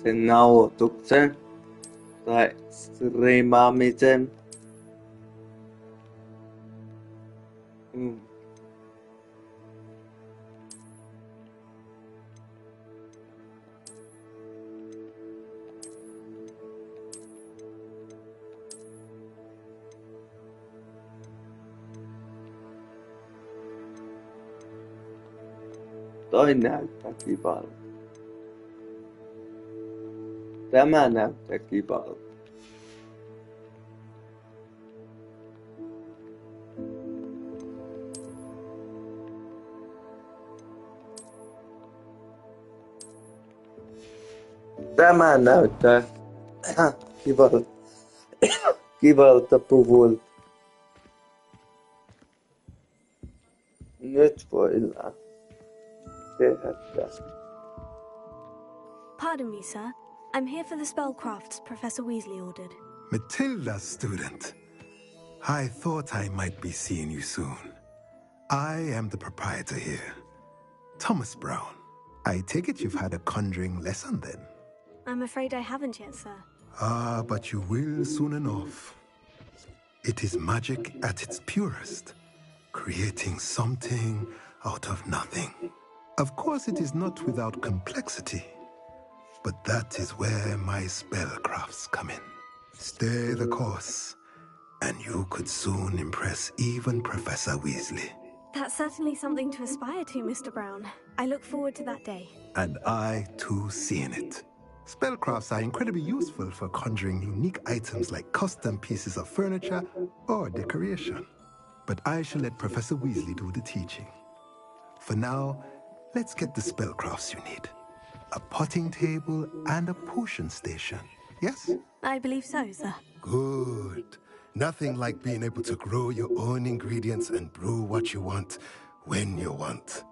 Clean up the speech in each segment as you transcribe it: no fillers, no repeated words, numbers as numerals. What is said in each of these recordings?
sen nauhoituksen tai striimaamisen. Toi näyttää kivalta. Tämä näyttää kivalta. Tämä näyttää kivalta puvuilta. Nyt voidaan tehdä tästä. Pardon me, sir. I'm here for the spellcrafts Professor Weasley ordered. Matilda's student. I thought I might be seeing you soon. I am the proprietor here, Thomas Brown. I take it you've had a conjuring lesson then? I'm afraid I haven't yet, sir. Ah, but you will soon enough. It is magic at its purest, creating something out of nothing. Of course, it is not without complexity, but that is where my spellcrafts come in. Stay the course, and you could soon impress even Professor Weasley. That's certainly something to aspire to, Mr. Brown. I look forward to that day. And I, too, seeing it. Spellcrafts are incredibly useful for conjuring unique items like custom pieces of furniture or decoration. But I shall let Professor Weasley do the teaching. For now, let's get the spellcrafts you need. A potting table and a potion station, yes? I believe so, sir. Good. Nothing like being able to grow your own ingredients and brew what you want, when you want.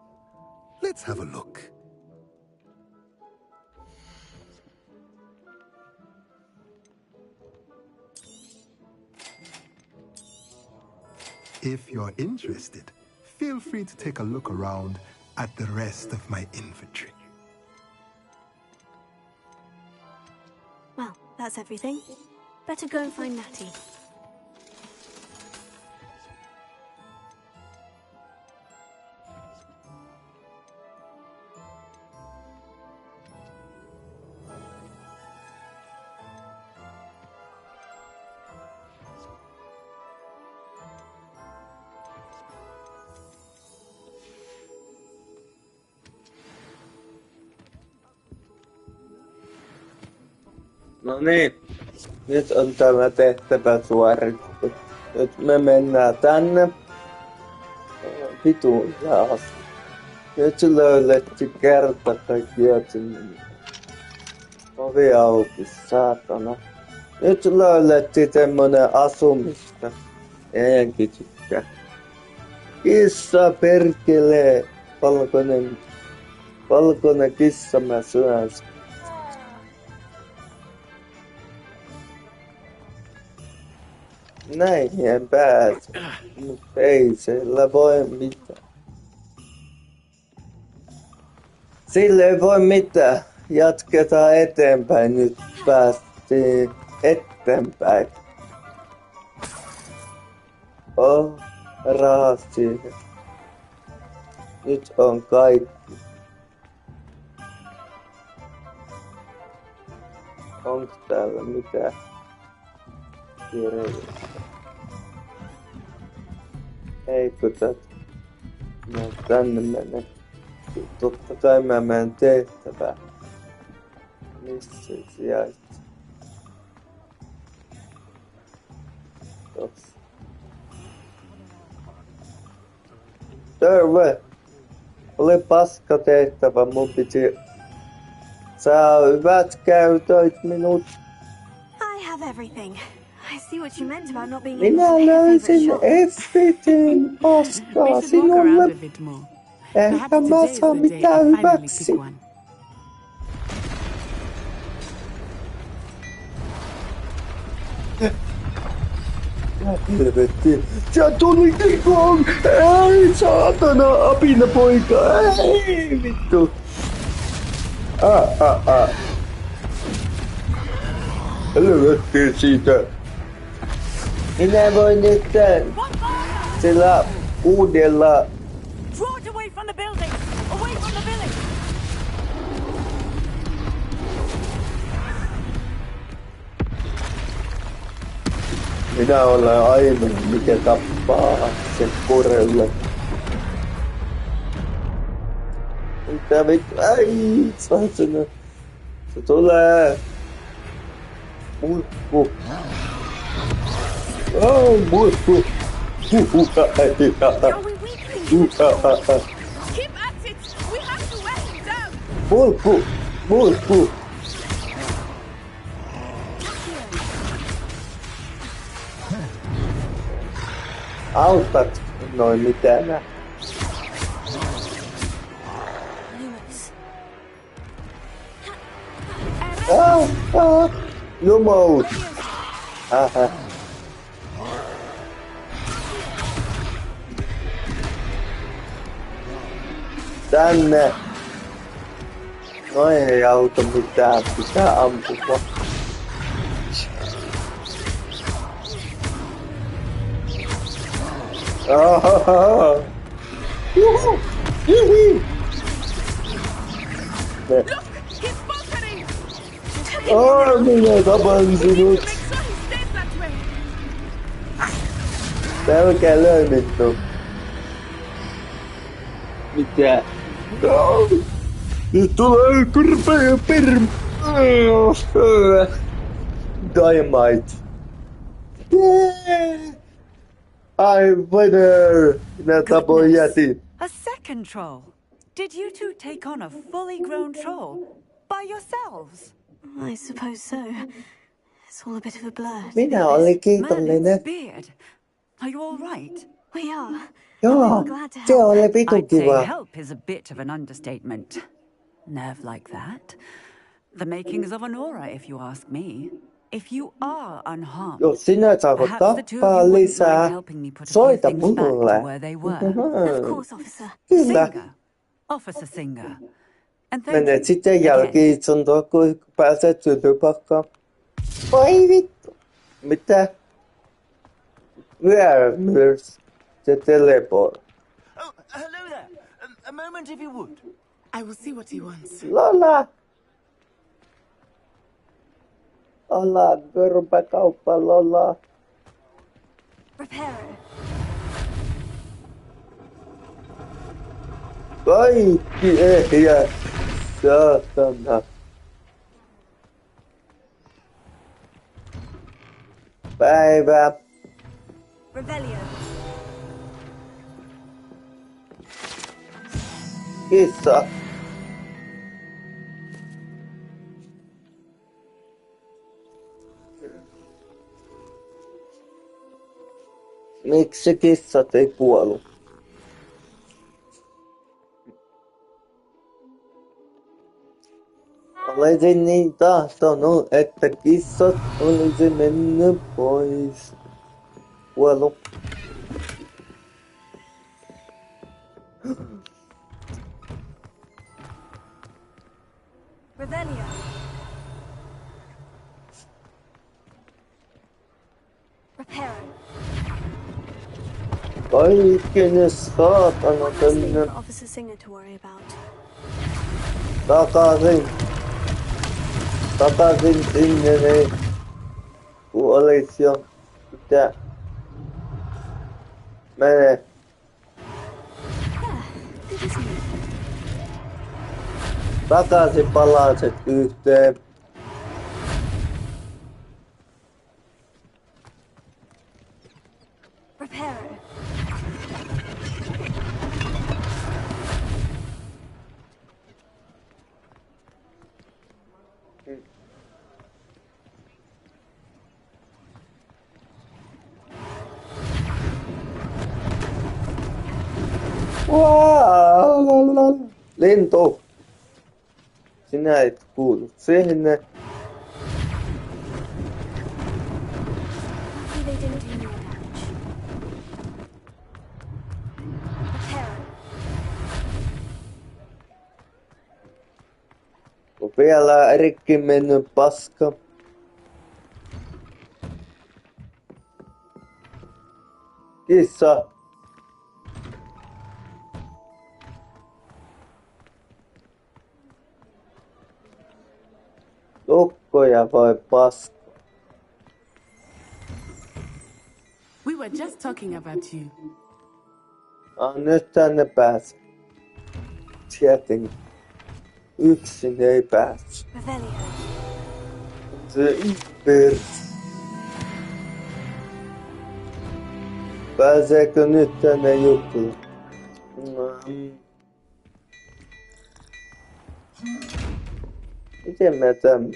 Let's have a look. If you're interested, feel free to take a look around at the rest of my inventory. Well, that's everything. Better go and find Natty. No niin, nyt on tämä tehtävä suoritettu. Nyt me mennään tänne. Vitun jaas. Nyt löydettiin kerta kaikkiaan sinne. Ovi auki, saatana. Nyt löydettiin semmonen asumista. Enkin tykkää. Kissa perkelee. Valkoinen kissa, mä syön sitä. Näin en pääse, mutta ei sillä voi mitään. Sillä ei voi mitään. Jatketaan eteenpäin. Nyt päästiin eteenpäin. Rahaa siihen. Nyt on kaikki. Onko täällä mitään kirjallista? Eikö tätä? Mä tänne menen. Totta kai mä menen tehtävään. Missä se sijaitsee? Tossa. Terve! Oli paska tehtävä, mun piti saa hyvät käytöit minut. I have everything. I see what you meant about not being Minä löysin everything, paskaa sinulle. Ehkä mä saan mitään hyväksi. Helvetti, sieltä tuli kikoon! Ei saatana, apina poika, ei vittu! Helvetti siitä. Minä voin nyt sillä uudella. Draw it away from the building! Away from the village! Minä olen ainoa, mikä tappaa sen korelle. Mitä vittu? Ai, se tulee. Mulkku. Oh, mulkku. Are we weakening the control? Keep at it! We have to wear him down! Mulkku. Mulkku. Autat noin mitään. Lewis. Jumous. Tänne. Noin ei auta mitään, pitää ampua. Juhu! Juhu! Look! He's faltering! Minä tapan sinut! Make sure he stays that way! Pelkää löymittu. Mitä? Nyt tulee kurpea perm! Dynamite! I winner! Minä tapoin jätin. A second troll! Did you two take on a fully grown troll? By yourselves? I suppose so. It's all a bit of a blur. Minä olin kiitollinen. Merlin's beard. Are you all right? We are. Joo, Glad to se help. oli vitun I'd say kiva. help is a bit of an understatement. Nerve like that. The makings of an aura, if you ask me. If you are unharmed, Jos sinä saat perhaps the two of tappaa you wouldn't mind lisää, helping me put a few soita things back to mulle. where they were. Of course, officer. Kyllä. Singer. Officer Singer. And thank Menet you sitten again. jälki-istuntoon, kun pääset sytypakkaan. Vai vittu. Mitä? Where myös se teleport? Oh, hello there. A moment if you would. I will see what he wants. Lola! Lola, korpakauppa, Lola. Reparo. Kaikki ehjät, saatana. Päivä. Revelio. Kissa. Miksi kissat ei kuollut? Olisin niin tahtonut, että kissat olisi mennyt pois. Kuollut. Revelio. Reparo. Kaikki ne saatana One last thing tänne for Officer Singer to worry about. takaisin. Takaisin sinne ne. Kun olis jo mitä. Mene. Yeah, good isn't it? Takaisin palaset yhteen. Reparo. Wow. Lintu. Sinä et kuulu sinne. Lucky they didn't do more damage. Reparo. Vielä rikki mennyt paska. Kissa. Lukkoja vai paska? We were just talking about you. Nyt tänne pääsee. Tietenkin. Yksin ei pääse. Revelio. Se impers. Pääseekö nyt tänne juttuun? Miten mä tämän?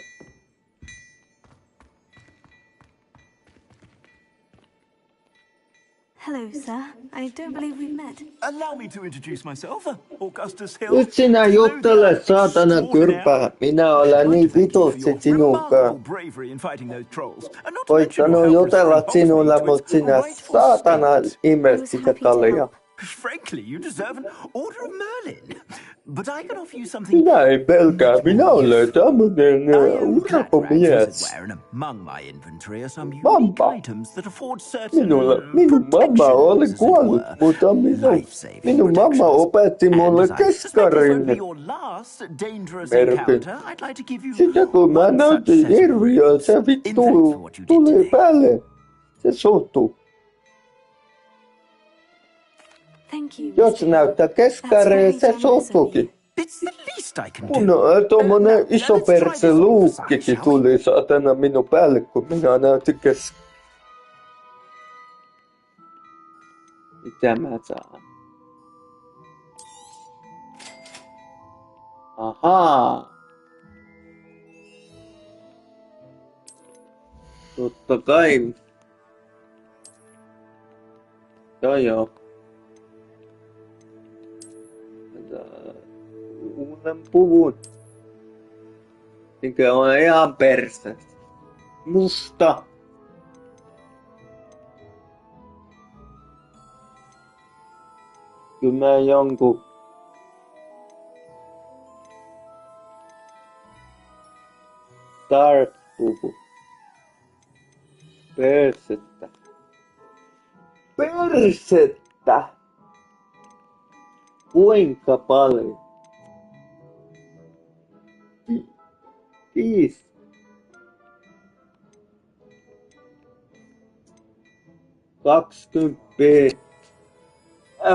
Hello, sir. I don't believe we've met. Allow me to introduce myself, Augustus Hill. Nyt sinä juttelet saatana kyrpää. Minä olen niin vitutsi sinunkaan. Voittanut jutella sinulla, mut sinä saatana imestit kalia. Frankly, you deserve an Order of Merlin. But I can offer you something. Minä en pelkää, minä olen tämmönen urpomies. Among my inventory are some Mamma. unique items that afford certain Minun mamma oli kuollut, mutta minun mamma opetti mulle keskarin merkin. Sitä kun mä näytin hirviöä, se vittu tuli päälle. Se suhtuu. Thank you. Jos näyttää keskaria, se suhtuukin. Kun tommonen iso perse luukkikin tuli saatana minun päälle, kun minä näytin keskaria. Mitä mä saan? Ahaa. Totta kai. Joo. Uuden puvun. Mikä on ihan perse. Musta. Kyllä mä jonkun Dark-puvu. Persettä. Persettä! Kuinka paljon? 5. Kaksikymmentä.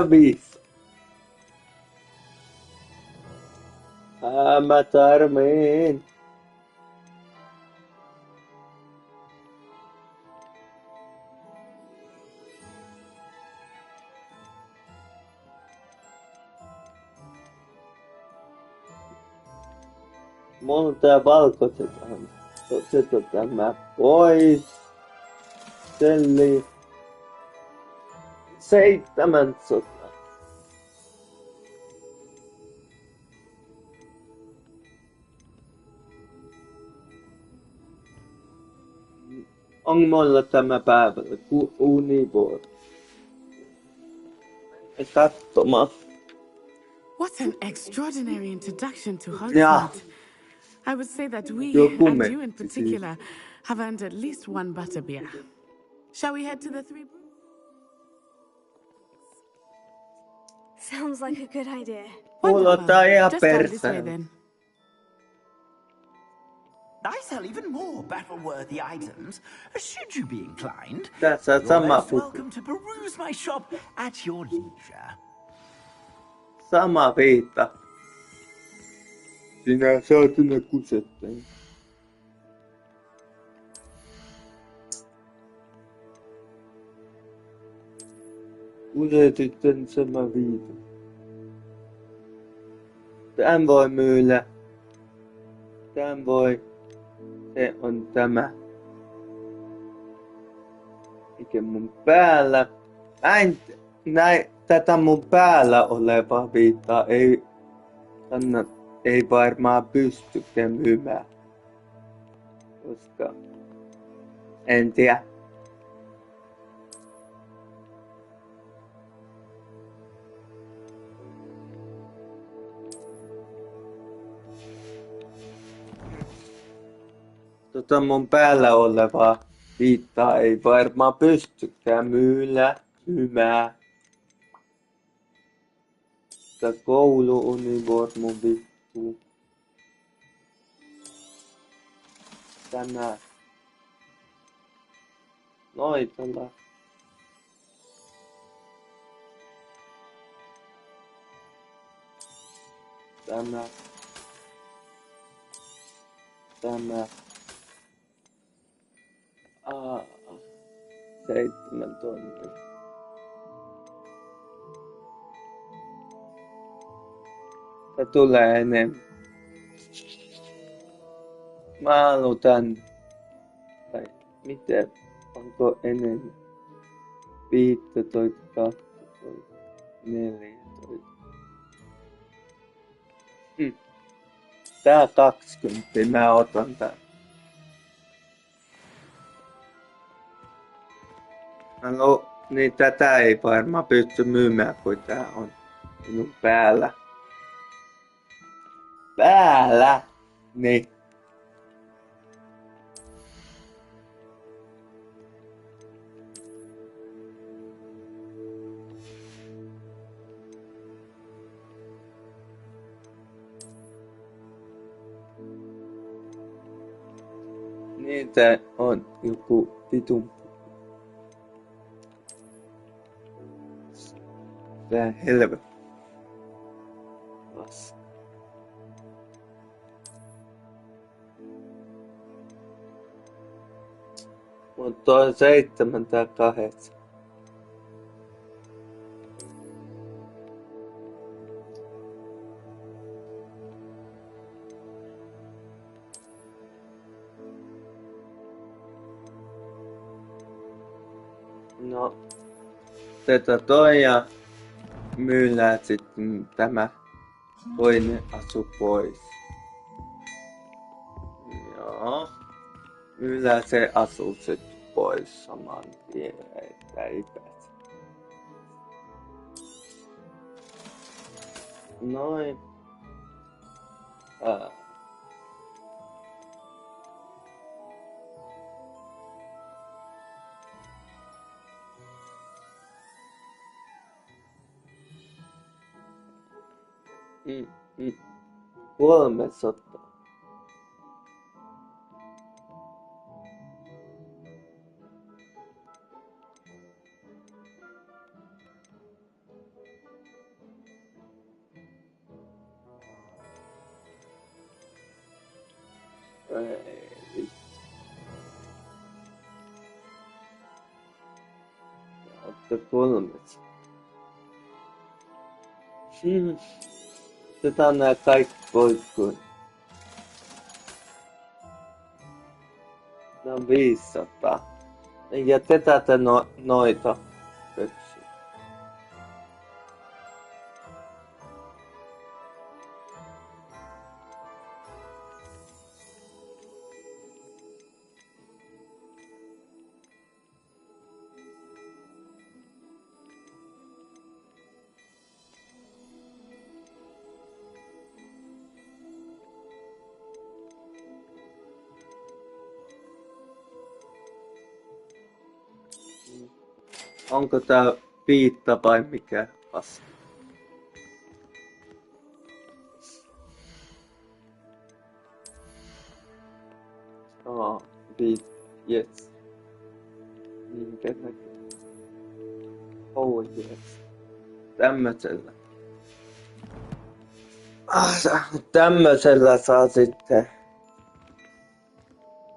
5. Mä tarviin. Mulla on tää valkoisetaan. Otetaan tämä pois. Selli. 700. On mulla tämä päivä univuoro. Katsomaan. What an extraordinary introduction to Yeah. Hogwarts. I would say that we, Joku and me- you in particular, have earned at least one butterbeer. Shall we head to the three? Sounds like a good idea. Kuulostaa ihan Just down this way persään. then. I sell even more battle-worthy items. Should you be inclined, Tässä on you're sama most puku. welcome to peruse my shop at your leisure. Sama viitta. Sinä saatana kusettain. Kusetit tän sama viita. Tän voi myydä. Tän voi. Se on tämä. Mikä mun päällä. Näin tätä mun päällä olevaa viittaa ei varmaan pystykään myymään. Koska en tiedä. Mun päällä olevaa viittaa ei varmaan pystykään myymään. Tää kouluunivormu vittu. Tämä. Noitella. Tämä. 7 tonnia. Tää tulee enemmän. Mä halutan. Tai miten? Onko enemmän? 15, 12, 14. Tää 20. Mä otan tän. No, niin tätä ei varmaan pysty myymään, kun tää on minun päällä. Päällä! Niin. Niitä on joku vitun. Tää helvetti. Mutta on 7 tai 8. No, tätä toi ja myydään sitten tämä toinen asu pois. Joo. Myydään se asu sitten pois saman tien, että ei pääse. Noin. Mm. 300. Ei. Otta 300. Tätä on nää kaikki poikkuun. Nää on 500. Ja tätä noita pöksyä. Onko tää piitta vai mikä paska? Piit, yes. Minkä näkee? Oh yes. Tämmösellä. Tämmösellä saa sitten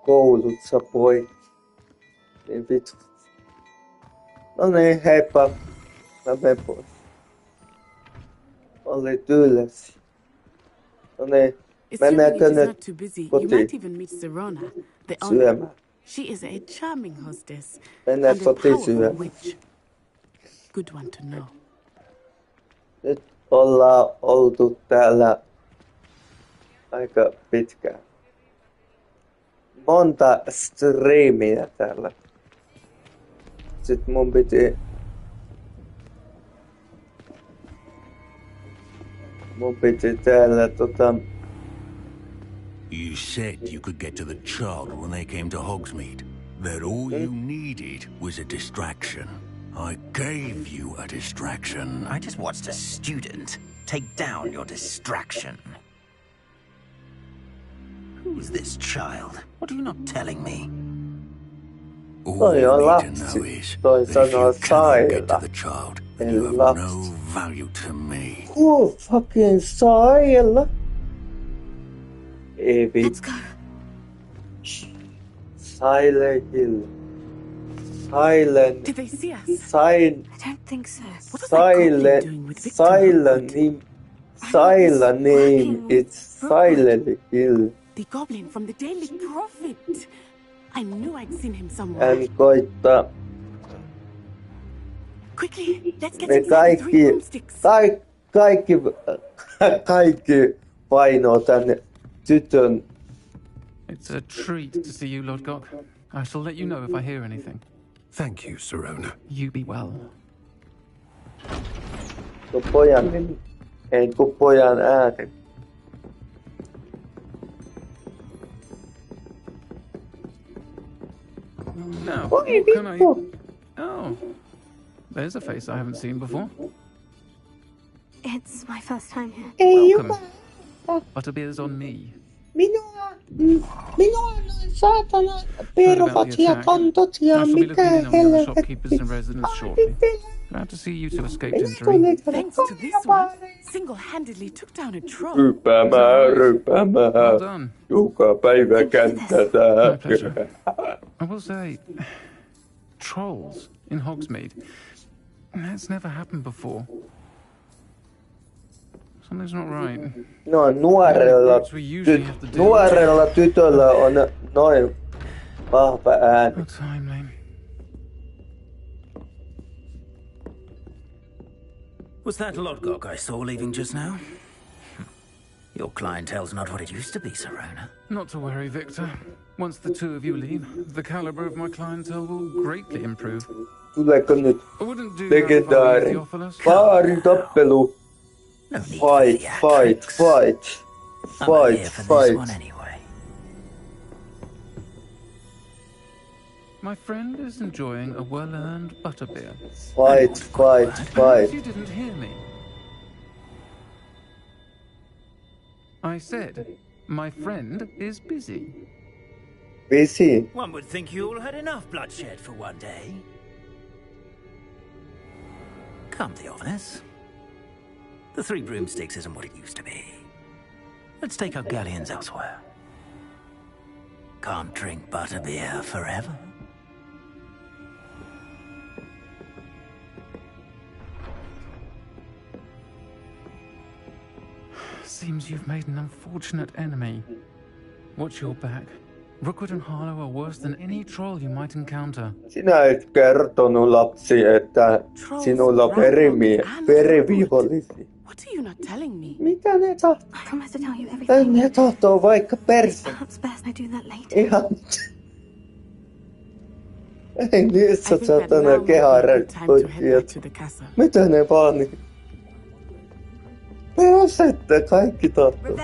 koulussa pois. Niin vittu. No niin, heippa. Mä menen pois. Oli tylsä. No niin, mennäänkö nyt kotiin syömään? She is a charming hostess. Mennään And a kotiin powerful syömään. witch. Good one to know. Nyt ollaan oltu täällä aika pitkään. Monta striimiä täällä. Sitten mun piti täällä You said you could get to the child when they came to Hogsmeade. That all you needed was a distraction. I gave you a distraction. I just watched a student take down your distraction. Who's this child? What are you not telling me? All you need to know is that if you cannot get to the child, then you have no value to me. Oh, fucking Saila. Evie. Let's go. Silent Hill. Silent. Did they see us? Silent. I don't think so. What was that goblin doing with Victor? Silent name. It's Silent Hill. The goblin from the Daily Prophet. I knew I'd seen him somewhere. And koittaa. Quickly, let's get Me inside the 3 broomsticks. Kaikki painoo tänne tytön. It's a treat to see you, Lord Gok. I shall let you know if I hear anything. Thank you, Sirona. You be well. Tuo pojan nimi. Ei tuu pojan ääni. Now, what can I... Oh, there's a face I haven't seen before. It's my first time here. Welcome. Butterbeer's on me. Minua noin saatana pervat ja kontot ja mitä helvettiä. Glad to see you two escaped injury. Thanks to this one, single-handedly took down a troll. Rypämää. Well done. Joka päivä käntätään. My pleasure. I will say, trolls in Hogsmeade. That's never happened before. Something's not right. No, nuorella tytöllä on noin vahva ääni. What time, Was that Lodgok I saw leaving just now? Your clientele's not what it used to be, Sirona. Not to worry, Victor. Once the two of you leave, the caliber of my clientele will greatly improve. Tuleeko nyt I wouldn't do legendaari paaritappelu? No need Fight, for theatrics. I'm here for this one anyway. My friend is enjoying a well-earned butterbeer. Fight. Perhaps you didn't hear me. I said, my friend is busy. Busy? One would think you all had enough bloodshed for one day. Come, Theophilus. The 3 broomsticks isn't what it used to be. Let's take our galleons elsewhere. Can't drink butterbeer forever. Seems you've made an unfortunate enemy. Watch your back. Rookwood and Harlow are worse than any troll you might encounter. Sinä et kertonut lapsi, että sinulla on verivihollisia. What are you not telling me? Mitä ne tahtoo? I promise to tell you everything. Ne tahtoo vaikka perse. Perhaps best I do that later. Ihan. Ei niissä satana keharet poikkiat. Mitä ne vaan niin? Persettä kaikki tahtoo.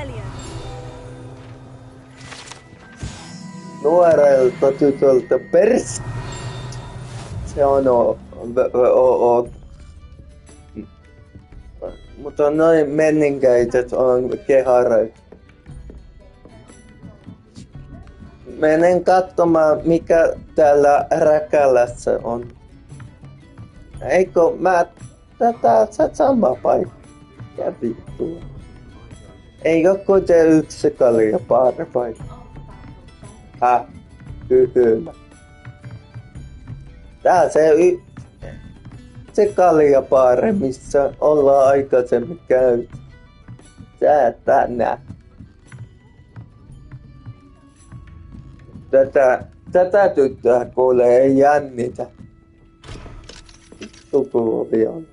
Nuorelta tytöltä perse. Se on mutta noin menninkäiset on kehareita. Menen katsomaan mikä täällä Räkälässä on. Eikö mä tätä sama paikka? Ja vittua. Eikö kuitenkin yksi kaljapaari paikka? Tyhmä. Tää se kaljapaari, missä ollaan aikaisemmin käyty. Tää tänään. Tätä tyttöä kuulee ei jännitä. Sukuovi on.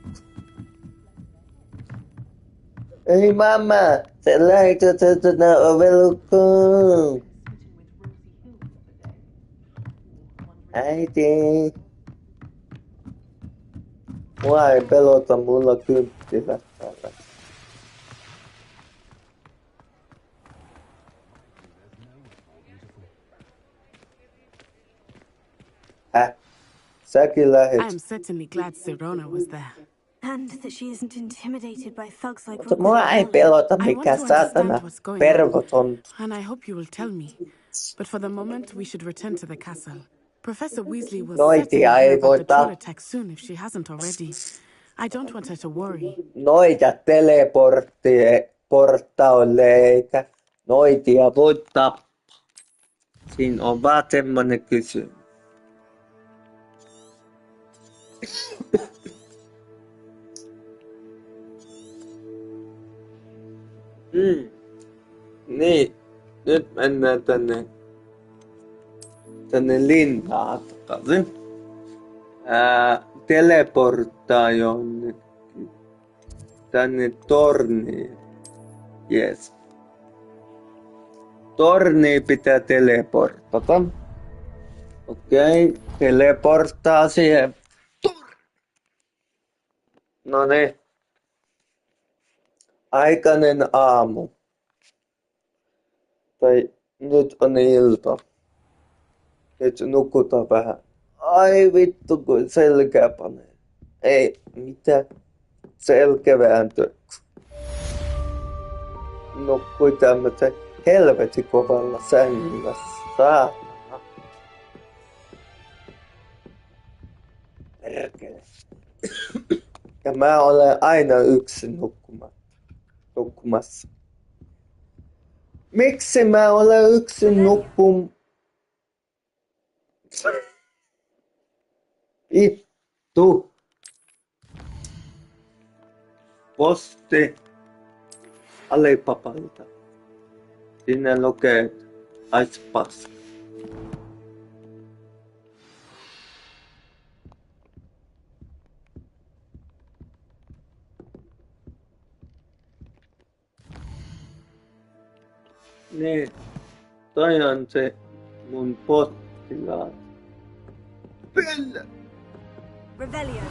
Ei mamma, sä lähdit tänne ovelukkoon. Äiti. Mua ei pelota, mulla kymptilä täällä. säkin lähet. I am certainly glad Sirona was there. And that she isn't intimidated by thugs like Mutta Rookwood mua and ei Harlow. pelota I want mikään to understand saatana what's going on, pervoton. and I hope you will tell me. But for the moment, we should return to the castle. Professor Weasley will certainly Noitia hear ei about voi the troll attack soon if she hasn't already. I don't want her to worry. Noita portaaleita. Noitia voi tappaa. Siinä on vaan semmonen kysymys. Niin, nyt mennään tänne linnaan takaisin. Teleporttaa jonnekin. Tänne torniin. Yes. Torniin pitää teleportata. Okei, teleporttaa siihen. No niin. Aikainen aamu. Tai nyt on ilta. Nyt nukutaan vähän. Ai vittu, kun selkä panee. Ei, mitä? Selkävääntö. Nukkui tämmösen helvetin kovalla sängyllä. Saatana. Perkele. Ja mä olen aina yksin nukkumassa. Miksi mä olen yksin Vittu. Posti Alipapalta. Sinne lukee Icepass. Niin, toi on se mun postilaat. Pelle! Revelio.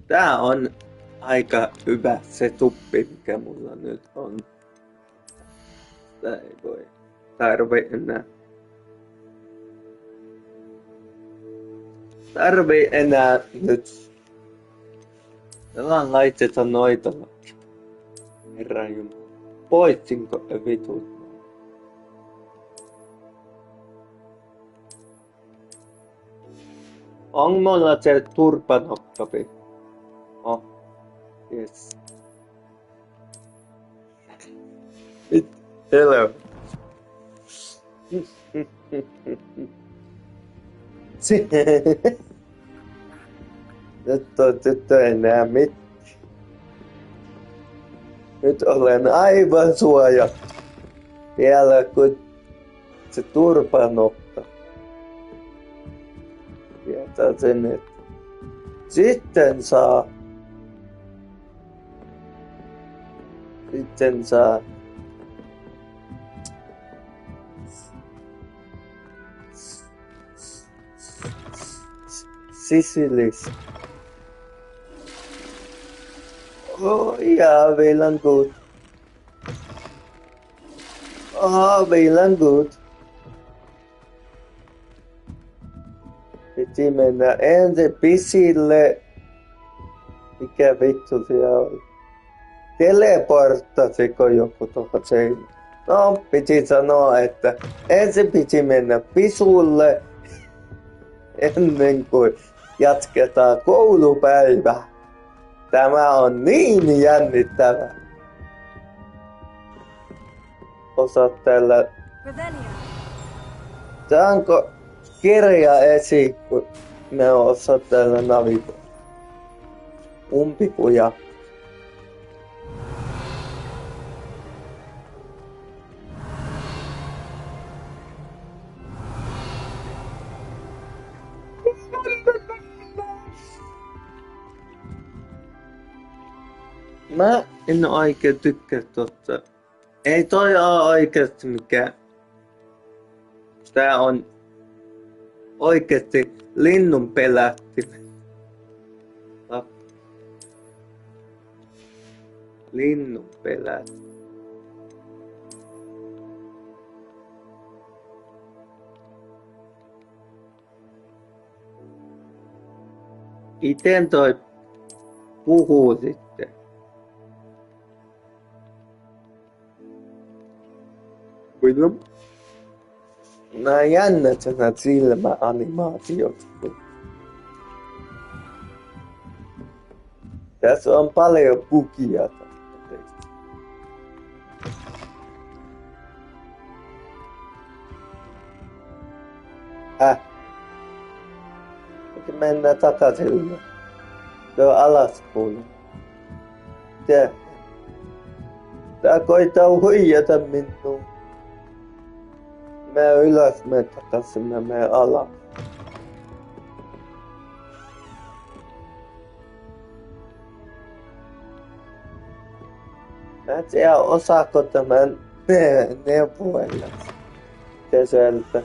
Tää on aika hyvä se tuppi, mikä mulla nyt on. Tää ei voi tarvii enää nyt. Tällä laitetaan noita. Herran jumala. Poistinko vitut? On mulla se turpanokkapi? Oh. Yes. Hello. Nyt enää mitään. Nyt olen aivan suojattu. Vielä kun se turpanokka. Tietää sen, että sitten saa Sicilis. Oh yeah, well and good. Well and good. Piti mennä ensin pisille. Mikä vittu siellä oli? Teleporttasiko joku tuohon seinään? No, piti sanoa, että ensin piti mennä pisulle ennen kuin jatketaan koulupäivää. Tämä on niin jännittävää. Osaat tällä... Saanko kirja esiin, kun me osaat tällä navigoida? Umpikuja. Mä en oikein tykkää tosta. Ei toi oo oikeesti mikään. Tää on oikeesti linnun pelättimen. Linnun pelättimen. Miten toi puhuu sitten? Kyllä. Nää jännät nää silmäanimaatiot. Tässä on paljon bugia. Mennään takaisin. Se on alaspuolella. Tää koittaa huijata minua. Mä ylös, mä takaisin, mä menen alas. Mä en tiedä, osaako tämän neuvoilla. Teseltä.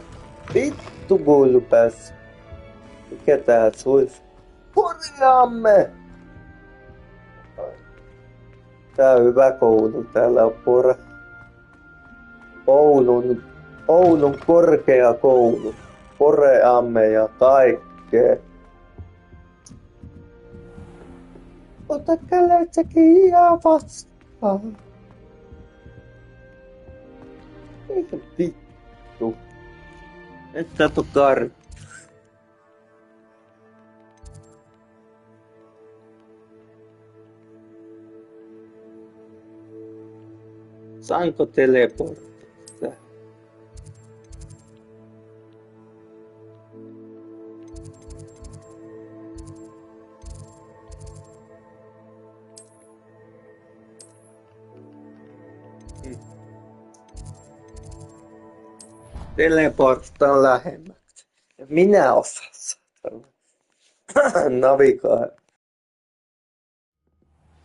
Vittu koulupäivässä. Mikä tää suis? Purjaamme! Tää on hyvä koulu. Täällä on Oulun korkeakoulu. Poreamme ja kaikkea. Ota käletsäkin ihan vastaan. Eikä vittu. Et sä tuu karttu. Saanko teleporttia? Teleporttaan lähemmäksi. Minä osaan navigoida.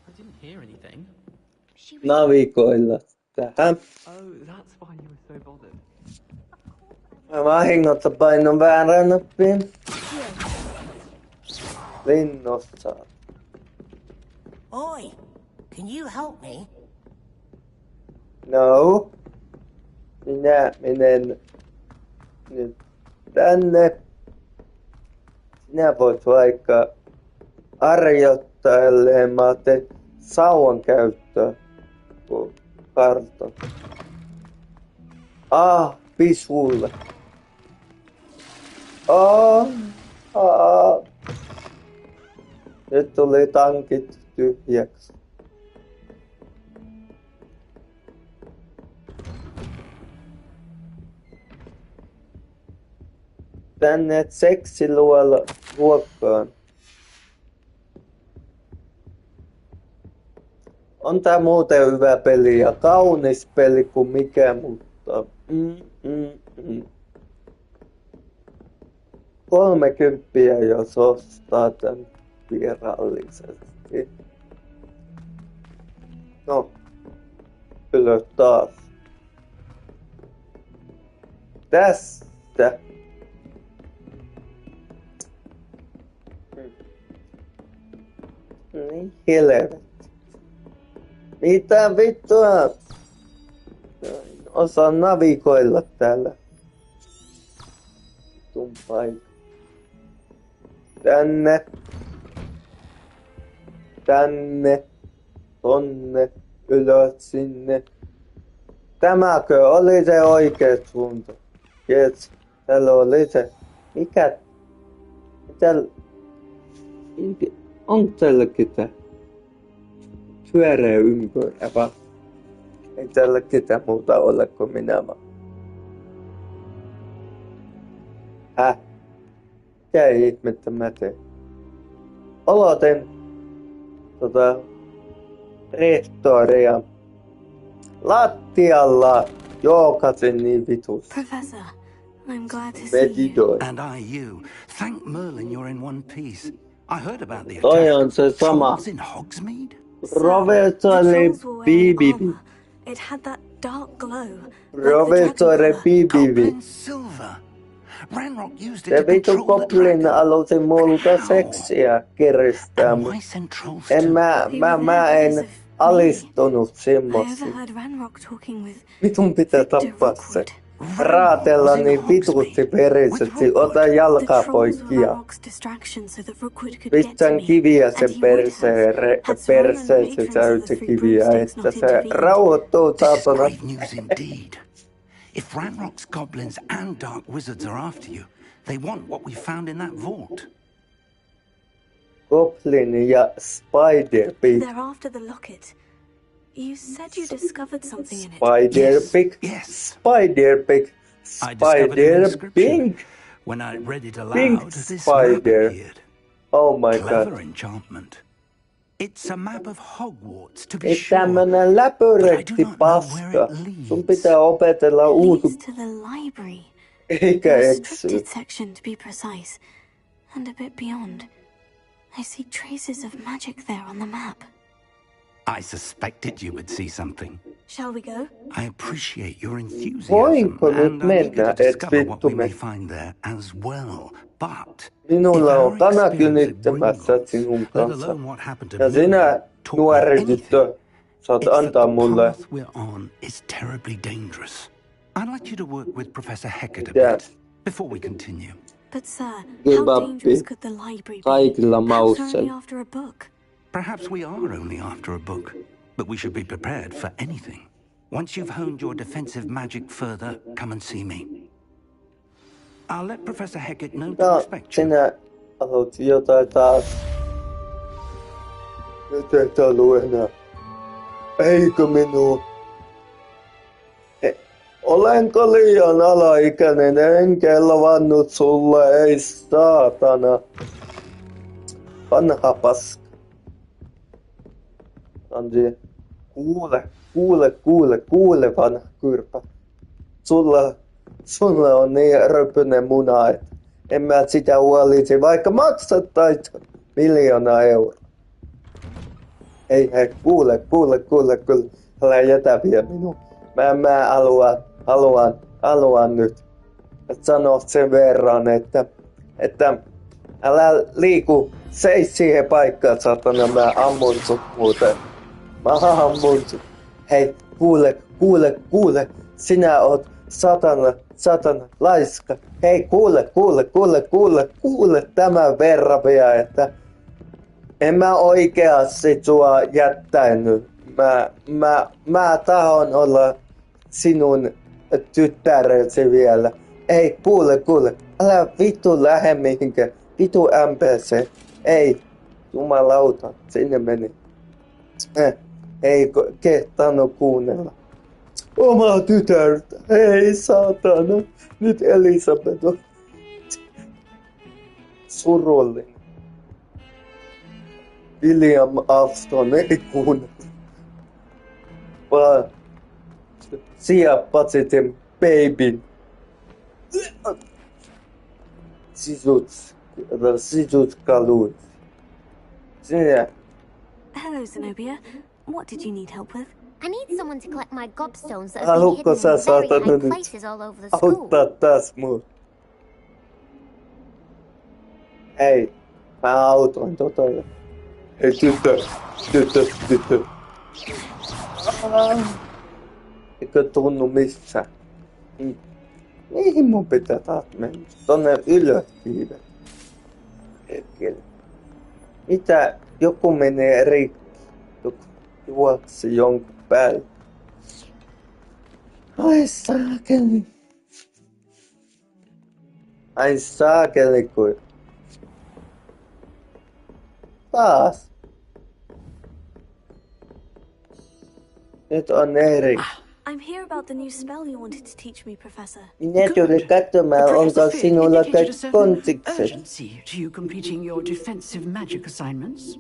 I didn't hear anything. Navigoilla tähän. Oh, that's why you were so bothered. Mä vahingossa painon väärään nappiin. Linnossa. Oi, can you help me? No. Minä menen nyt tänne. Sinä voit vaikka harjoittaa, mä teen sauvan käyttöä. Kartan. Pisulle. Nyt tuli tankit tyhjäksi. Tänne seksiluokkaan. On tää muuten hyvä peli ja kaunis peli kuin mikä, mutta 30 jos ostaa tän virallisesti. No, ylös taas. Tästä. Niin helvetti. Mitä vittua? Osaan navigoilla täällä. Vitun paikka. Tänne. Tänne. Tonne. Ylös sinne. Tämäkö oli se oikea suunta? Yes. Täällä oli se. Mikä? Onko tälläkin tää? Pyöreä ympyrä. Ei täällä ketään muuta ole kuin minä vaan. Mitä ihmettä mä teen? Aloitin rehtoria lattialla jookasin niin vitusti. Professor, I'm glad to see you. Meditoin. And you. Thank Merlin you're in one piece. I heard about the Toi attack. on se sama. Trolls in Hogsmeade? Professori Bibi. It had that dark glow. Professori Bibi. Goblin silver. Ranrock used it Se to vitu control the goblin dragon. halusi multa seksiä kiristää, And mut why send trolls en to... mä en alistunut I semmosia. overheard Ranrock talking with Vitun pitää Victor tappaa se. Rookwood. raatella niin vitusti verisesti. Ota jalkaa poikia. Pistän kiviä sen perseeseen täysi kiviä, että se rauhoittuu saatana. News indeed. If Ranrock's goblins and dark wizards are after you, they want what we found in that vault. Goblin ja Spider-Pig. They're after the locket. You said you discovered something in it. Spider-Pig? Yes. Spider-Pig. I discovered an inscription. Spider-Pig. When I read it aloud, Pink this map spider. appeared. Oh my Clever god. enchantment. It's a map of Hogwarts, to be Ei sure. tämmönen läpyrekti paska. Sun pitää opetella Leads to the library. eikä The eksy. restricted section, to be precise, and a bit beyond. I see traces of magic there on the map. I suspected you would see something. Shall we go? I appreciate your enthusiasm, Voinko nyt and I'm eager mennä, to et discover what vittu we may me. find there as well. But Minulla if on our kana experience at kynittämässä Gringotts, sinun let kanssa. alone what happened to Ja Mildred, sinä, taught me nuori anything, tyttö, saat it's that antaa the mulle. path we're on is terribly dangerous. I'd like you to work with Professor Heckett a Yeah. bit before we continue. But sir, Good how puppy. dangerous could the library be? Kaikilla Perhaps they're mausseilla. only after a book. Perhaps we are only after a book, but we should be prepared for anything. Once you've honed your defensive magic further, come and see me. I'll let Professor Heckett know to No, expect you. sinä aloit jotain taas. Nyt et halua enää. Eikö minua? Olenko liian alaikäinen? En kelvannut sulle, ei saatana. Vanha paska. Anji, kuule vanha kyrpä. Sulla on niin röpönen muna, että en mä sitä huolisi, vaikka maksattais 1 miljoonaa euroa. Hei, kuule. Älä jätä vielä minua. Mä haluan nyt sanoa sen verran, että älä liiku, seis siihen paikkaan, satana, mä ammun sut muuten. Mä ammun sut. Hei, kuule, sinä oot satana, laiska. Hei, kuule tämän verran vielä, että en mä oikeasti sua jättänyt. Mä tahon olla sinun tyttäresi vielä. Ei, kuule. Älä vittu lähde mihinkään. Vittu MPC. Ei. Jumalauta. Sinne meni. Ei kehtannut kuunnella. Omaa tytärtä. Ei saatana. Nyt Elisabeth on surullinen. William Afton ei kuunnella. Vaan siappat sen babyn. Sisut kaluut. Sinä. Hello, Zenobia. What did you need help with? I need someone to collect my gobstones that have been Haluatko hidden sä in very saatana high nyt places all over the school. auttaa taas mua? Hei, mä autoin tota jo. Hei tyttö. Eikö tunnu missään? Mihin mun pitää taas mennä? Tonne ylös kiive. Hetkellä. Mitä? Joku menee rikki. Joku juoksi jonkun päälle. Ai saakeli kuin. Taas. Nyt on eri. I'm here about the new spell you wanted to teach me, Professor. Minä tulin katsomaan, onko sinulla kontikset. urgency to you completing your defensive magic assignments.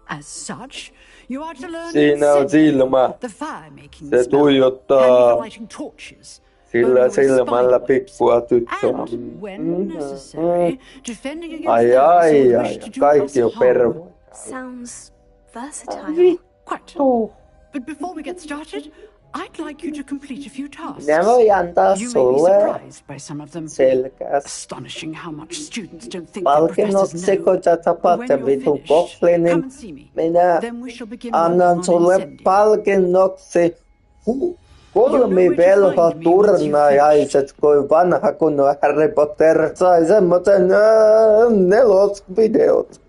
As such, you are to learn Siinä on silmä. the fire-making Se spell, tuijottaa handy for lighting torches, sillä burning with silmällä spy pikkua webs, tyttöä. and, when necessary, defending against Ai, those who wish to do kaikki on us harm. pervoja. Sounds versatile. Quite. But before we get started, I'd like you to complete a few tasks. Minä voi antaa You may be sulle surprised by some of them. selkäs. Astonishing how much students don't think their Palkinnot professors seko sä tapaat When sen you're vitun finished, come goblinin. and see me. Minä Then we shall begin working annan on sulle incendiary. palkinnoksi kolmivelhoturnajaiset, kuin vanha kunnon Harry Potter sai semmosen nelosvideot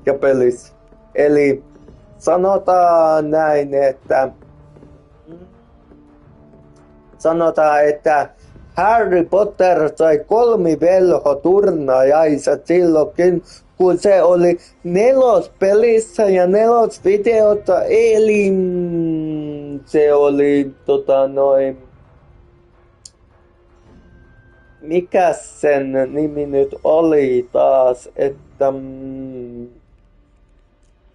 ja pelissä. Eli sanotaan näin, että Harry Potter sai kolmivelhoturnajaiset silloinkin, kun se oli nelospelissä ja nelosvideota, eli se oli mikä sen nimi nyt oli taas, että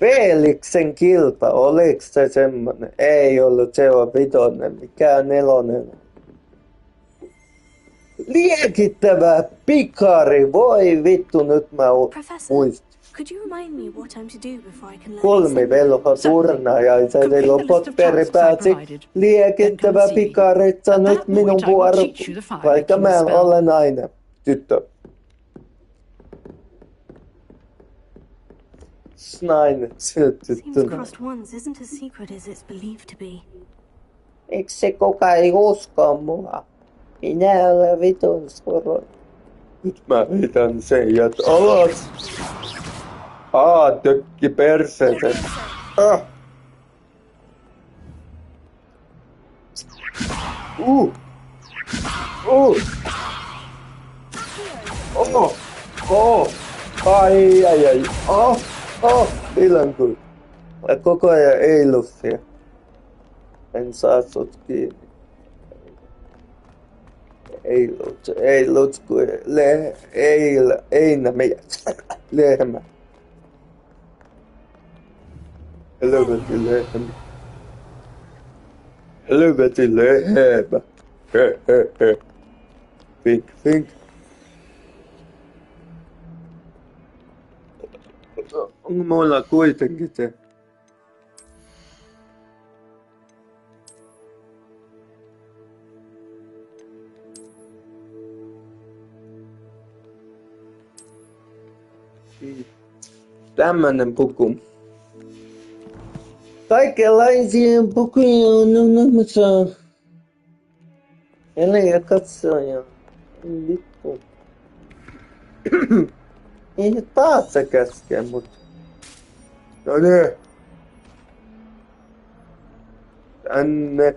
Felixen kilta, oliko se semmonen? Ei ollut, se on vitonen, mikä nelonen. Liekittävä pikari, voi vittu, nyt mä muistin. Could you remind me what I'm to do before I can learn? Kolmivelhoturnajaiset, silloin Potteri pääsi liekittävä pikari, nyt minun vuoro, vaikka mä olen aina tyttö. Nainen, Seems crossed ones isn't as secret as it's believed to be. Miksi se kukaan ei usko mua? Minä olen vitun suru. Nyt mä heitän sen alas. Tökki perseeseen. Ai. Illankuun. Koko ajan eilusia. En saa sut kiinni. Eilut kuin Einämies. Lehmä. Helvetin lehmä. Helvetin lehmä. Fink. Onko mulla kuitenkin se? Tämmönen puku. Kaikenlaisia pukuja on olemassa. Elä katsoja. Vittu. Ei taas se käskee, mut. No niin. Tänne.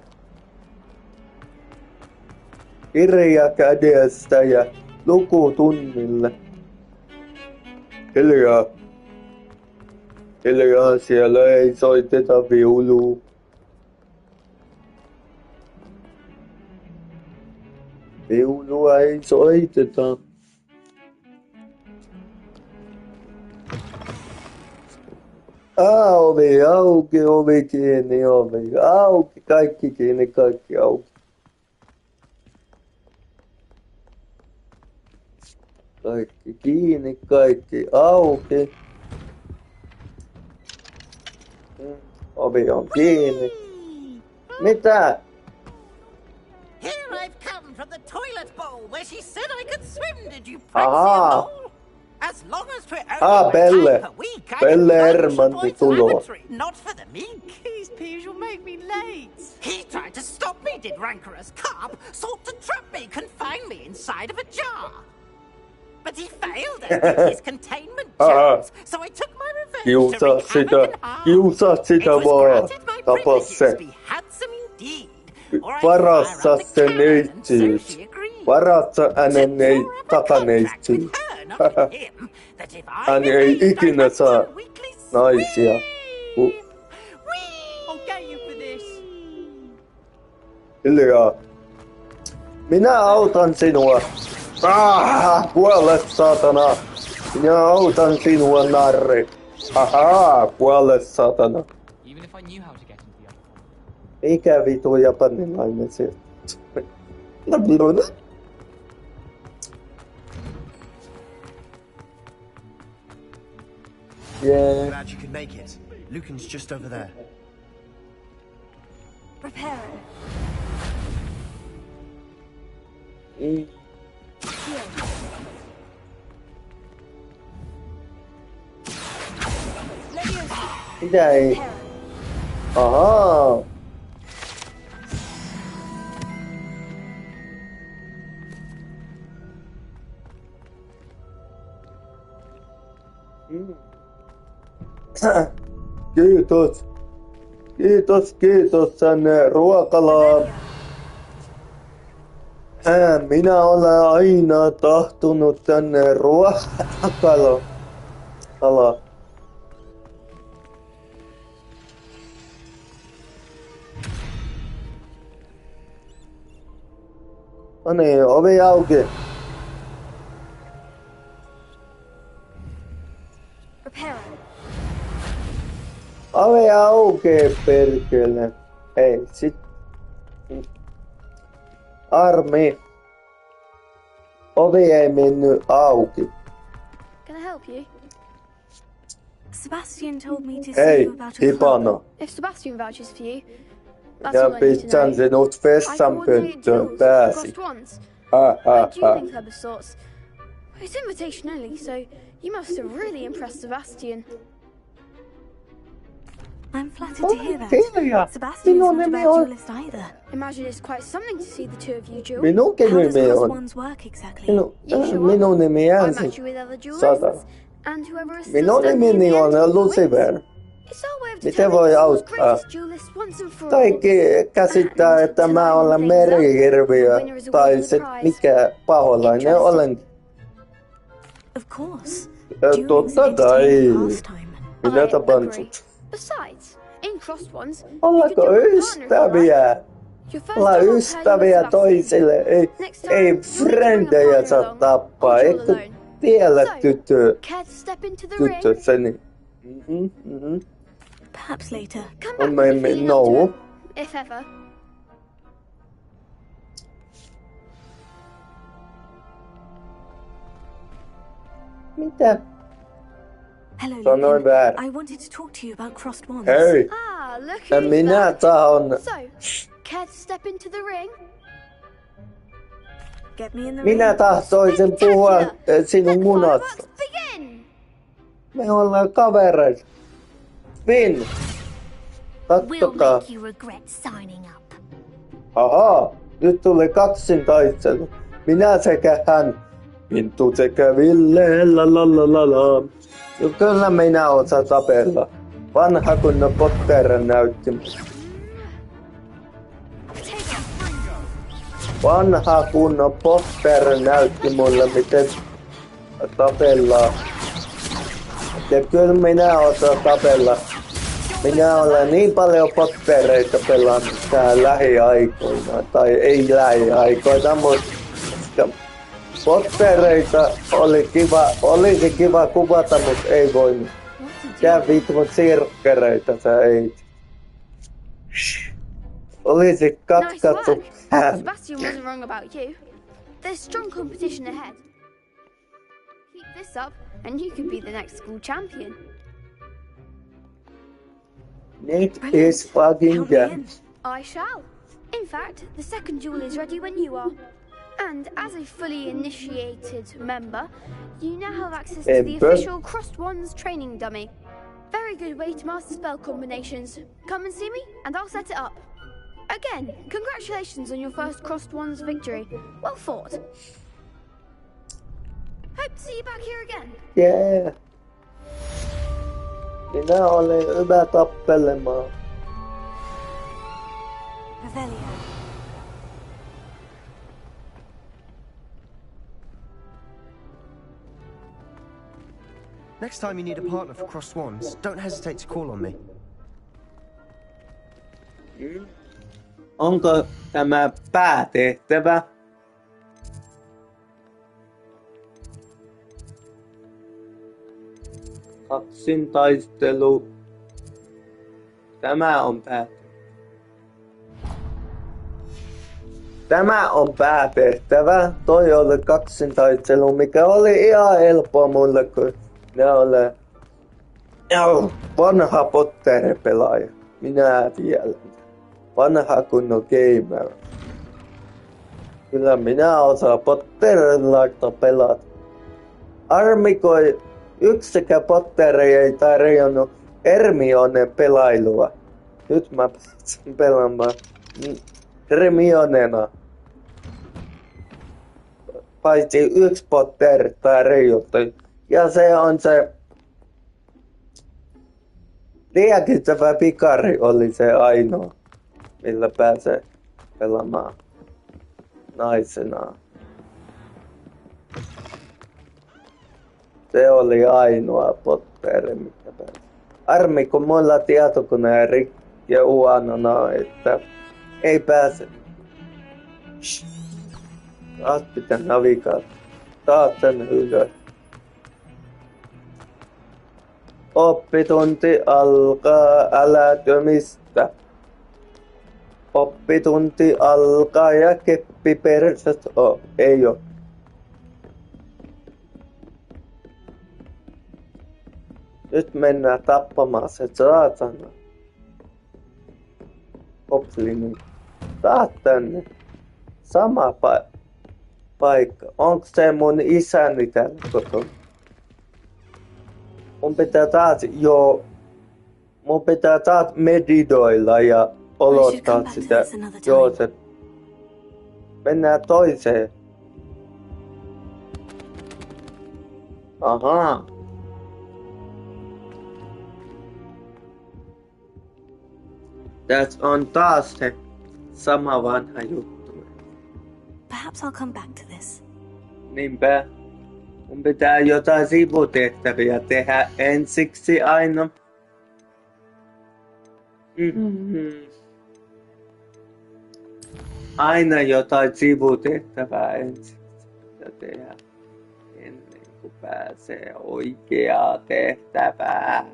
Kirja kädestä ja lukutunnille. Hiljaa. Siellä ei soiteta viulua. Viulua ei soiteta. Ovi auki, ovi kiinni, ovi auki, kaikki kiinni, kaikki auki. Kaikki kiinni, kaikki auki. Ovi on kiinni. Mitä? Here I've come from the toilet bowl where she said I could swim. Did you fancy a bowl? As long as for only Pelle. per week, Pelle Hermanni tuloa. not for the meek. These peas will make me late. He tried to stop me, did rancorous carp, sought to trap me, confine me inside of a jar. But he failed at his containment jars, so I took my revenge to wreak havoc and harm. Kiusaa sitä It was vaan. granted my Tapa privileges se. be handsome indeed, or I'd Varassa fire up the se cannon, and so neitsyys. she agreed. Varassa hänen Set your takaneitsyys. with her, not with him, that if I Hän ei remained, I'd ikinä have saa one weekly naisia. I'll get you for this. Hiljaa. Minä autan sinua. Kuole saatana. Minä autan sinua, narri. Kuole saatana. Even if I knew how to get into the other one. Mikä vitu japanilainen se? Yeah. Glad you could make it. Lucan's just over there. Prepare. Mitä ei? Ahaa. Kiitos. Kiitos tänne ruokalaan. Minä olen aina tahtonut tänne ruokalaan. No niin, ovi auki. Ovi auki, perkele. Ei, sit. Armi. Ovi ei mennyt auki. Can I help you? Sebastian told me to see you about a club. If Sebastian vouches for you, that's Ja all I need to pistän know. sinut vessanpönttöön pääsi. Dueling club of sorts. It's invitation only, so you must have really impressed Sebastian. I'm flattered to hear that. Sebastian is not a bad duelist either. Imagine it's quite something to see the two of you duel. Minunkin How does nimi cross on. ones work exactly? Minun nimi I äänsi. match you with other duelists, and whoever is still Minun standing in the nimeni end on wins. Lucifer. It's our way of Miten voi determining who's auttaa? greatest duelist once and for all. Kaikki käsittää, että mä olen merihirviö tai sit mikä paholainen olen. Of course. Totta kai. Minä tapan sut. Besides, in crossed ones, Ollaanko ystäviä? Ollaan ystäviä toisille. Ei frendejä saa tappaa. Eikö tiedä tyttöseni? Perhaps later. No. If ever. Mitä? Hello, Sanoin väärin. I wanted to talk to you about crossed wands. Hei. Look who's Minä back. tahdon. So, care to step into the ring? Get me in the Minä ring. tahtoisin puhua sinun munasta. Begin. Me ollaan kavereita. Finn. We'll Kattokaa. make you regret signing up. Ahaa, nyt tuli kaksintaistelu. Minä sekä hän. Minttu sekä Ville, la. Kyllä minä osaan tapella. Vanha kunnon Potter näytti. Vanha kunnon Potter näytti mulle, miten tapellaan. Ja kyllä minä osaan tapella. Minä olen niin paljon Pottereita pelannut tää lähiaikoina. Tai ei lähiaikoina, mutta Pottereita olisi kiva kuvata, mutta ei voinut. Tää vitun sirkkereitä sä ei. Olisi katkattu hän. Sebastian wasn't wrong about you. There's strong competition ahead. Keep this up, and you could be the next school champion. It is fucking game. I shall. In fact, the second duel is ready when you are. And as a fully initiated member, you now have access to the official Crossed Wands training dummy. Very good way to master spell combinations. Come and see me, and I'll set it up. Again, congratulations on your first Crossed Wands victory. Well fought. Hope to see you back here again. Yeah. Minä olen hyvä tappelemaan. Revelio. Next time you need a partner for Crossed Wands, don't hesitate to call on me. Onko tämä päätehtävä? Kaksintaistelu. Tämä on päätehtävä. Tämä on päätehtävä. Toi oli kaksintaistelu, mikä oli ihan helppoa mulle, kun minä olen vanha Potter-pelaaja. Minä tiedän. Vanha kunnon gamer. Kyllä minä osaan Potterilaista pelata. Armikoi yksikään Potteri ei tarjonnut Hermione pelailua. Nyt mä pääsen pelaamaan Hermionena. Paitsi yksi Potter tarjotti. Ja se on se Liekittävä pikari oli se ainoa, millä pääsee pelaamaan naisena. Se oli ainoa Potteri, mikä pääsi. Armi, kun mulla tietokone rikki ja huonona, että ei pääse. Taas pitää navigaatio. Taas tänne ylös. Oppitunti alkaa, älä tömistä. Oppitunti alkaa ja keppi persät ei oo. Nyt mennään tappamaan se saatana. Goblinin. Taas tänne. Sama paikka. Onks se mun isäni täällä kotona? Mun pitää taas meditoilla ja olottaa sitä. Joo, se. Mennään toiseen. Ahaa. Tässä on taas se sama vanha juttu. Perhaps I'll come back to this. Niinpä. Mun pitää jotain sivutehtäviä tehdä ensiksi aina. Aina jotain sivutehtävää ensiksi tehdä ennen kuin pääsee oikeaa tehtävää.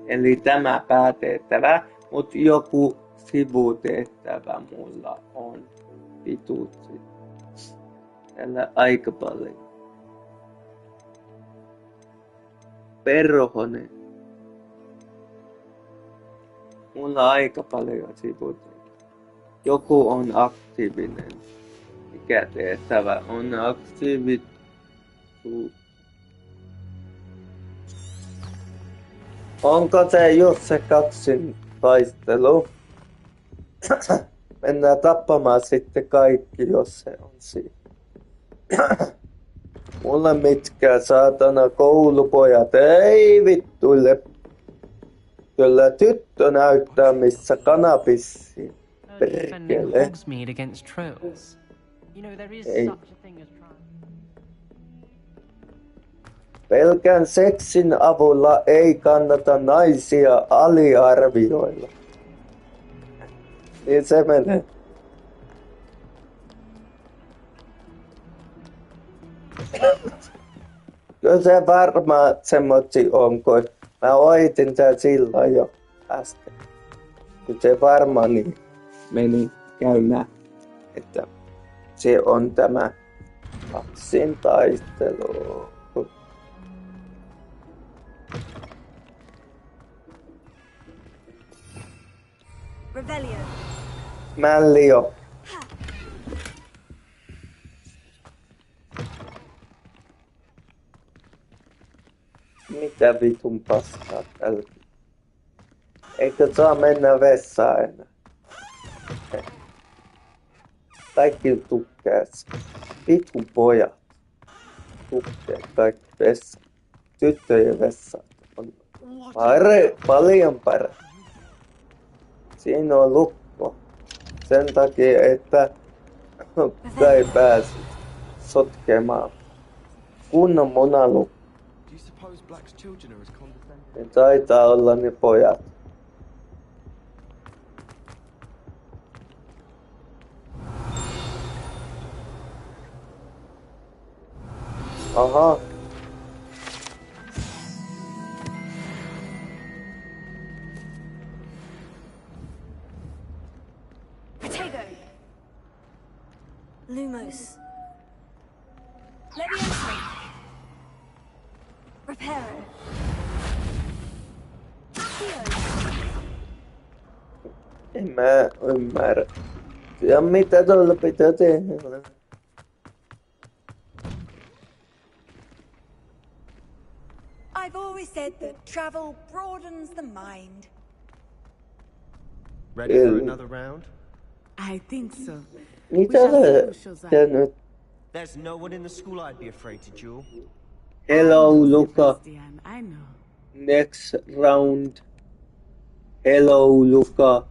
Eli tämä päätehtävä, mutta joku sivutehtävä mulla on vituutsi. Täällä aika paljon. Perhonen. Mulla on aika paljon sivutehtävää. Joku on aktiivinen. Mikä tehtävä on aktiivisuus? Onko se just se kaksin taistelu? Mennään tappamaan sitten kaikki, jos se on siinä. Mulle mitkä saatana koulupojat, ei vittuille. Kyllä tyttö näyttää missä kanabissi. Perkele. Ei. Pelkän seksin avulla ei kannata naisia aliarvioilla. Niin se menee. Kyllä se varmaan semmoitsi on, kun mä oitin tää silloin jo äsken. Kyllä se varmaan niin meni käymään, että se on tämä kaksin taistelu. Mällio. Mitä vitun paskaa tällä? Eikö saa mennä vessaan enää? Kaikki tukkees. Vitun pojat. Tukkeet kaikki vessaan. Tyttöjen vessaan on paljon parempi. Siinä on lukko. Sen takia, että ei pääse sotkemaan. Kunnon munalukko. Ne taitaa olla ne pojat. Aha. Lumos. Leviosa. Reparo. En mä ymmärrä. Ja mitä tuolla pitää tehdä? I've always said that travel broadens the mind. Ready for another round? I think so. Mitä sä nyt? There's no one in the school I'd be afraid to duel. Hello, Luca. I know. Next round. Hello, Luca.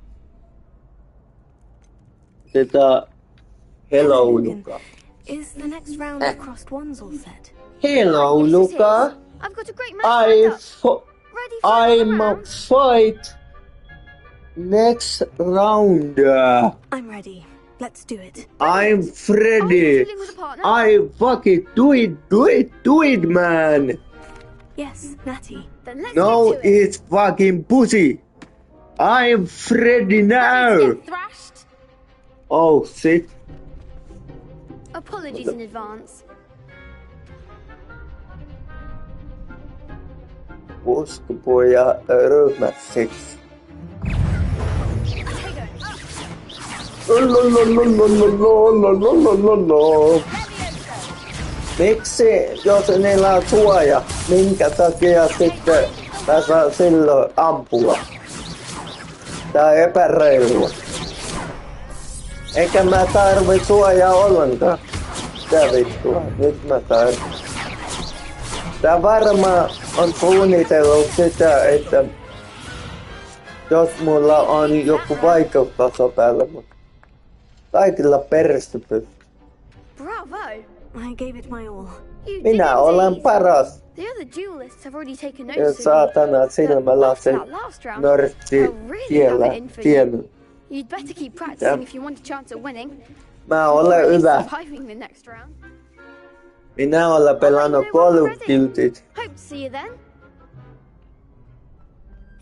Hello, Luca. Is the next round of crossed ones all set? Hello, Luca. I've got a great match lined up. Ready for I'm a fight. Next round. I'm ready. Let's do it. I'm Freddy. I fucking do it, man. Yes, Natty. Then let's No, get to it. it's fucking pussy. I'm Freddy now. Get thrashed. Oh, shit. Apologies in advance. Uskopoja ryhmäsiksi. Miksi, jos niillä on suoja, minkä takia sitten mä saan silloin ampua? Tää on epäreilua. Eikä mä tarvi suojaa ollenkaan. Tää vittua, nyt mä tarvitsen. Tää varmaan on suunnitellut sitä, että jos mulla on joku vaikeustaso päällä, mutta kaikilla perästä pystyy. Bravo! I gave it my all. Minä olen paras. The other duelists have already taken Ja notice. saatana silmälasi nörtti tiellä tiennyt. You'd better keep practicing if you want a chance at winning. Mä olen hyvä. Surviving the next round. Minä olen pelannut Call of Duty. Hope to see you then.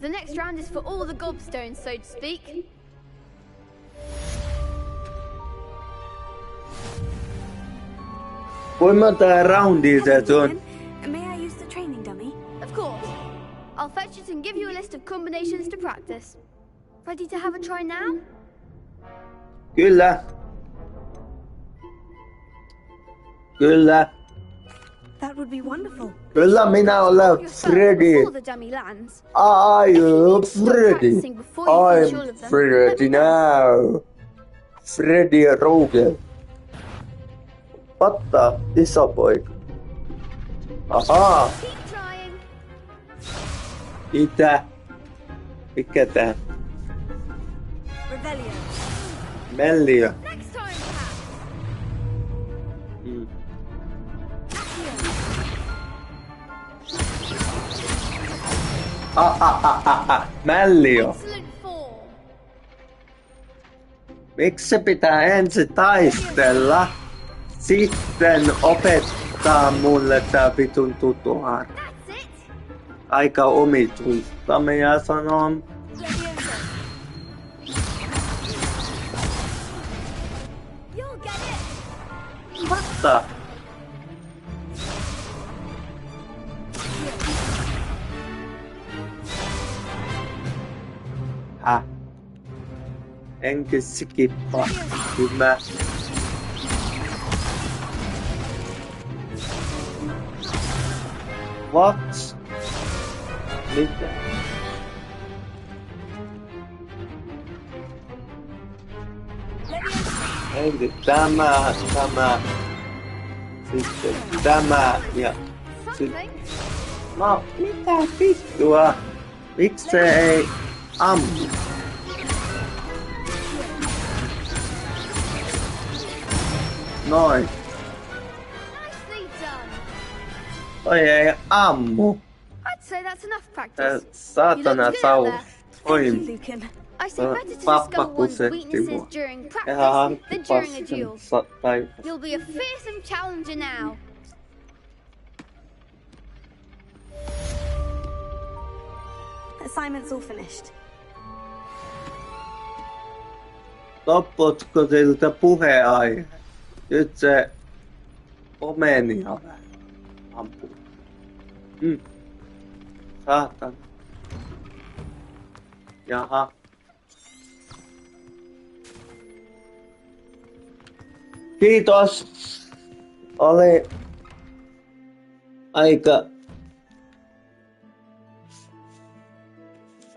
The next round is for all the gobstones, so to speak. Kuinka monta roundia se on? May I use the training dummy? Of course. I'll fetch it and give you a list of combinations to practice. Ready to have a try now? Kyllä. Kyllä. That would be wonderful. Kyllä minä olen Freddy. Before the dummy lands. I am Freddy. I'm Freddy now. Freddy Roger. Patta, iso poika. Ahaa. Mitä? Mikä tää? Rebellion. Mellio. Next time, Mellio. Excellent form. Miksi se pitää ensin taistella, sitten opettaa mulle tää vitun tutuar? Aika omituista, minä sanon. Vasta. Enkä skippa. Hyvä. What? Mitä? Entä tämä. Sitten tämä ja sitten. No, mitä vittua? Miksi se ei ammu? Noin. Oi ei ammu. I'd say that's enough practice. Saatana sau. Oi. I say better to discover one's weaknesses during practice than during a duel. You'll be a fearsome challenger now. Assignment's all finished. Lopputko siltä puheaihe? Nyt se omenia vähän ampuu. Saatan. Jaha. Kiitos. Oli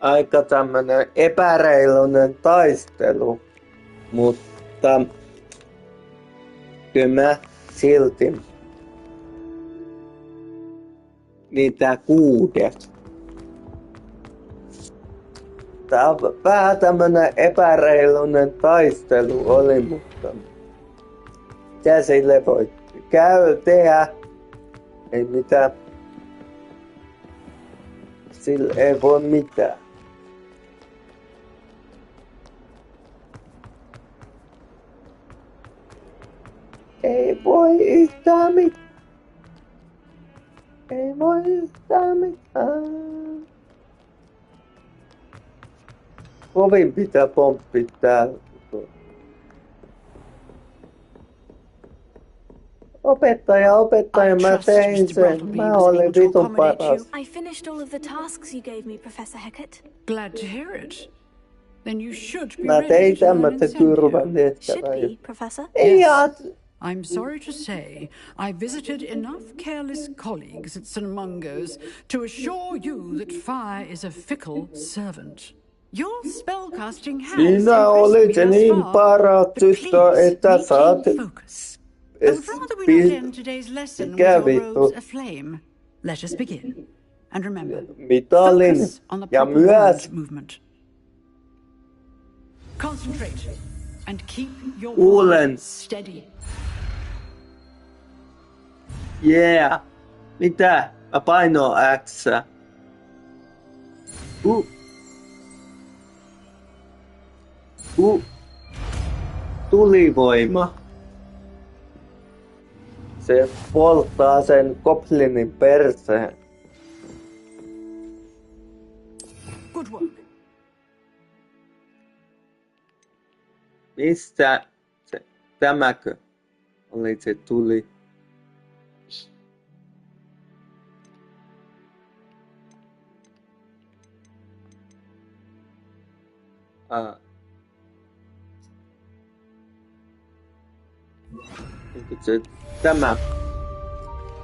aika tämmönen epäreiluinen taistelu, mutta kyllä mä silti niitä 6 Tää on vähän tämmönen epäreilunen taistelu oli, mutta mitä sille voi tehdä? Ei mitään. Sille ei voi mitään. Ei voi yhtään mitään. Ei voi yhtään mitään. Kovin pitää pomppia täällä. Opettaja, mä tein sen. Mä olen vitun paras. I finished all of the tasks you gave me, Professor Hecat. Glad to hear it. Then you should be Mä ready tein to learn tämmöistä Incendio. kyrvän tehtävää. Should be, Professor. Yes. I'm sorry to say, I visited enough careless colleagues at St. Mungo's to assure you that fire is a fickle servant. Your spellcasting has Sinä olit se niin paras tyttö, että saat... I would rather we not end today's lesson with your robes aflame. Let us begin. And remember, focus on the proper word movement. Concentrate and keep your word steady. Yeah. Mitä? Mä painoin X. Tulivoima. Se polttaa sen goblinin perseen. Good work. Mistä se, tämäkö oli se tuli? Se, tämä.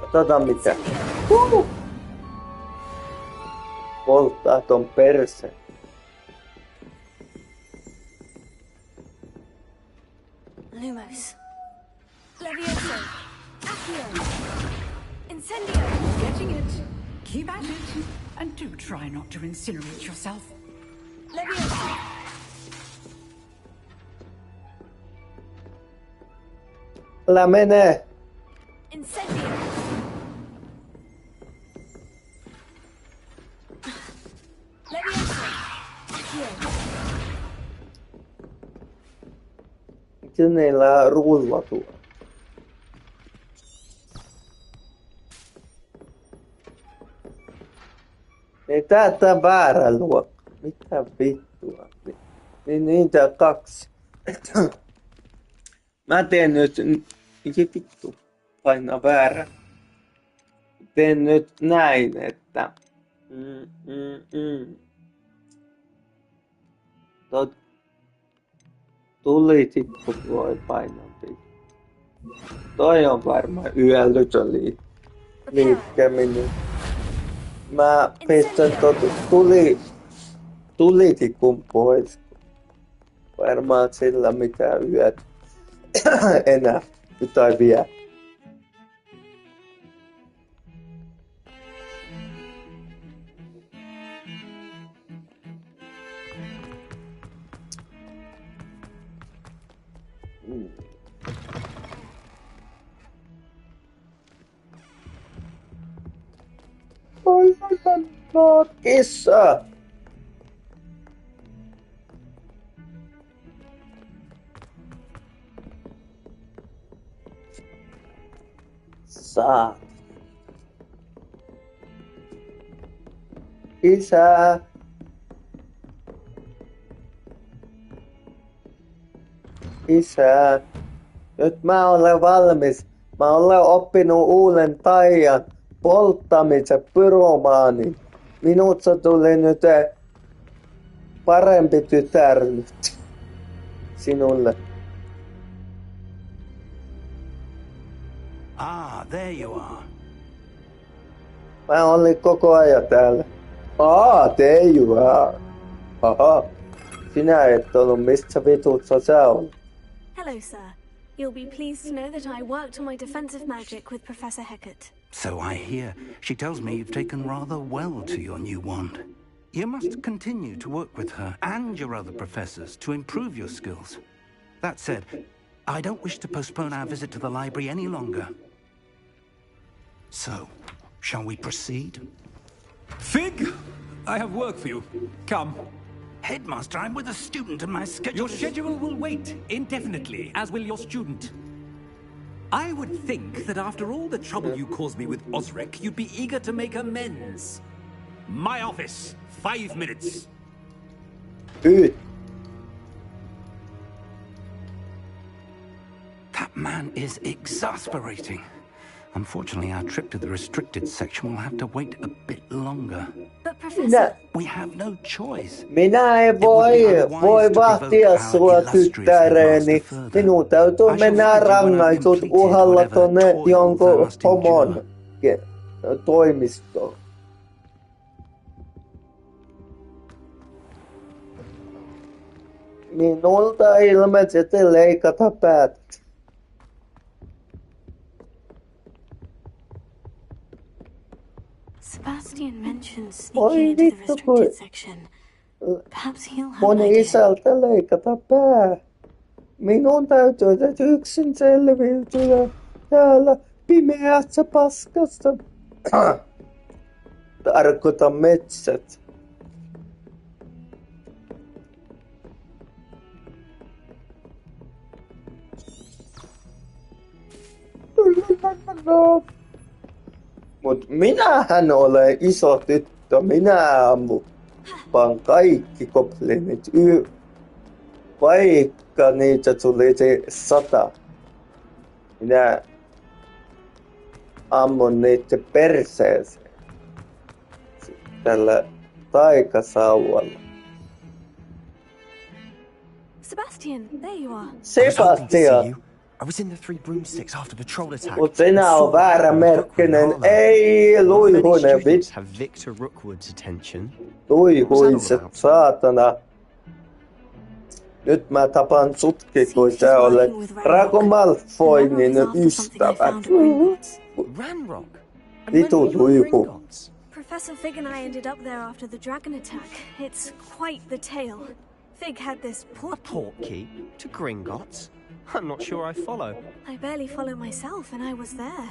Katsotaan mitä. Polttaa ton perseen. Lumos. Levioso. Accio. Incendio. Getting it. Keep at it. And do try not to incinerate yourself. Levioso. Älä mene. Incendio. Levioso. Accio. Kenellä rullatua? Ei tää väärä luokka. Mitä vittua? Niin tää 2. Mä teen nyt... Mikä vittu? Painaa väärä. Teen nyt näin, että... Tulitippu voi painaa vittu. Toi on varmaan yölytön liikkeminen. Mä pistän tulitikun pois. Varmaan sillä mitään yöt enää. Tai vielä. Oi, kissa! Saat. Isä. Isä. Nyt mä olen valmis. Mä olen oppinut uuden taian. Polttamisen pyromaanin. Minusta tuli nyt parempi tytär nyt. Sinulle. Ah, there you are. Mä olin koko ajan täällä. There you are. Aha. Sinä et ollut mistä vitussa sä olet. Hello, sir. You'll be pleased to know that I worked on my defensive magic with Professor Hecat. So I hear. She tells me you've taken rather well to your new wand. You must continue to work with her and your other professors to improve your skills. That said, I don't wish to postpone our visit to the library any longer. So, shall we proceed? Fig, I have work for you. Come. Headmaster, I'm with a student and my schedule Your schedule will wait indefinitely, as will your student. I would think that after all the trouble you caused me with Osric, you'd be eager to make amends. My office, 5 minutes. That man is exasperating. Unfortunately, our trip to the restricted section will have to wait a bit longer. But Professor... We have no choice. Minä en voi vahtia sua tyttäreeni. Minun täytyy mennä rangaistut uhalla tonne jonkun homon toimistoon. Minulta ilmeisesti leikata päät. Sebastian mentioned sneaking into the restricted section. Perhaps he'll have Mun isältä leikata pää. Minun täytyy yksin selviytyä täällä pimeässä paskassa. Tarkoitan metsät. Mut minähän olen iso tyttö. Minä ammupan kaikki goblinit. Vaikka niitä tulisi 100. Minä ammun niitä perseeseen. Tällä taikasauvalla. Sebastian, there you are. Sebastian! I was in the 3 broomsticks after the troll attack. Mut sinä on väärämerkkinen. Ei, luihuinen vittu. Have Victor Rookwood's attention. Luihuiset saatana. Nyt mä tapan sutkin, kun sä olet Draco Malfoynin ystävä. Ranrock. Vitu luihu. Professor Fig and I ended up there after the dragon attack. It's quite the tale. Fig had this portkey to Gringotts? I'm not sure I follow. I barely follow myself, and I was there.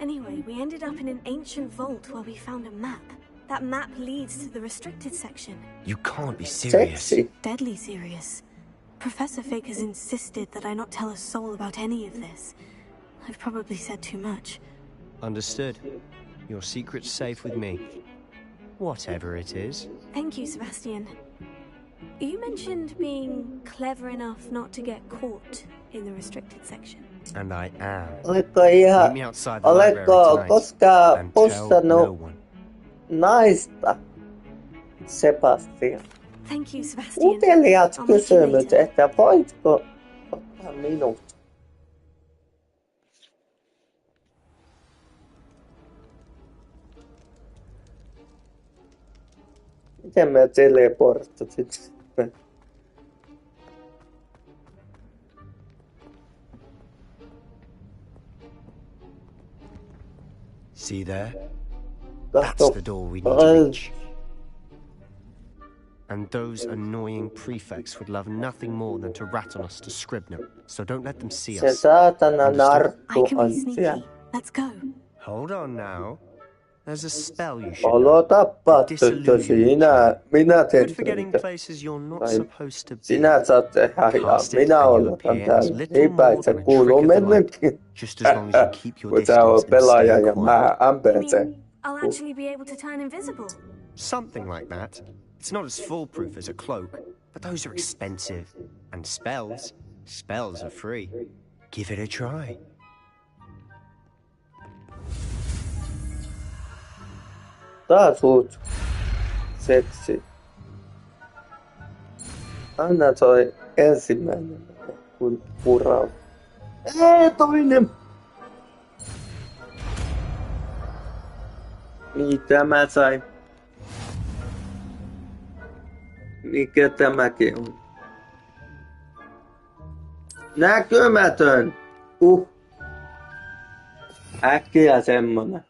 Anyway, we ended up in an ancient vault where we found a map. That map leads to the restricted section. You can't be serious. Sexy. Deadly serious. Professor Fig has insisted that I not tell a soul about any of this. I've probably said too much. Understood. Your secret's safe with me. Whatever it is. Thank you, Sebastian. You mentioned being clever enough not to get caught in the restricted section. And I am. Meet me outside the library tonight koskaan and tell no one. Naista, Sebastian. Thank you, Sebastian. Uteliaat kysymys, että voitko ottaa minut? Miten mä teleporttasit? See there? That's the door we need to reach. And those annoying prefects would love nothing more than to rat on us to Scribner. So don't let them see Se us. saatana I narttu can on be sneaky. Let's go. Hold on now. There's a spell you should Olo know. tappaa tyttö sinä. Minä teen Good for getting töitä. places you're not supposed to be. Sinä saat tehdä ja minä olotan täällä. Niinpä se kuuluu mennäkin. Just as long as you keep your Kun sä oot distance and pelaaja stay ja mä ampeen sen. I'll actually be able to turn invisible. Something like that. It's not as foolproof as a cloak, but those are expensive. And spells are free. Give it a try. Taas uut. Seksi. Anna toi ensimmäinen puraus. Ei, toinen. Mitä mä sain? Mikä tämäkin on? Näkymätön! Äkkiä semmonen.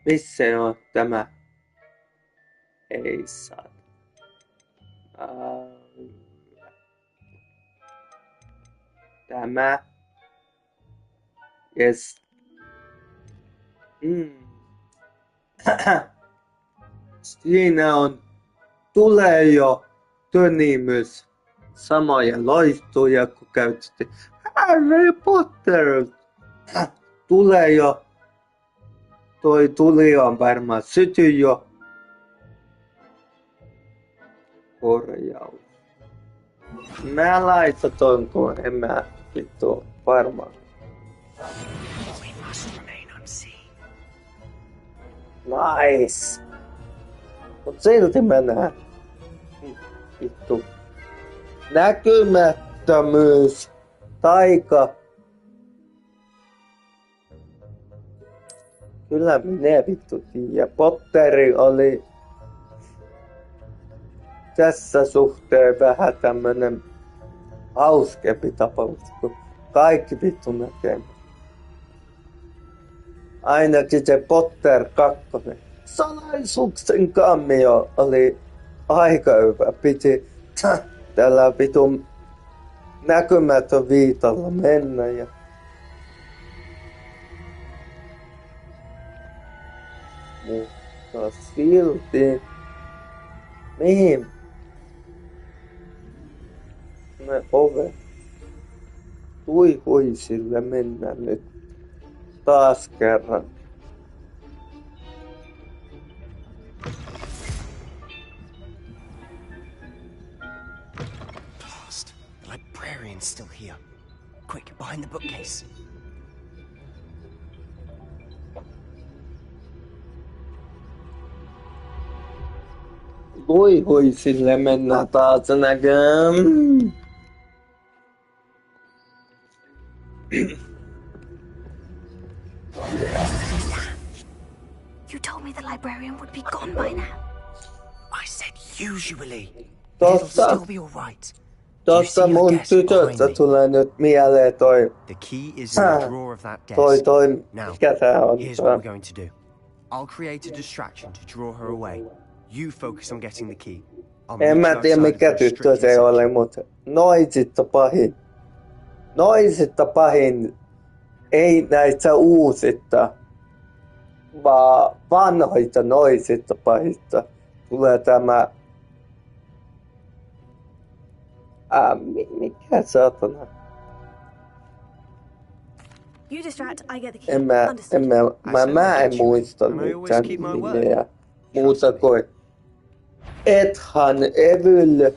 Missä on tämä? Ei saa. Tämä. Yes. Siinä on. Tulee jo tönimys. Samoja loistoja kun käytettiin. Harry Potter. Tulee jo. Toi tuli on varmaan syty jo. Korjaus. Mä laitan ton kun en mä vittu varmaan. Nice. Mut silti mä näen. Vittu. Näkymättömyys. Taika. Kyllä minä vittu tiedä. Potteri oli tässä suhteen vähän tämmönen hauskempi tapaus, kun kaikki vittu näkee. Ainakin se Potter 2. Salaisuuksien kammio oli aika hyvä. Piti tällä vitun näkymätön viitalla mennä ja mutta silti mihin ne ovet tuikuisille mennään nyt taas kerran. Blast! The librarian's still here. Quick, behind the bookcase. Tuikuisille mennään taas näkään. You told me the librarian would be gone by now. I said usually. It'll still be all right. Tosta mun tytöstä tulee nyt mieleen toi. The key is in the drawer of that desk. Toi, now, mikä tää on? Here's what we're going to do. I'll create a distraction to draw her away. You focus on getting the key. En mä tiedä mikä tyttö se oli, mutta noisit on pahin. Noisit on pahin. Ei näitä uusista, vaan vanhoita noisista pahista. Tulee tämä... mikä saatana? You distract, I get the key. Mä en muista niitä nimeä. Muuta kuin Ethan Evil.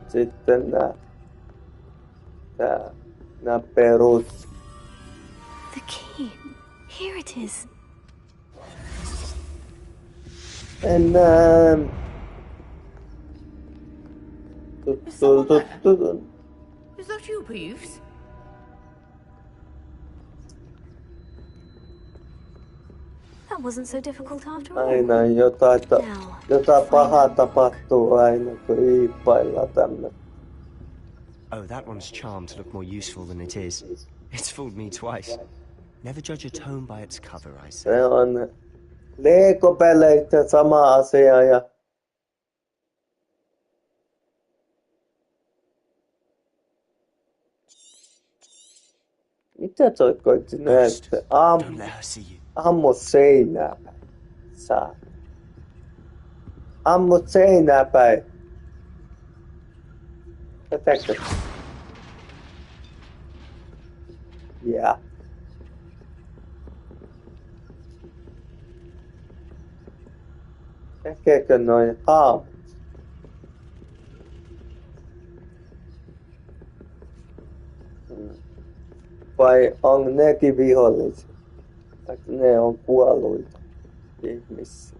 Sitten nää perus. The key. Here it is. Enää. Is that you, Peeves? That wasn't so difficult after all. Aina jotain pahaa tapahtuu aina, kun hiippaillaan tämmöinen. Oh, that one's charmed to look more useful than it is. It's fooled me twice. Never judge a tome by its cover, I say. Se on Lego-peleitä sama asia ja mitä toi koitti näyttää? Ammu seinää päin. Saa. Ammu seinää päin. Tätäkö? Yeah. Tekeekö noin haamut? Vai on nekin vihollisia? Tai ne on kuolluita ihmisiä?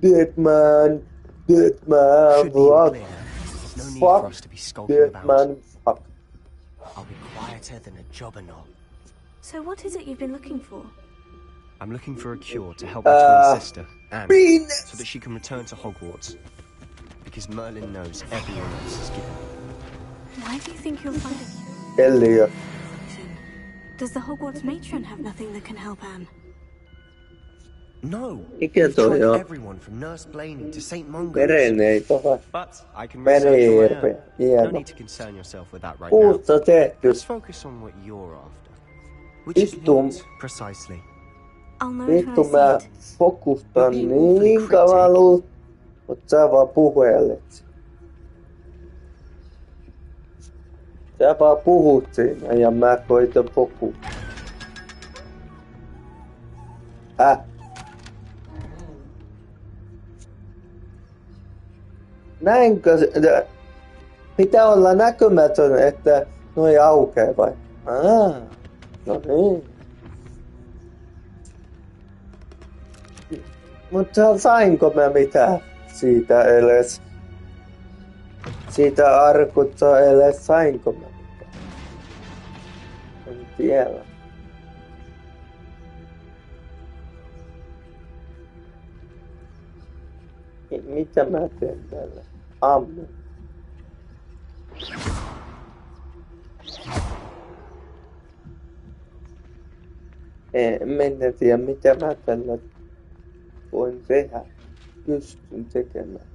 Deadman, fuck, Deadman, fuck. I'll be quieter than a jobberknoll. So what is it you've been looking for? I'm looking for a cure to help my twin sister, Anne, so that she can return to Hogwarts. Because Merlin knows everyone else is given. Why do you think you'll find a cure? Elliot. Does the Hogwarts matron have nothing that can help Anne? No. Mikä We've toi tried on? everyone from Nurse Blaney to St. Mungo's. Vereneito vai? But I can research on my Merihirviö. own. No Hieno. need to concern yourself with that right now. Uutta tehty. Let's focus on what you're after. Which is what, precisely? I'll know it when Vittu I mä see it. fokustan niin kavalu, mut sä vaan puhelet. Sä vaan puhut siinä ja mä koitan fokustaa. Näinkö se... Pitää olla näkymätön, että noi aukee vai? No niin. Mutta sainko mä mitään siitä edes? Siitä arkutta edes sainko mä mitään? En tiedä. Mitä mä teen tällä? Ammun. En tiedä mitä mä tällä voin tehdä. Pystyn tekemään.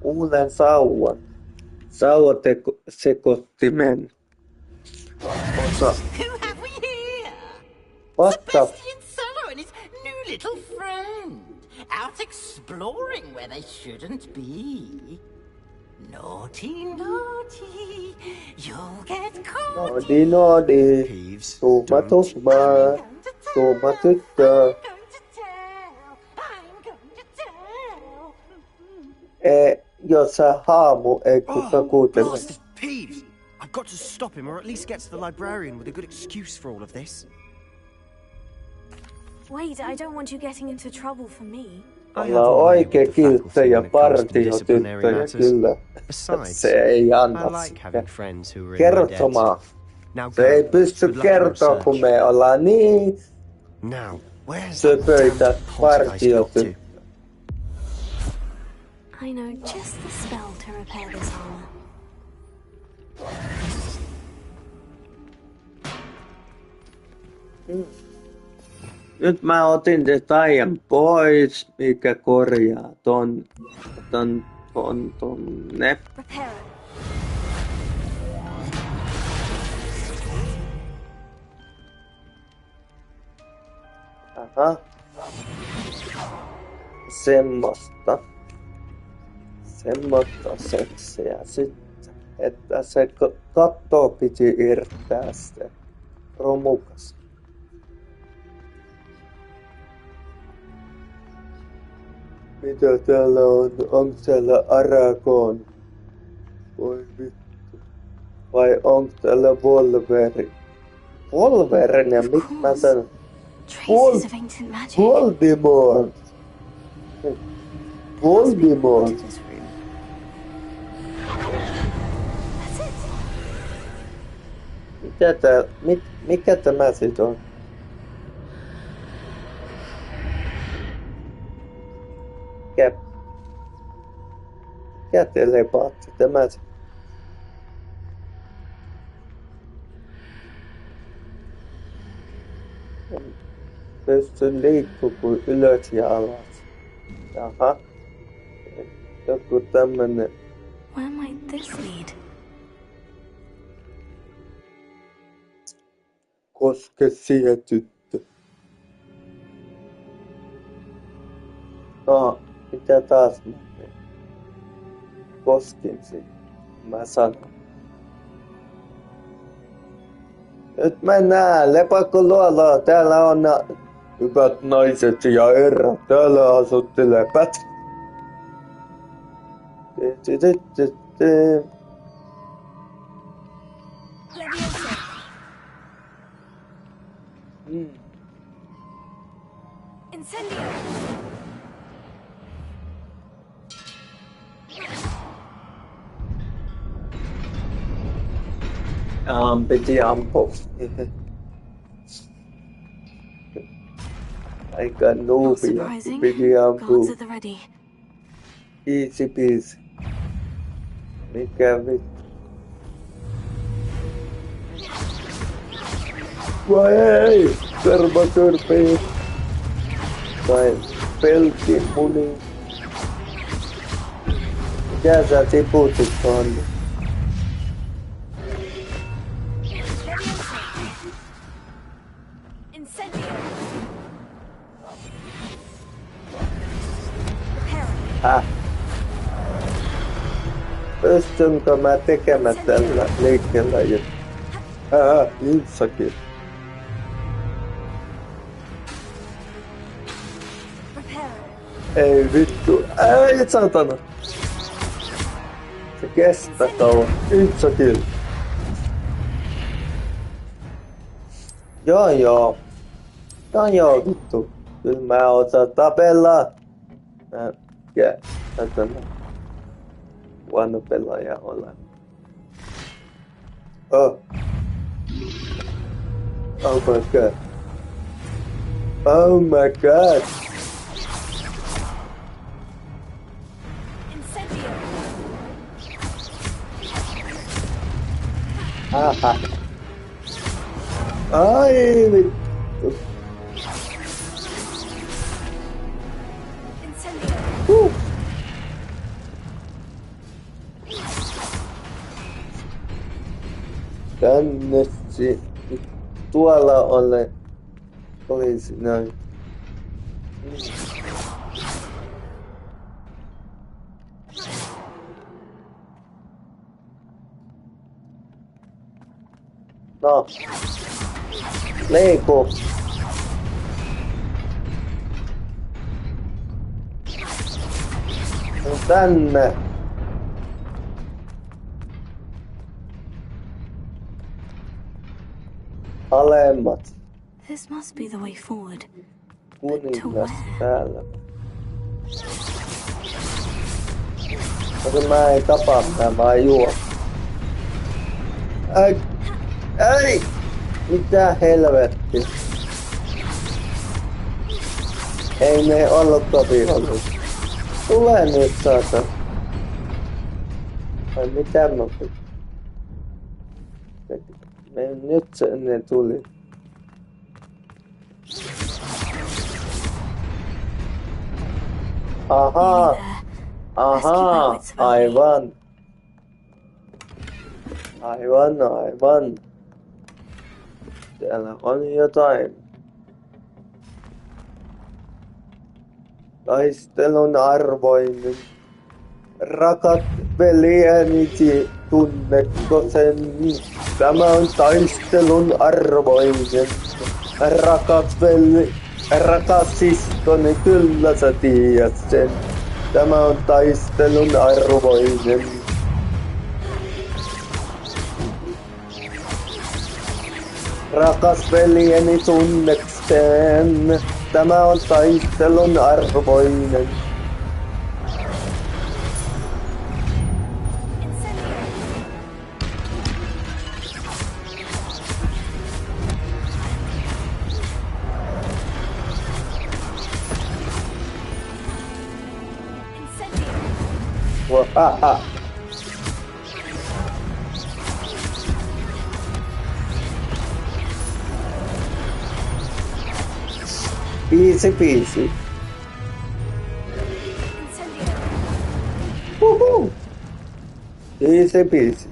Uuden sauvan. Sauvasekottimen. Osa. What the? And his new little friend, out exploring where they shouldn't be. Naughty, naughty, you'll get caught. Naughty. Tuhma, tuhma. Tuhma tyttö. Jos sä haamu, ei kuka kuuntele. Peeves! I've got to stop him, or at least get to the librarian with a good excuse for all of this. Wait, I don't want you getting into trouble for me. Ollaan oikein kilttejä ja partiotyttöjä kyllä. Se ei anna sitä kertomaan. Se ei pysty kertoa, kun me ollaan niin söpöitä partiotyttöjä. I know just the spell to repair this armor. Nyt mä otin se taian pois, mikä korjaa ton tonne. Aha. Semmosta seksiä sitten, että se katto piti irtää se romukas. Mitä täällä on? Onko täällä Aragon? Voi vittu. Vai onko täällä Wolverine? Wolverine ja miksi mä sanon? Voldemort! Voldemort! Mikä tämä sit on? Mikä telepaatti tämä sit? Pystyn liikkumaan ylös ja alas. Jaha. Joku tämmönen. Where might this lead? Koske siihen tyttö. Mitä taas mä teen? Koskin siihen. Mä sanon. Nyt mennään lepakkoluoloon. Täällä on hyvät naiset ja herrat. Täällä asuttelee Pätkä. Incendio! Piti ampua. Aika nuubia. Piti ampua. Easy peasy. Mikä vittu? Vai ei! Tervatyrpii. Tai peltimuni. Mikä sä tiputit tonne? Pystynkö mä tekemään tällä liikkeellä jotain? Itsekin. Ei vittu. Ei satana. Se kestää kauan. Itsekin. Joo vittu. Kyllä mä osaan tapella. Satana. Huono pelaaja olen. Oh my god. Oh my god. Aha. Ai vittu. Tänne tuolla olisi näin. No. Leiku. Tänne. Alemmat. This must be the way forward. Kuningas täällä. Mutta mä en tapa, mä vaan juo. Ei! Mitä helvetti? Ei ne ollutkaan vihollisia. Tule nyt saatan. Vai mitä mä pitää? Nyt ne tuli. Ahaa, aivan. Täällä on jotain. Taistelun arvoinen. Rakat veljeni, tunnetko sen? Tämä on taistelun arvoinen. Rakas siskoni, kyllä sä tiedät sen. Tämä on taistelun arvoinen. Rakas veljeni, tunneks sen? Tämä on taistelun arvoinen. Easy peasy. Easy peasy.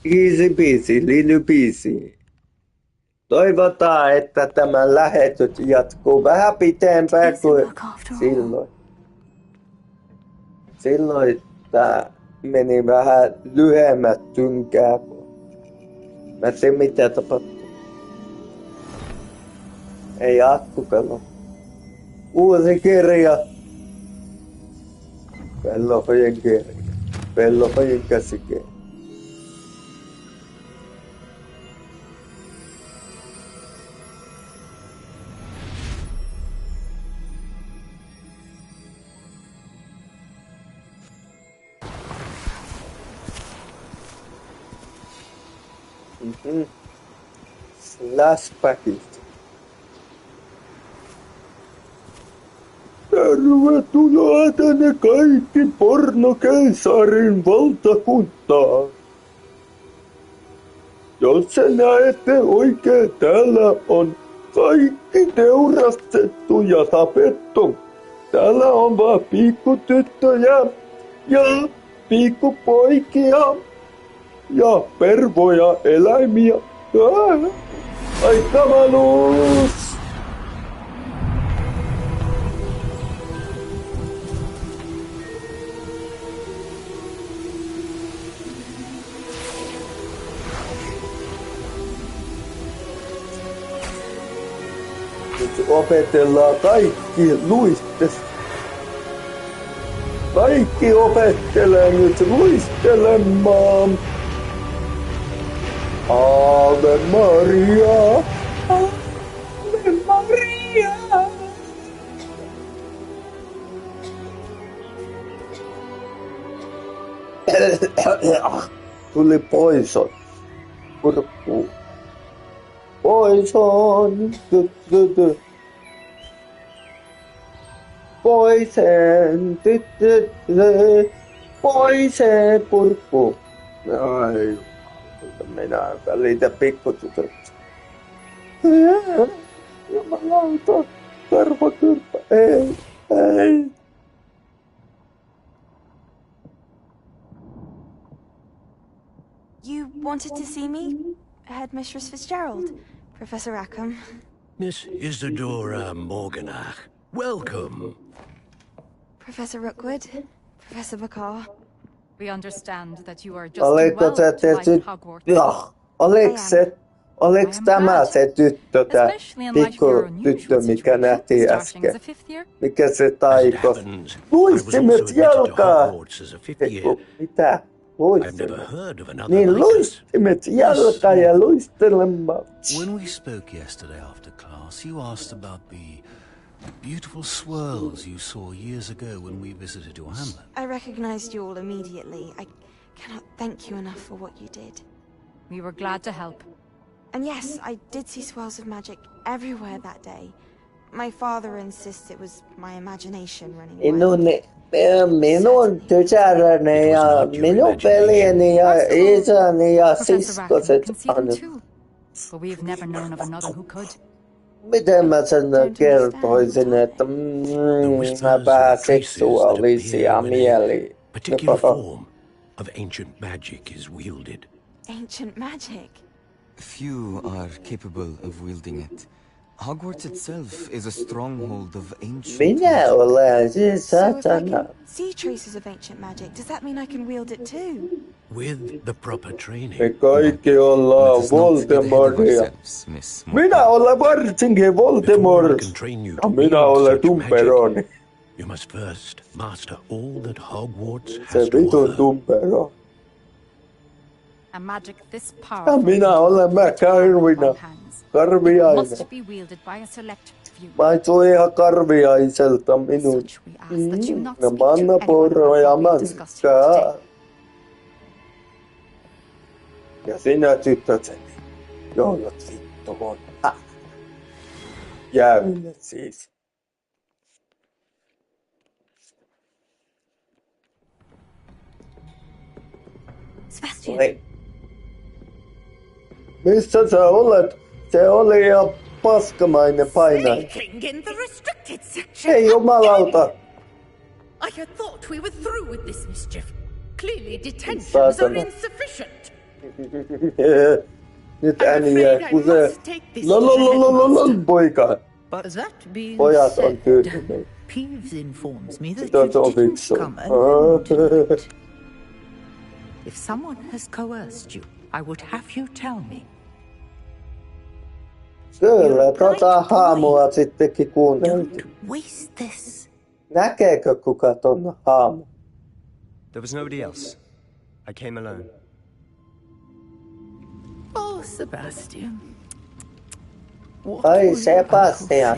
Easy peasy, little peasy. Toivotaan, että tämä lähetys jatkuu vähän pitempään kuin silloin. Silloin tää meni vähän lyhyemmät tynkää. Mä en tiedä mitä tapahtuu. Ei akkupelo. Uusi kirja. Pellohojen kirja. Pellohojen käsikirja. Flashbackit. Tervetuloa tänne kaikki pornokeisarin valtakuntaan. Jos sä näette oikein, täällä on kaikki teurastettu ja tapettu. Täällä on vaan pikkutyttöjä ja pikkupoikia ja pervoja eläimiä. Ai kamalus! Nyt opetellaan kaikki luistes. Kaikki opettelee nyt luistelemaan. Ave Maria, Ave Maria. Tuli poison. Kurkku. Poison. Poison. Poison. Kurkku. Ai. Minä välitä pikkutytöt. Jumalauta. Karvakyrpä. Ei. Ei. You wanted to see me? Headmistress Fitzgerald, Professor Rackham. Miss Isadora Morganach, welcome. Professor Rookwood, Professor Bakar. We understand that you are just well to Hogwarts. Joo, oliko tämä se tyttö, tää pikkutyttö, mikä nähtiin äsken? Mikä se taikos? Luistimet jalkaa! Mitä? Luistimet. Niin luistimet jalkaa ja luistelemaan. When we spoke yesterday after class, you asked about the beautiful swirls you saw years ago when we visited your hamlet. I recognized you all immediately. I cannot thank you enough for what you did. We were glad to help. And yes, I did see swirls of magic everywhere that day. My father insists it was my imagination running wild. Minun tytäreni ja minun veljeni ja isäni ja siskoset on. But we've never known of another who could. Miten mä sen kertoisin, että mä vähän seksuaalisia mieliä. Particular form of ancient magic is wielded. Ancient magic? Few are capable of wielding it. Hogwarts itself is a stronghold of ancient Minä olen siis So if I satana. can see traces of ancient magic, does that mean I can wield it too? With the proper training. Me kaikki ollaan Voldemortia. Minä olen varsinkin Voldemort. Ja minä olen Tumperoni. You must first master all that Hogwarts Se has to vitun offer. Tumpero. A magic this Ja powerful minä olen Karvina. Karviainen. must be wielded by a select few. Maistuu ihan karviaiselta minun. Ja mannaporo ja manskaa. Ja sinä tyttöseni, joudut vittuun. Jäynet siis. Sebastian. Oi. Missä sä olet? Se oli ihan paskamainen painaja. Sneaking in the restricted section. Ei jumalauta. I had thought we were through with this mischief. Clearly detentions Saatana. are insufficient. Nyt ääni jää kusee. Lolololololol, poika. But that being Pojat on said, tyhmiä. Peeves informs me that Sitä on you didn't fiksu. come alone to it. If someone has coerced you, I would have you tell me. Kyllä, haamua sittenkin kuunneltiin. Waste this. Näkeekö kuka ton haamu? There was nobody else. I came alone. Oh, Sebastian. Ai Sebastian.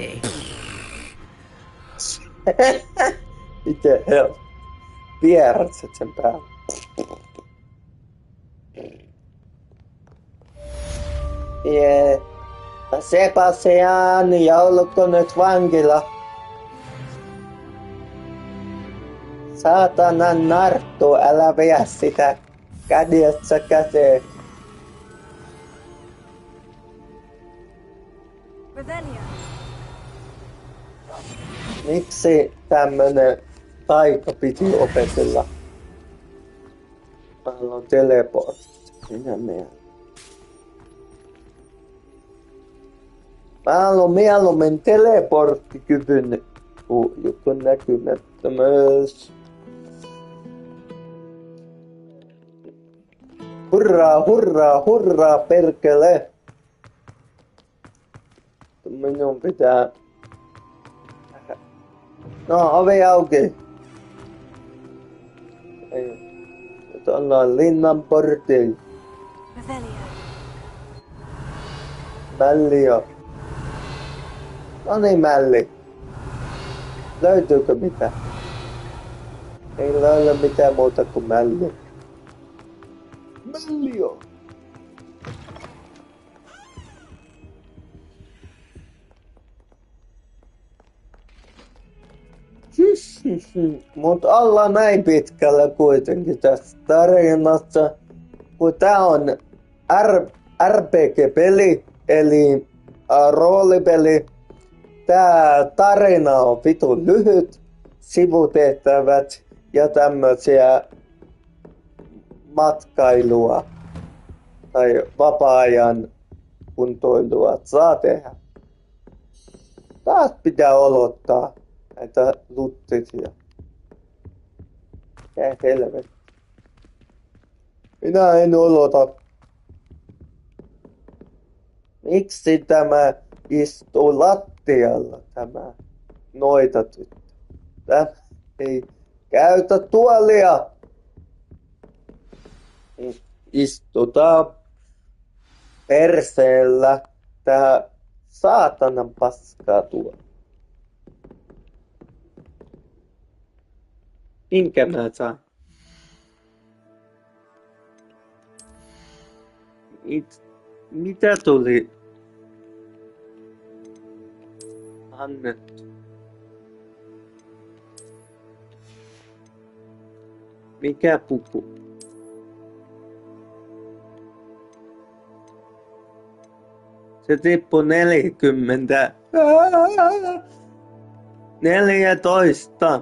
Miten hell? Vieratset sen päälle. Yeah. Sebastian, joudutko nyt vankila? Saatanan narttu, älä vie sitä kädessä käteen. Revelio. Miksi tämmönen taito piti opetella? Mä haluan teleportti. Minä menen. Mä haluan mieluummin teleporttikyvyn kuin joku näkymättömyys. Hurraa, hurraa, hurraa, perkele! Minun pitää... No, ovi auki. Nyt ollaan linnan portilla. Mällio. No niin, Mälli. Löytyykö mitään? Ei löydä mitään muuta kuin Mälli. Mällio. Mut ollaan näin pitkällä kuitenkin tässä tarinassa, kun tää on RPG-peli, eli roolipeli. Tää tarina on vitun lyhyt, sivutehtävät ja tämmösiä matkailua tai vapaa-ajan kuntoilua saa tehdä. Taas pitää olottaa näitä luttisia. Tää helvetti. Minä en olota. Miksi tämä istuu lattialla, tämä noita tyttö? Tämä ei käytä tuolia. Istutaan perseellä tää saatanan paskaa tuolla. Minkä mä saan? Mitä tuli annettu? Mikä puku? Se tippui 40. 14.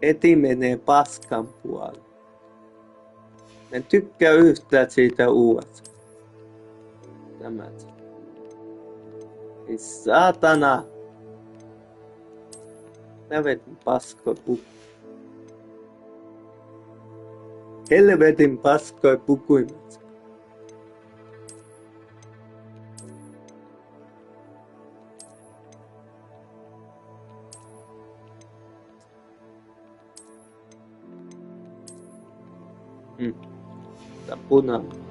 Heti menee paskan puolelle. En tykkää yhtään siitä uudesta. Tämä. Ei saatana. Helvetin paskoi puku. Helvetin paskoi pukuimet. Tää punainen.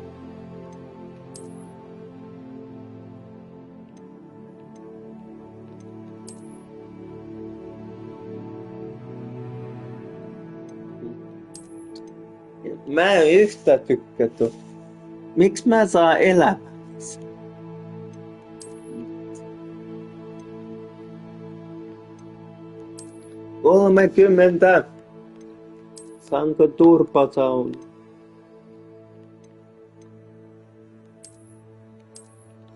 Mä en yhtä tykkää tuosta. Miksi mä saan elämäksi? $30. Saanko turpasaun?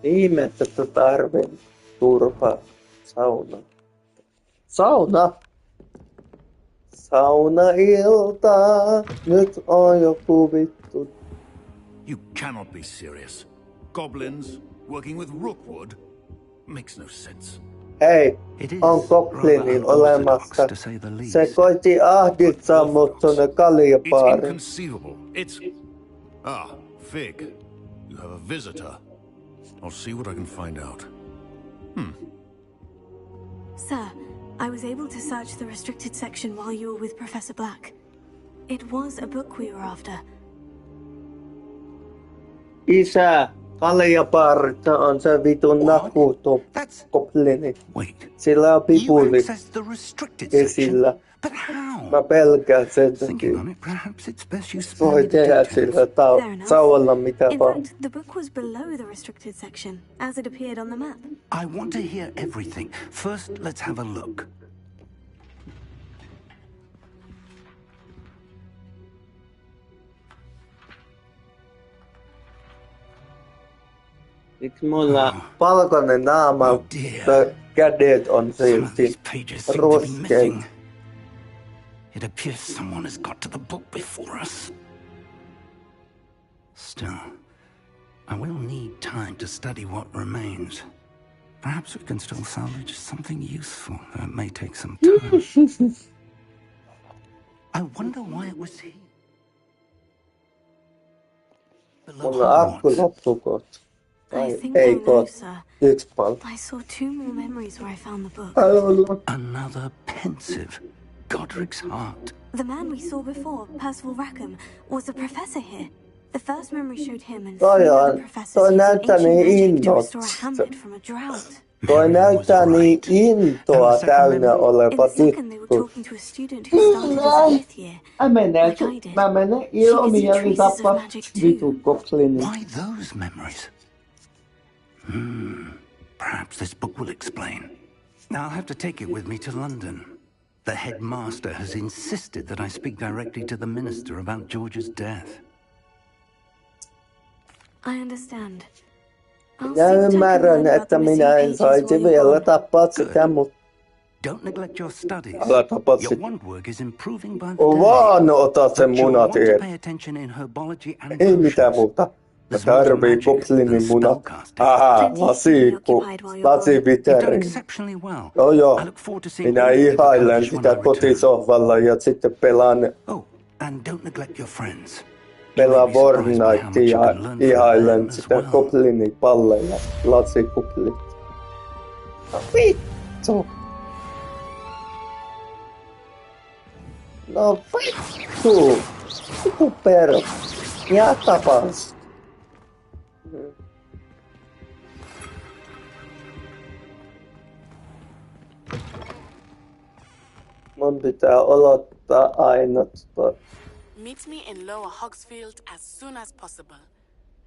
Ihmettä, että tarvin turpasauna. Sauna! Saunailtaa, nyt on joku vittu. You cannot be serious. Goblins working with Rookwood makes no sense. Hei, on goblinin olemassa. Se koitti ahdittaa mut tonne kaljapaariin. It's inconceivable. It's... Ah, Fig. You have a visitor. I'll see what I can find out. Sir, I was able to search the restricted section while you were with Professor Black. It was a book we were after. Isä, kaljapaarita on se vitun nakuutu goblini. Sillä on pipuli esillä. Mä pelkään sen takia. Voi tehdä sillä sauvalla mitä In vaan. fact, the book was below the restricted section, as it appeared on the map. I want to hear everything. First, let's have a look. Miksi mulla valkoinen naama, mutta kädet on silti ruskeat? It appears someone has got to the book before us. Still, I will need time to study what remains. Perhaps we can still salvage something useful, though it may take some time. I wonder why it was here. Mulla akku loppuu kohta. Ei kohta. Yksi paljon. I saw 2 more memories where I found the book. Another pensive Godric's heart. The man we saw before, Percival Rackham, was a professor here. The first memory showed him and 3 other professors using ancient magic to restore a hamlet from a drought. Toi näyttää niin intoa täynnä oleva tyttö. Mä menen ilomielin tappaa vitut goblinin. Why those memories? Perhaps this book will explain. I'll have to take it with me to London. The headmaster has insisted that I speak directly to the minister about George's death. I understand. Minä ymmärrän, että minä en saisi vielä tappaa sitä, mutta... Don't neglect your studies. Älä tapaa sitä. Your wandwork is improving by the day. Vaan ota sen munat Pay irti. attention in herbology and Ei mitään muuta. Mä tarvii goblinin munat. Aha, lasiviteri. Joo. Minä ihailen sitä kotisohvalla ja sitten pelaan... And don't neglect your friends. Pelaa Fortnitea ja ihailen sitä goblinipalleja, lasikuplit. No vittu! No vittu! Vitu perus! Ja tapas! Mun pitää olottaa aina Meet me in Lower Hogsfield as soon as possible.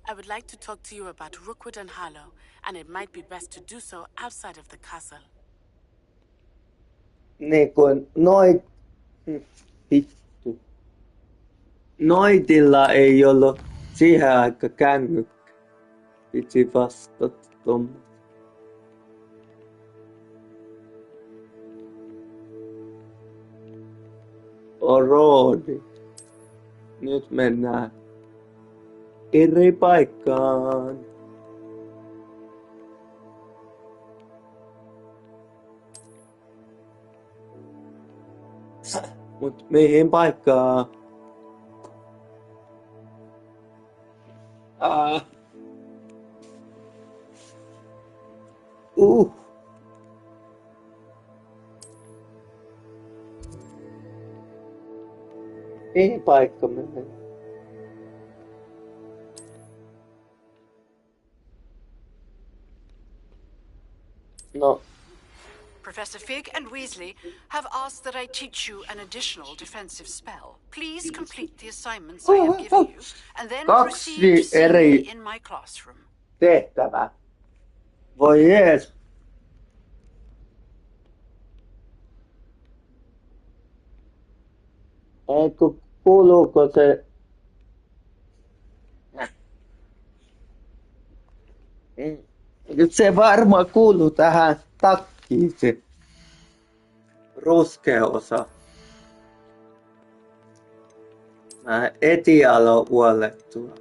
I would like to talk to you about Rookwood and Harlow, and it might be best to do so outside of the castle. Niin kuin vittu. Noitilla ei ollut siihen aika kännykkä. Piti vastata tuommoista. Roodi. Nyt mennään eri paikkaan. Mut mihin paikkaan? Mihin paikka menee? No. Professor Fig and Weasley have asked that I teach you an additional defensive spell. Please complete the assignments I have given you, and then proceed to see me in my classroom. Tehtävä. Voi jees. Eikö kuuluuko se... Se varmaan kuuluu tähän takkiin se ruskea osa. Mä etialo huolettua.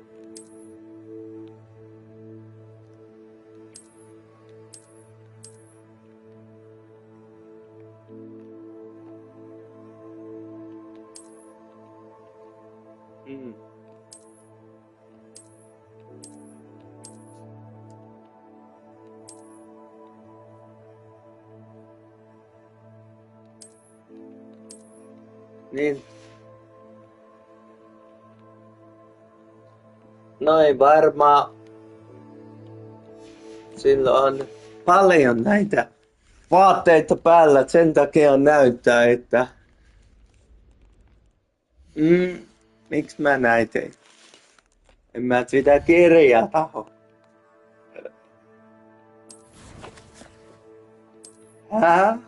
Niin. No ei varmaan. Sillä on paljon näitä vaatteita päällä, sen takia näyttää, että... Miksi mä näin tein? En mä sitä kirjaa taho. Hää?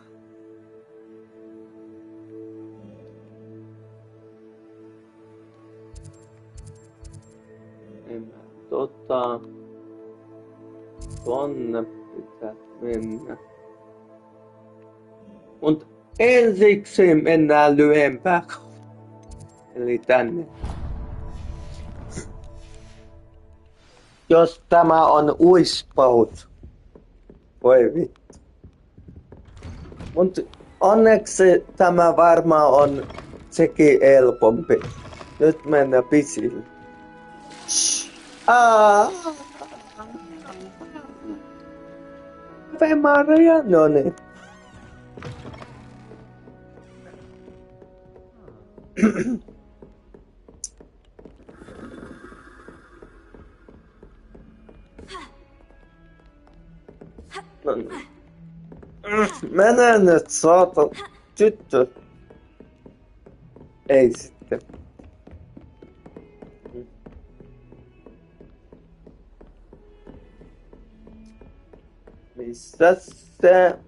Tonne pitää mennä. Mut ensiksi mennään lyhyempää kautta. Eli tänne. Jos tämä on uispaut. Voi vittu. Mut onneksi tämä varmaan on sekin helpompi. Nyt mennään pisille. Ave Maria, no niin. No niin. Mene nyt, saatan. Tyttö. Ei sitten. Missä se?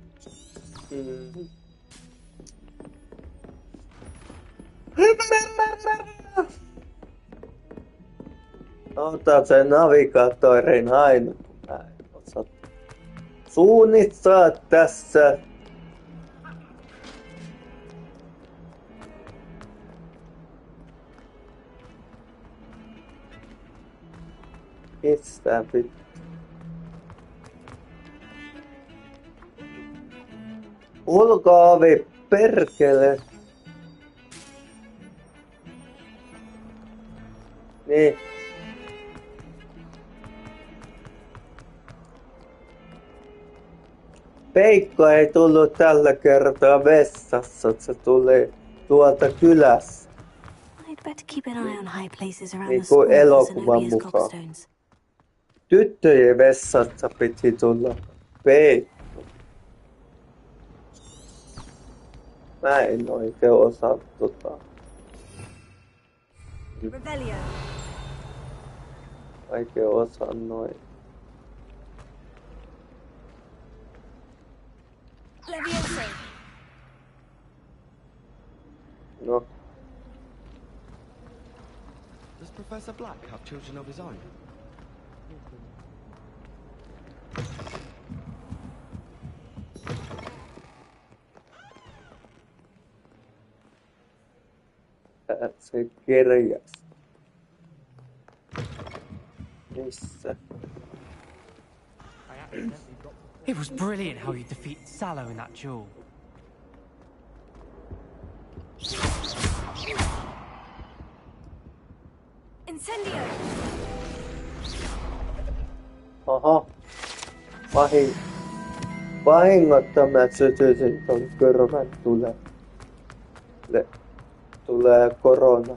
Ota sen navigaattorin aina, kun mä en osaa suunnittaa tässä. Mistä pitää? Ulko-ovi, perkele. Niin. Peikko ei tullut tällä kertaa vessassa, se tuli tuolta kylässä. I'd better keep an eye on high places around Niin the school kuin for elokuvan Zenobia's mukaan. cobblestones. Tyttöjen vessassa piti tulla peikko. Mä en oikein osaa Revelio. Oikein osaa noin. Levioso. No. Does Professor Black have children of his own? Se kirjas. Missä? It was brilliant how you defeated Sallow in that duel. Incendio. Aha. Vahingotta mä sytyisin ton kyrvän tulee korona.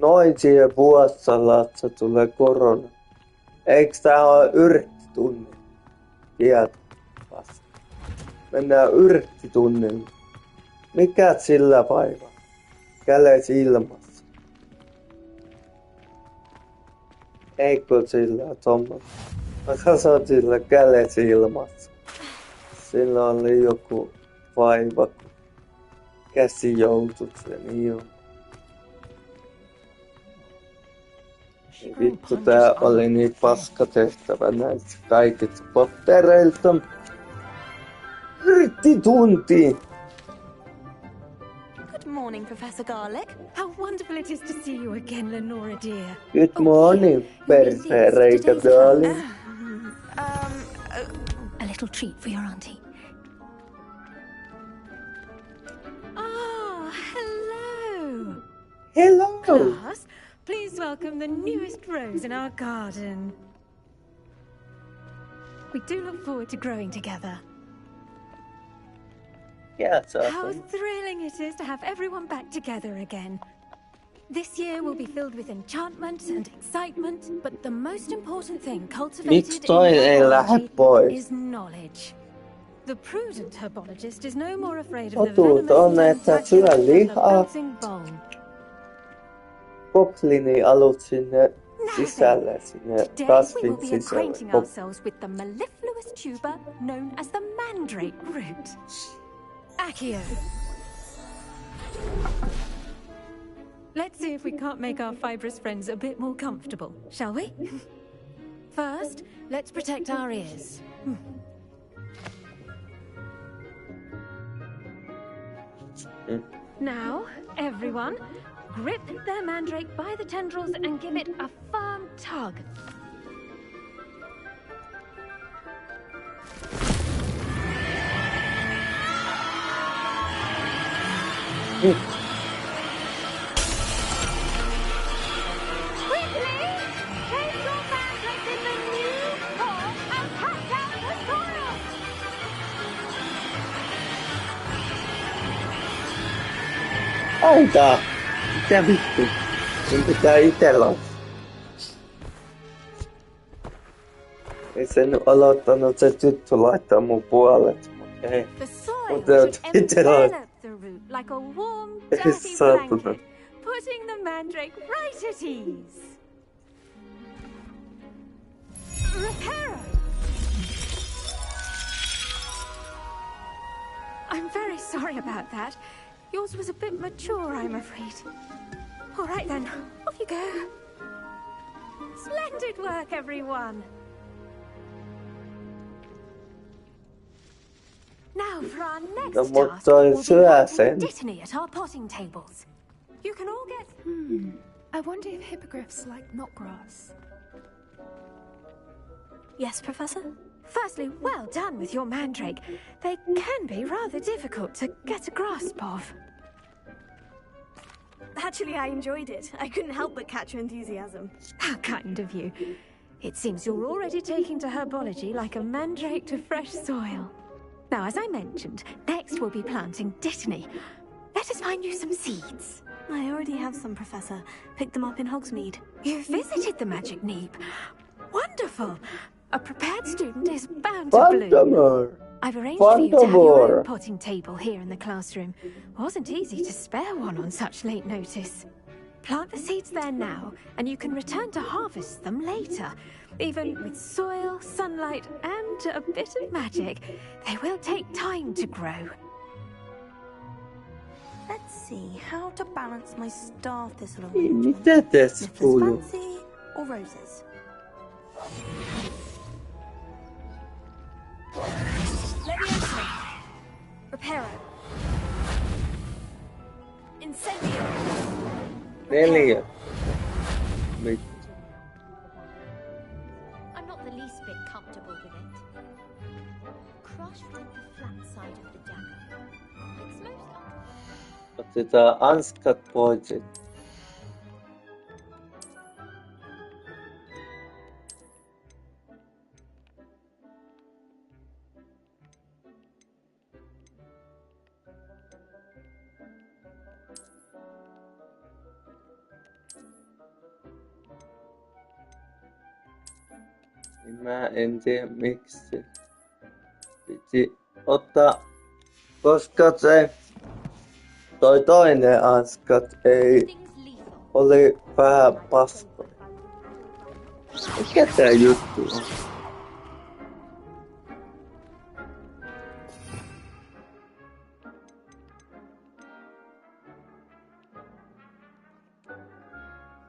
Noin siihen vuossalatsa tulee korona. Eiks tää oo yrttitunnin? Tieto vasta. Mennään yrttitunnille. Mikä sillä vaivaa? Käles ilmassa. Eikö sillä tommoinen? Mä kason sillä käles ilmassa. Sillä oli joku vaiva. Käsi joutut sen ilman. Vittu, tää oli niin paska tehtävä näistä kaikista pottereilta. Yrttitunti! Good morning, Professor Garlick. How wonderful it is to see you again, Lenora dear. Good morning, persereikä darling. A little treat for your auntie. Ah, hello. Hello. Class, please welcome the newest rose in our garden. We do look forward to growing together. Yeah, it's awesome. How thrilling it is to have everyone back together again. This year will be filled with enchantment and excitement, but the most important thing cultivated in herbology is knowledge. The prudent herbologist is no more afraid of the venomous bouncing bowl. Goblini alut sinne sisälle, sinne kasvin Today we will be acquainting sisälle. ourselves with the mellifluous tuber known as the mandrake root. Accio. Let's see if we can't make our fibrous friends a bit more comfortable, shall we? First, let's protect our ears. Now, everyone, grip their mandrake by the tendrils and give it a firm tug. Aita! Mitä vittu? Sen pitää itellä. Ei se nyt aloittanut se tyttö laittaa mun puolet. Ei. Mutta itellä. Like a warm, dirty blanket, putting the mandrake right at ease. Reparo! I'm very sorry about that. Yours was a bit mature, I'm afraid. All right then, off you go. Splendid work, everyone. Now for our next task, we'll be planting Dittany at our potting tables. You can all get... I wonder if hippogriffs like knotgrass. Yes, Professor? Firstly, well done with your mandrake. They can be rather difficult to get a grasp of. Actually, I enjoyed it. I couldn't help but catch your enthusiasm. How kind of you. It seems you're already taking to herbology like a mandrake to fresh soil. Now, as I mentioned, next we'll be planting Dittany. Let us find you some seeds. I already have some, Professor. Picked them up in Hogsmeade. You visited the Magic Neep. Wonderful. A prepared student is bound to bloom. I've arranged for you to have your own potting table here in the classroom. Wasn't easy to spare one on such late notice. Plant the seeds there now, and you can return to harvest them later. Even with soil, sunlight, and a bit of magic, they will take time to grow. Let's see how to balance my star thistle arrangement. Fancy or roses? Leviosa. Reparo. Incendio. Nelia. I'm not the least bit comfortable with it. Crushed with the flat side of the dagger. Makes most Otetaan anskat pois. Mä en tiedä miksi piti ottaa, koska se toi toinen anskat ei oli vähän paska. Mikä tää juttu on?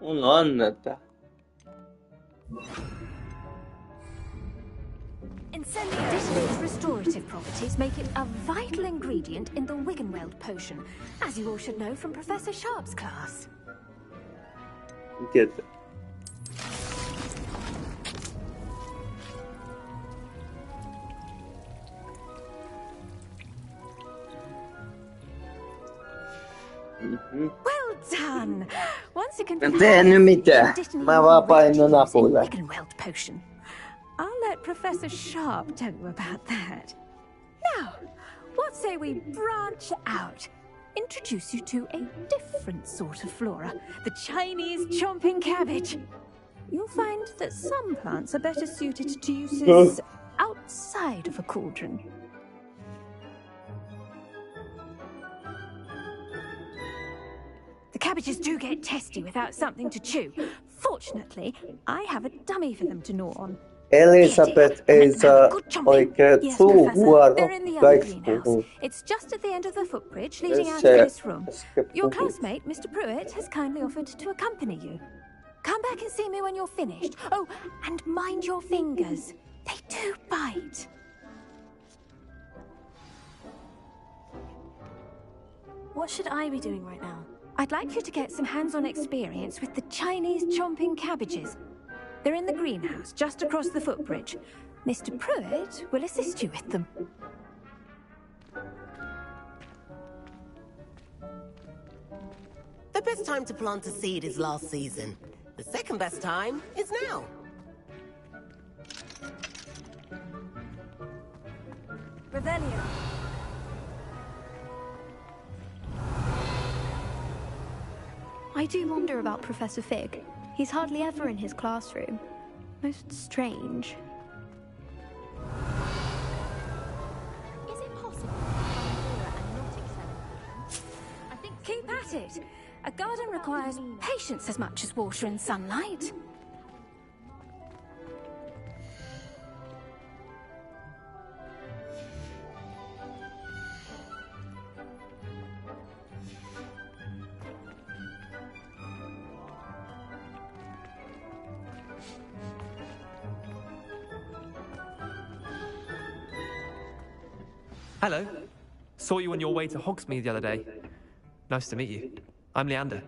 Mun anneta. Dittany's restorative properties make it a vital ingredient in the Wiggenweld potion, as you all should know from Professor Sharp's class. Get it. Well done! Once you can Mä vaan painon napulle. Wiggenweld potion. I'll let Professor Sharp tell you about that. Now, what say we branch out? Introduce you to a different sort of flora, the Chinese chomping cabbage. You'll find that some plants are better suited to uses outside of a cauldron. The cabbages do get testy without something to chew. Fortunately, I have a dummy for them to gnaw on. Elisabeth ei saa oikein suuvuoro. Kaikki puhuu. It's just at the end of the footbridge leading out of this room. Your classmate, Mr. Pruitt, has kindly offered to accompany you. Come back and see me when you're finished. Oh, and mind your fingers. They do bite. What should I be doing right now? I'd like you to get some hands-on experience with the Chinese chomping cabbages. They're in the greenhouse, just across the footbridge. Mr. Pruitt will assist you with them. The best time to plant a seed is last season. The second best time is now. Revelio. I do wonder about Professor Fig. He's hardly ever in his classroom. Most strange. Is it possible and not accept? I think keep at it. A garden requires patience as much as water and sunlight. Hello. Saw you on your way to Hogsmeade the other day. Nice to meet you. I'm Leander.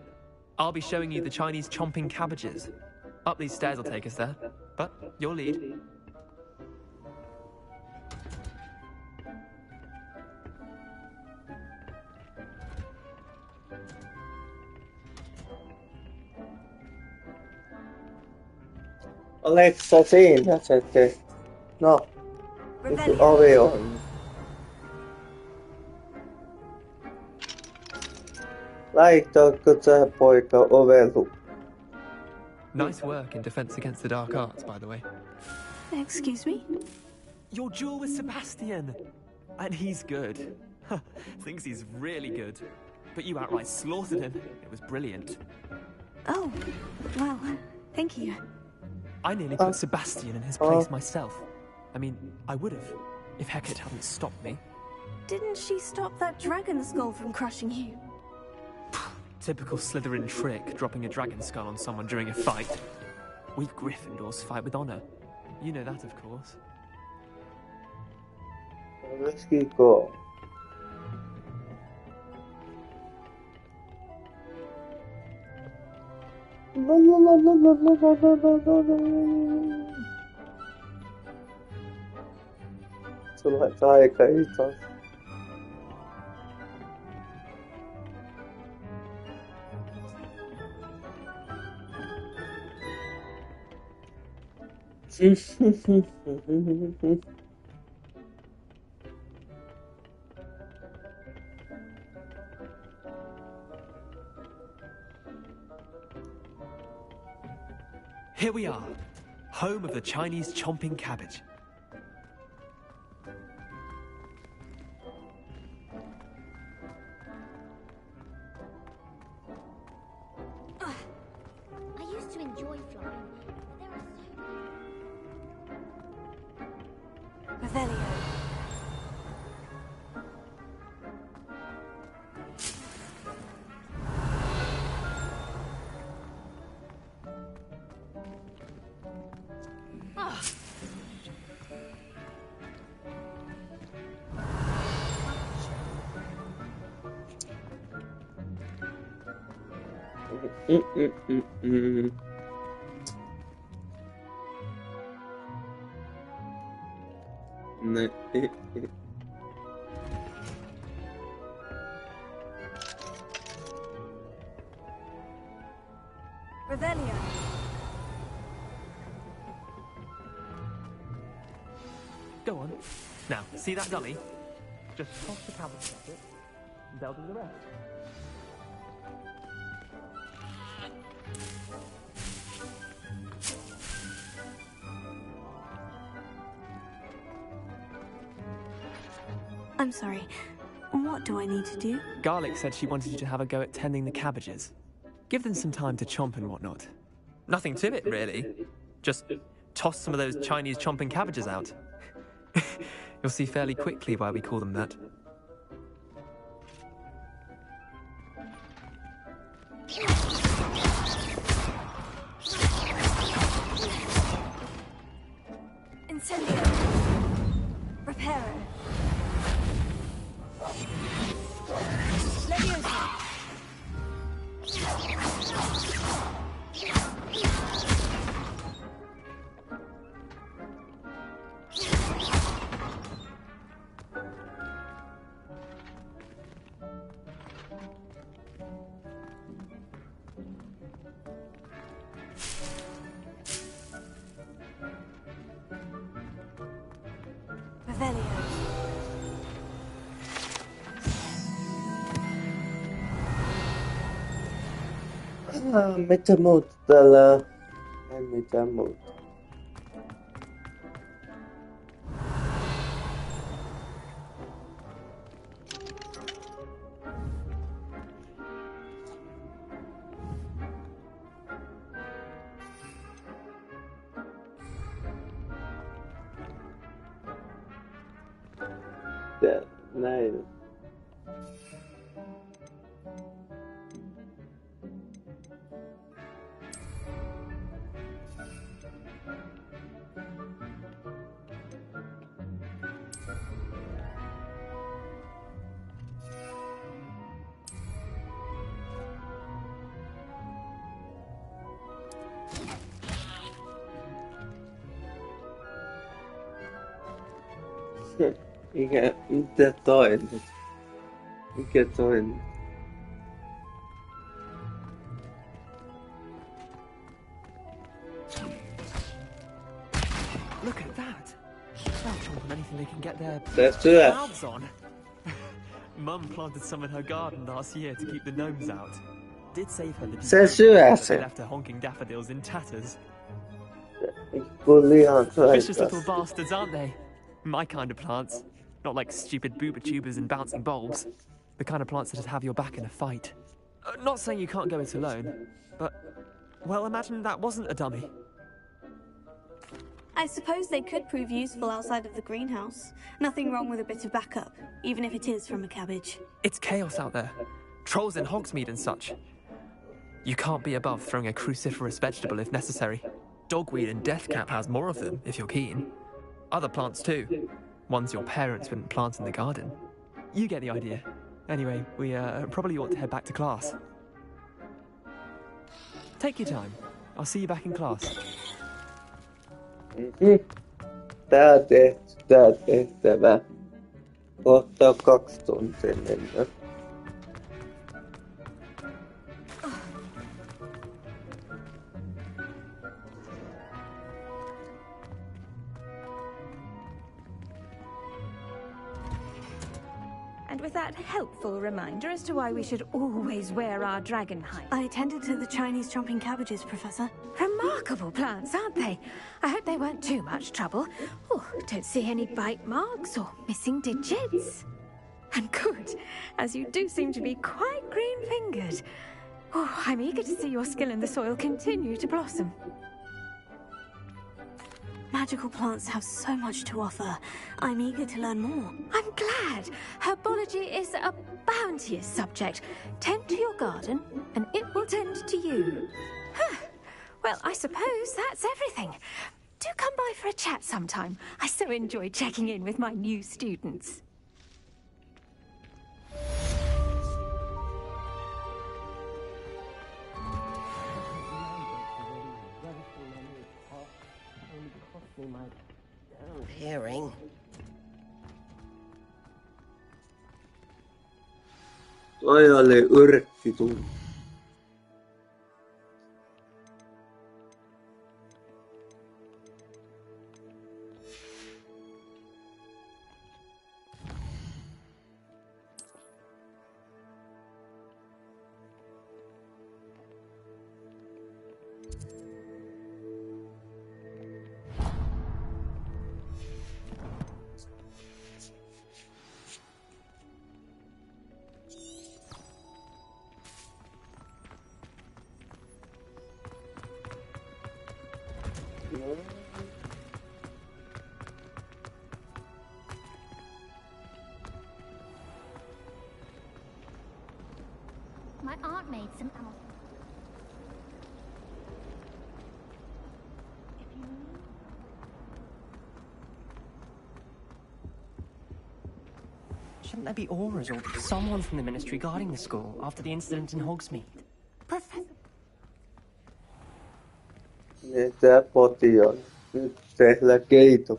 I'll be showing you the Chinese chomping cabbages. Up these stairs will take us there, but your lead. Alexa siinä sitten. No. Nyt ovi on. Laittoiko sä poika ovelu? Nice work in defense against the dark arts, by the way. Excuse me? Your duel with Sebastian! And he's good. Thinks he's really good. But you outright slaughtered him. It was brilliant. Oh, well, thank you. I nearly put Sebastian in his place myself. I mean, I would have, if Hecate hadn't stopped me. Didn't she stop that dragon skull from crushing you? Typical Slytherin trick, dropping a dragon skull on someone during a fight. We Gryffindors fight with honor. You know that, of course. Let's keep going. Sulla on aika iso. Here we are, home of the Chinese chomping cabbage. I used to enjoy flying, but there are so Revelio. Revelio. Go on. Now, see that dummy? Just toss the cabbage at it, and they'll do the rest. I'm sorry. What do I need to do? Garlic said she wanted you to have a go at tending the cabbages. Give them some time to chomp and whatnot. Nothing to it, really. Just toss some of those Chinese chomping cabbages out. You'll see fairly quickly why we call them that. Incendio. Reparo. Leviosa. Mitä muuta täällä? Ei mitään muuta. Näin. Mitä toinen? Mikä toinen? Look at that! They'll chomp on anything they can get their mouths on. Mum planted some in her garden last year to keep the gnomes out. Did save her the they left her honking daffodils in tatters. Vicious little bastards, aren't they? My kind of plants. Not like stupid booba-tubers and bouncing bulbs. The kind of plants that'd have your back in a fight. Not saying you can't go it alone, but... well, imagine that wasn't a dummy. I suppose they could prove useful outside of the greenhouse. Nothing wrong with a bit of backup, even if it is from a cabbage. It's chaos out there. Trolls in Hogsmeade and such. You can't be above throwing a cruciferous vegetable if necessary. Dogweed and deathcap has more of them, if you're keen. Other plants too. Ones your parents wouldn't plant in the garden. You get the idea. Anyway, we probably ought to head back to class. Take your time. I'll see you back in class. Tää tehtävä. Kohta 2 tuntia mennä. And with that helpful reminder as to why we should always wear our dragon hide. I attended to the Chinese chomping cabbages, Professor. Remarkable plants, aren't they? I hope they weren't too much trouble. Oh, don't see any bite marks or missing digits. And good, as you do seem to be quite green-fingered. Oh, I'm eager to see your skill in the soil continue to blossom. Magical plants have so much to offer. I'm eager to learn more. I'm glad. Herbology is a bounteous subject. Tend to your garden, and it will tend to you. Huh. Well, I suppose that's everything. Do come by for a chat sometime. I so enjoy checking in with my new students. Hearing. Toi oli yrttitunti. My aunt made some apple. Shouldn't there be auras or someone from the ministry guarding the school after the incident in Hogsmeade? Tää poti on nyt tehdä keito.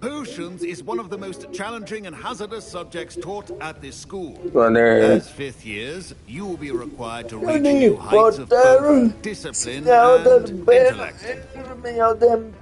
Potions is one of the most challenging and hazardous subjects taught at this school. As fifth years, you will be required to reach new heights of both discipline and intellect. You will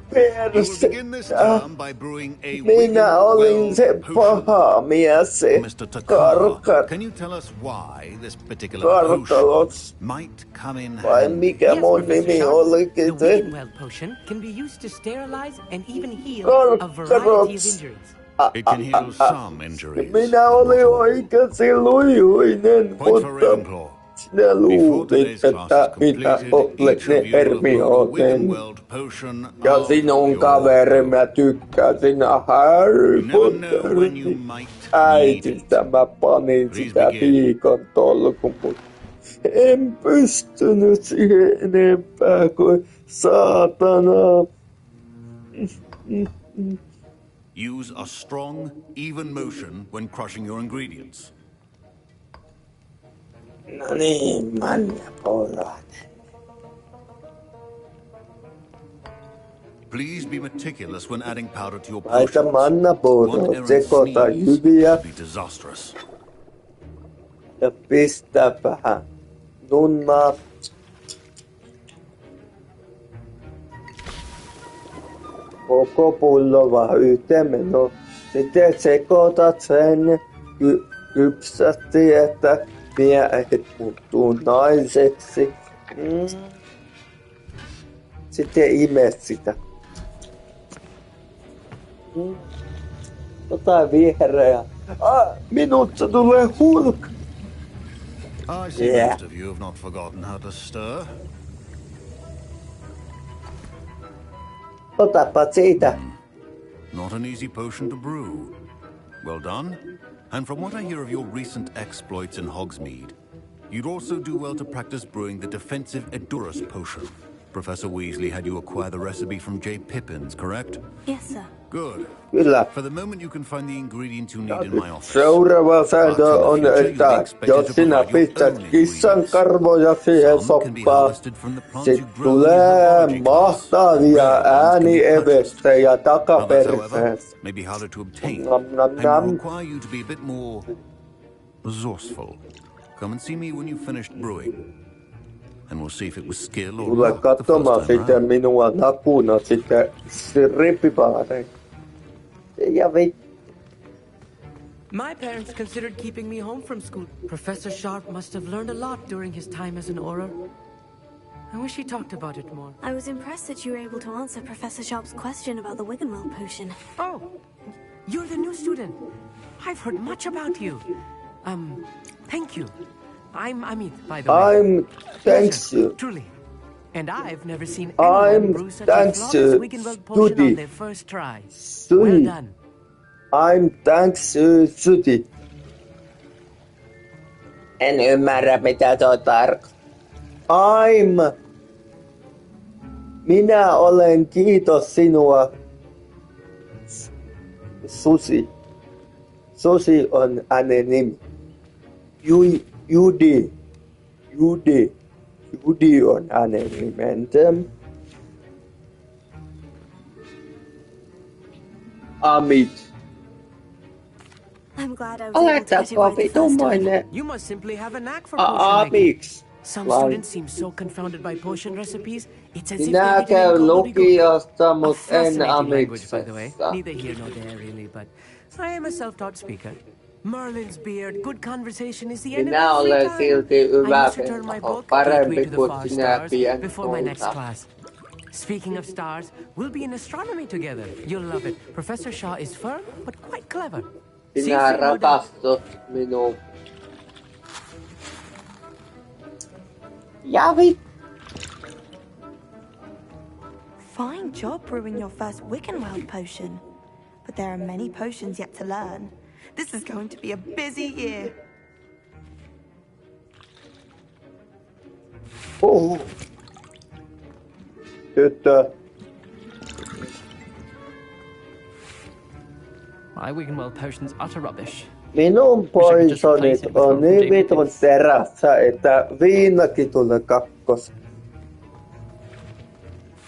begin this term by brewing a Minä olin se paha mies, se Mr. Takar, can you tell us why this particular potion might come in vai handy? mikä mun nimi olikin The se? Wiggenweld potion can be used to sterilize and even heal a variety of injuries. It can heal some injuries. Minä olin oikeasti lujuinen, mutta sinä luulit, että minä olen Hermionen. Ja sinun kaveri, mä tykkäsin Harry Potterin äitistä. Mä panin sitä viikon tolkuun, mutta en pystynyt siihen enempää kuin saatana. Use a strong, even motion when crushing your ingredients. No niin, mannapuolainen. Please be meticulous when adding powder to your Laita potions. mannapuolaa, sekoita hyviä Be disastrous. ja pistä vähän nunnaa. Koko pullo vaan yhteen menoon. Sitten sekoitat sen kypsästi, että miehet muuttuu naiseksi. Sitten imet sitä. Jotain vihreää. Minusta tulee Hulk. I see most of you have not forgotten how to stir. Otapa siitä. Not an easy potion to brew. Well done. And from what I hear of your recent exploits in Hogsmeade, you'd also do well to practice brewing the defensive Edurus potion. Professor Weasley had you acquire the recipe from J. Pippins, correct? Yes, sir. Good. Kyllä. For the moment you can find the ingredients you need in my office. Seuraava sääntö on, että jos sinä pistät kissan karvoja siihen soppaan, sit tulee mahtavia äänievestejä takaperseessä. Maybe harder to obtain, Nam, nam, and nam. will require you to be a bit more resourceful. Come and see me when you've finished brewing, and we'll see if it was skill or Tule luck the first katsomaan time sitten round. minua nakuna sitten rippipaareen. Ja My parents considered keeping me home from school. Professor Sharp must have learned a lot during his time as an Auror. I wish he talked about it more. I was impressed that you were able to answer Professor Sharp's question about the Wiggenweld potion. Oh, you're the new student. I've heard much about you. Thank you. I'm Amit, by the way. Thanks you. Truly. And I've never seen anyone brew such a flawless Wiggenweld potion on their first try. Well done. I'm thanks Sudi. En ymmärrä mitä tuo tarkoittaa. Minä olen kiitos sinua. Susi. Susi on hänen nimi. Judi on hänen nimensä. Amit. I'm glad I was able to get it right the first time. You must simply have a knack for potion making. Miksi? Some students seem so confounded by potion recipes. It's as if Minä they käyn didn't lukiosta, A mut en fascinating language, by the way. amiksessa. Neither here nor there, really, but I am a self-taught speaker. Merlin's beard, good conversation is the end of Minä every olen time. silti I hyvä must return my penko, book, parempi Gateway to the kuin Far sinä Stars, before my next pienkulta. class. Speaking of stars, we'll be in astronomy together. You'll love it. Professor Shaw is firm, but quite clever. See Sinä you soon, no doubt. rakastut minuun. Javi. Fine job brewing your first Wiggenweld potion. But there are many potions yet to learn. This is going to be a busy year. Tyttö, My Wiggenweld potion's utter rubbish. Minun poisonit on niin vitun terässä, että viinakin tulee kakkos.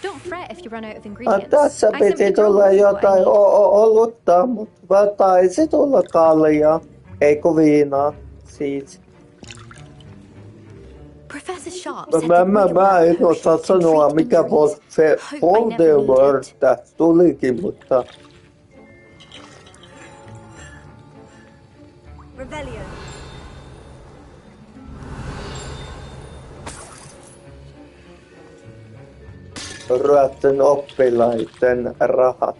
Don't fret if you run out of ingredients. Tässä piti tulla jotain olutta, mutta taisi tulla kaljaa. Eikö viinaa, siis. Professor Sharp Mä en osaa sanoa, mikä se Voldemort tulikin, mutta... Revelio. Ryöttön oppilaiden rahat.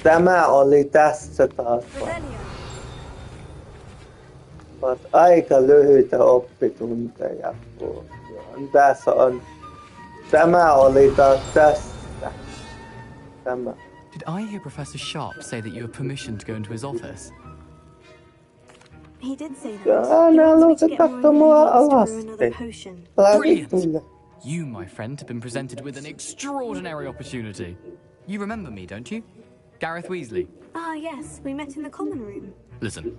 Tämä oli tässä taas. Ovat aika lyhyitä oppitunteja. Tässä on. Tämä oli taas tästä. Tämä. Did I hear Professor Sharp say that you have permission to go into his office? He did say that. Hän halusi katsoa mua alasti. Brilliant! You, my friend, have been presented with an extraordinary opportunity. You remember me, don't you? Gareth Weasley. Ah, yes. We met in the common room. Listen,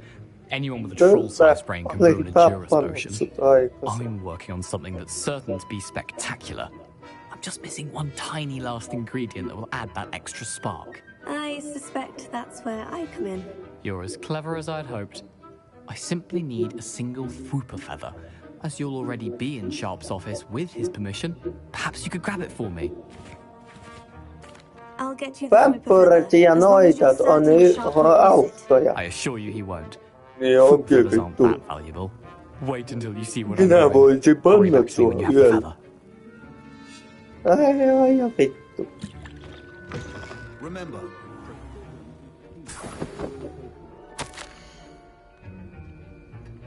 anyone with a troll-sized brain can ruin a Juris potion. I'm working on something that's certain to be spectacular. I'm just missing one tiny last ingredient that will add that extra spark. I suspect that's where I come in. You're as clever as I'd hoped. I simply need a single Fwooper feather. As you'll already be in Sharp's office with his permission, perhaps you could grab it for me. I'll get you Vampyrit ja noidat on autoja. I assure you he won't. Niin onkin Aren't that valuable. Wait until you see what I'm Minä doing. voisin panna Worry sua when you have the yöllä. Ai vittu. Remember.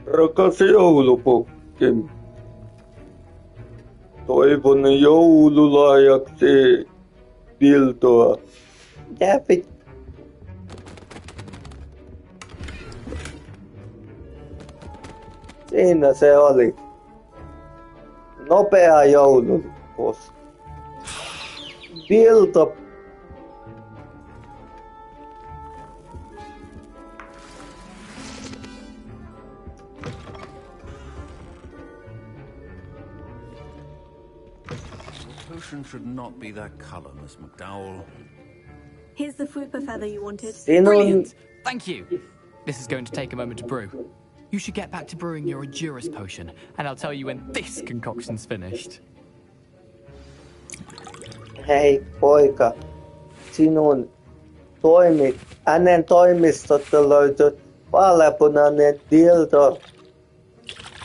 Rakas joulupukki. Toivon joululahjaksi dildoa. Mitä vittu? Siinä se oli. Nopea joulupus. Dildo. Potion should not be that color, Miss McDowell. Here's the Fwooper feather you wanted. Brilliant! Thank you! This is going to take a moment to brew. You should get back to brewing your Juris potion, and I'll tell you when this concoction's finished. Hei poika, hänen toimistosta löytyy vaaleanpunainen dildo.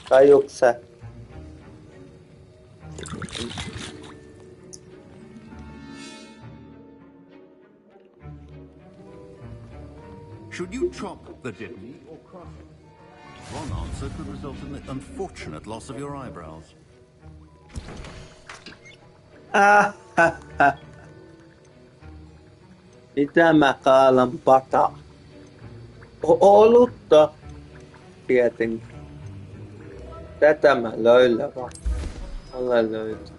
Tajuuksä? Should you chop the kidney or crush it? One answer could result in the unfortunate loss of your eyebrows. Mitä mä kaalan pata? Olutta. Tietenkin. Tätä mä löydän vaan. Olen löytänyt.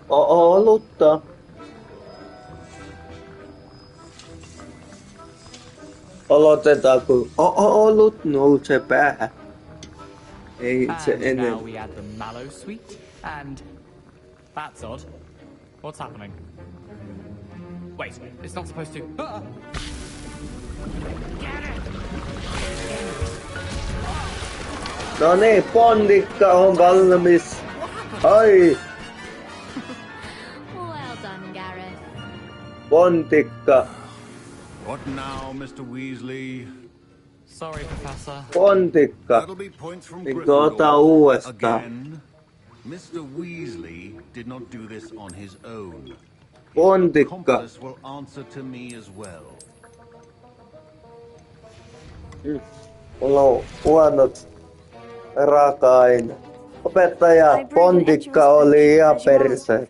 Olutta. Aloitetaan kun olut nousee päähän. Ei se And enää. now we add the mallow sweet, and that's odd. What's happening? Wait, it's not supposed to. No niin, pondikka on valmis. Ai, Well done, Gareth. pondikka. What now, Mr. Weasley? Sorry, Professor. Pondikka. That'll be points from Niin Gryffindor. ota uudestaan. Again, Mr. Weasley did not do this on his own. Pondikka. Accomplice will answer to me as well. Mulla on huonot raaka-aine. Opettaja, pondikka oli ihan perse.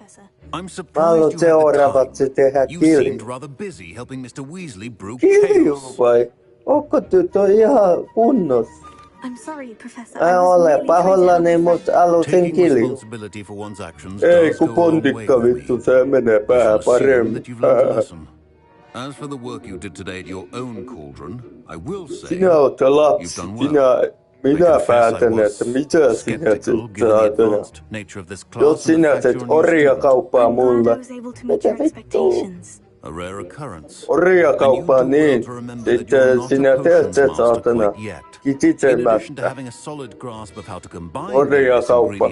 I'm surprised you had the time. You seemed rather busy helping Mr. Weasley brew chaos. Vai? Onko tytö ihan kunnossa? I'm sorry, Professor. Mä olen pahoillani, mutta halusin kilju. Ei, kun pontikka vittu, se menee päähän paremmin. As for the work you did today at your own cauldron, I will say... Sinä oot lapsi. Minä päätän, että mitä sinä sitten saat tehdä. Jos sinä teet orjakauppaa mulle, mitä vittua? Orjakauppaa niin, sitten sinä teet se saatana kititsemättä. Orjakauppa,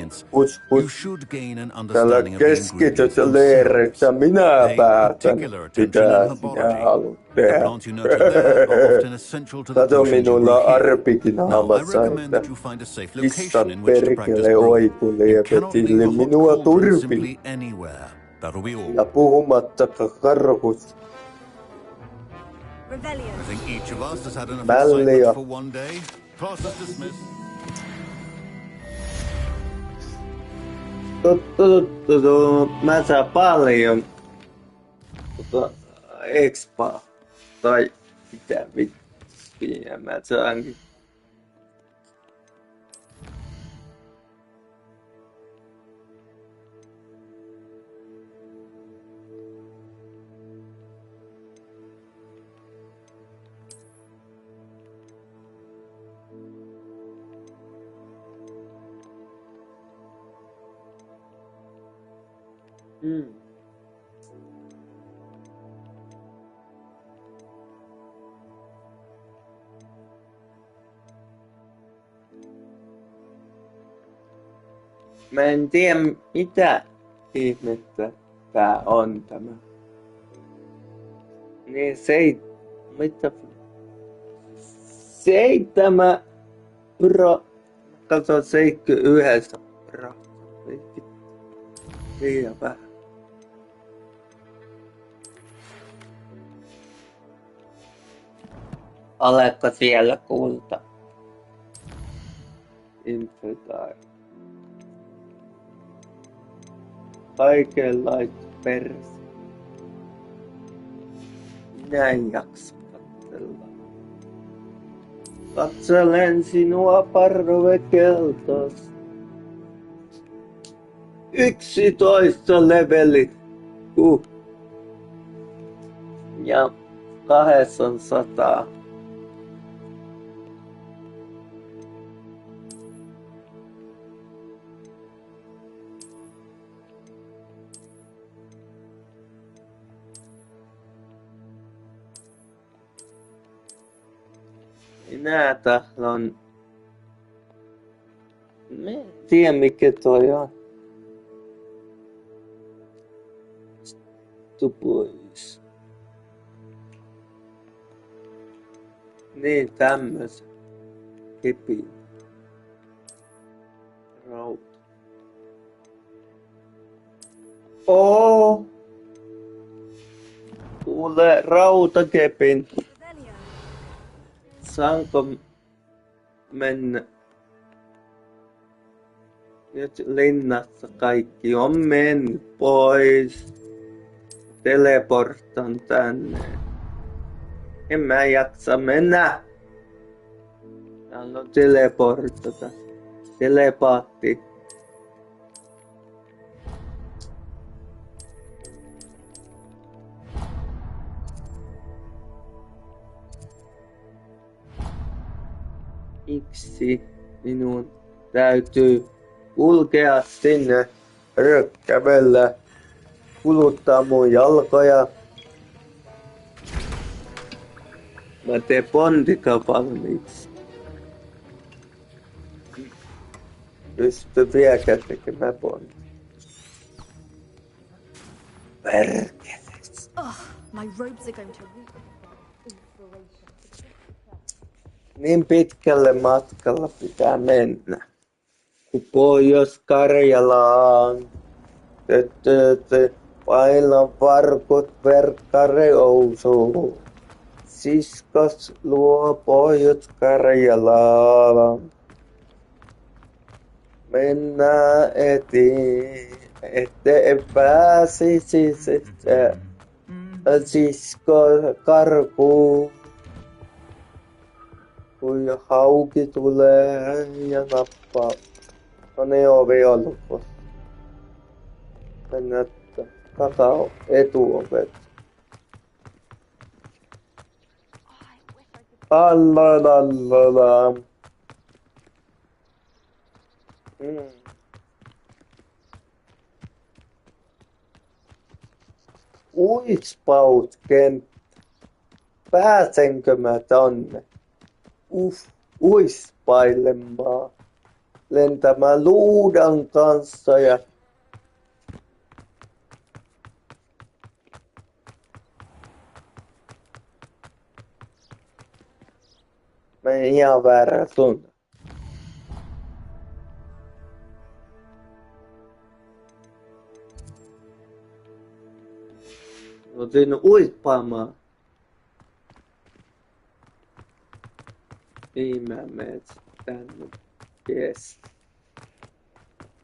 Täällä keskityssä leirissä minä päätän, mitä sinä haluat tehdä. Kato minulla arpikin naamassa, että kissan perkele oikulee vetille minua turpin. Ja puhumattakaan karhusta. Mälliä. Mä saan paljon expaa. Tai mitä vittuja mä saankin. Mä en tiedä mitä ihmettä tää on tämä. Niin mitä? 7 €. Katso 71 €. Liian vähän. Oletko siellä kulta? Infetai. Kaikenlaista perse. Minä en jaksa katsella. Katselen sinua parvekeltas. 11 levelit. Ja 800. Minä tahdon... Mä en tiedä mikä toi on. Pois. Niin tämmösen. Kepi. Rauta. Kuule rautakepin. Saanko mennä? Nyt linnassa kaikki on mennyt pois. Teleportan tänne. En mä jaksa mennä. Täällä on teleportata. Telepaatti. Miksi minun täytyy kulkea sinne, kävellä, kuluttaa mun jalkoja. Mä teen pontikan valmiiksi. Pysty vieläkään tekemään pontikan. Perkeles. My robes are going to niin pitkälle matkalla pitää mennä. Kun Pohjois-Karjalaan. Vailla varkut verkkare ousuu. Siskas luo Pohjois-Karjalaan. Mennään Ette pääsisi sisko karkuun. Kun hauki tulee ja nappaa. No ne ovi on lukossa. Mennään etuovet. Allalalala. Uispaut-kenttä. Pääsenkö mä tonne? Uispailemaan. Lentämään luudan kanssa ja menen ihan väärään suuntaan. No siinä uispaamaan. Niin mä menen tänne. Yes.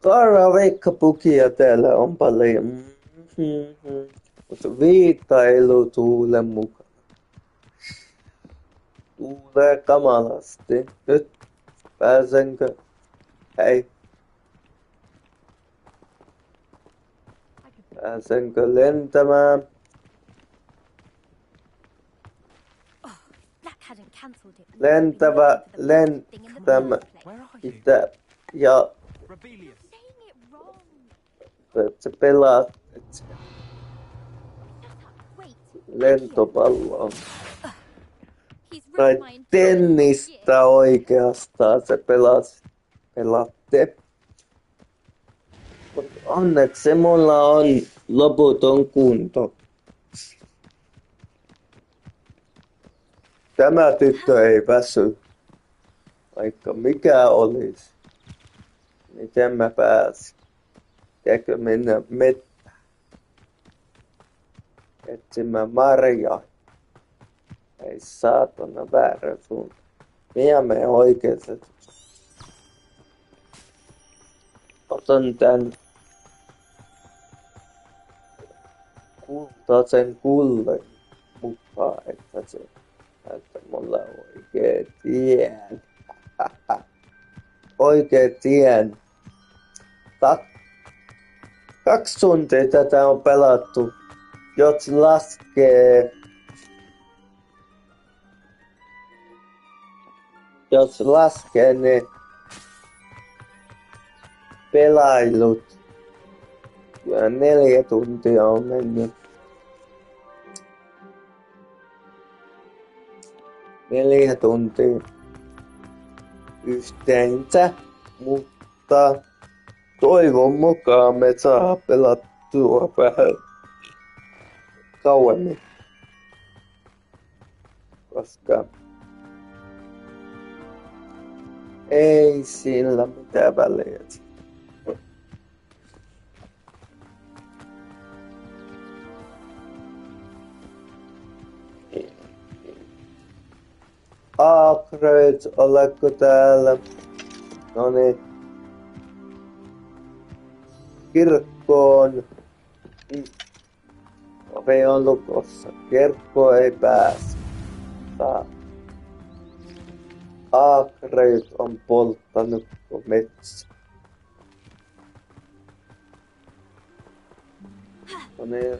Karaveikkapukia täällä on paljon. Mutta viittailu tuulen mukana. Tuulee kamalasti. Nyt pääsenkö? Hei. Pääsenkö lentämään? Lentävä. Mitä? Ja se pelaa lentopalloa. Tai tennistä oikeastaan se pelaatte. Mutta onneksi mulla on loputon kunto. Tämä tyttö ei väsy. Vaikka mikä olisi. Miten mä pääsin? Pitääkö mennä mettään? Etsimään marjaa. Ei saatana väärä suunta. Minä menen oikeeseen. Otan tän kultaisen kullen mukaan, että se näyttää mulle oikein tien. Oikein tien. 2 tuntia tätä on pelattu. Jos laskee ne pelailut. Ja 4 tuntia on mennyt. 4 tuntia yhteensä, mutta toivon mukaan me saa pelattua vähän kauemmin. Koska ei sillä mitään väliä. Aakreet, oletko täällä? Noniin. Kirkkoon. Ovi on lukossa. Kirkko ei pääse. Aakreet on polttanut metsä. Noniin.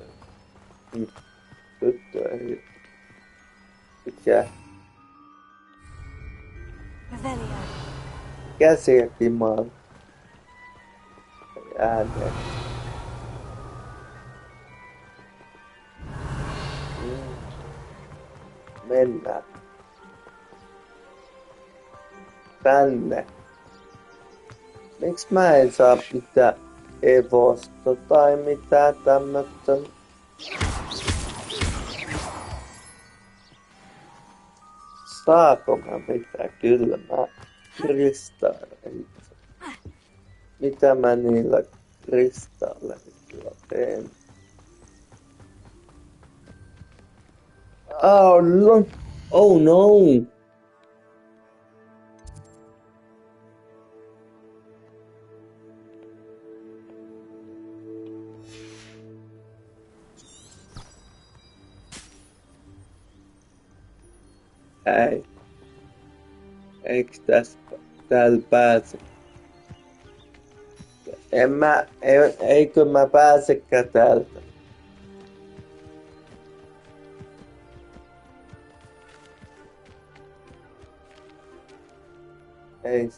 Tyttö ei. Mikä? Käsiä kimaan. Ääneen. Mennään. Tänne. Miksi mä en saa pitää evosta tai mitään tämmöstä? Saako mä mitään? Kyllä mä kristalleita. Mitä mä niillä kristalleilla teen? Oh no! Ei. Eikö täällä pääse? Eikö mä pääsekään täältä? Ei.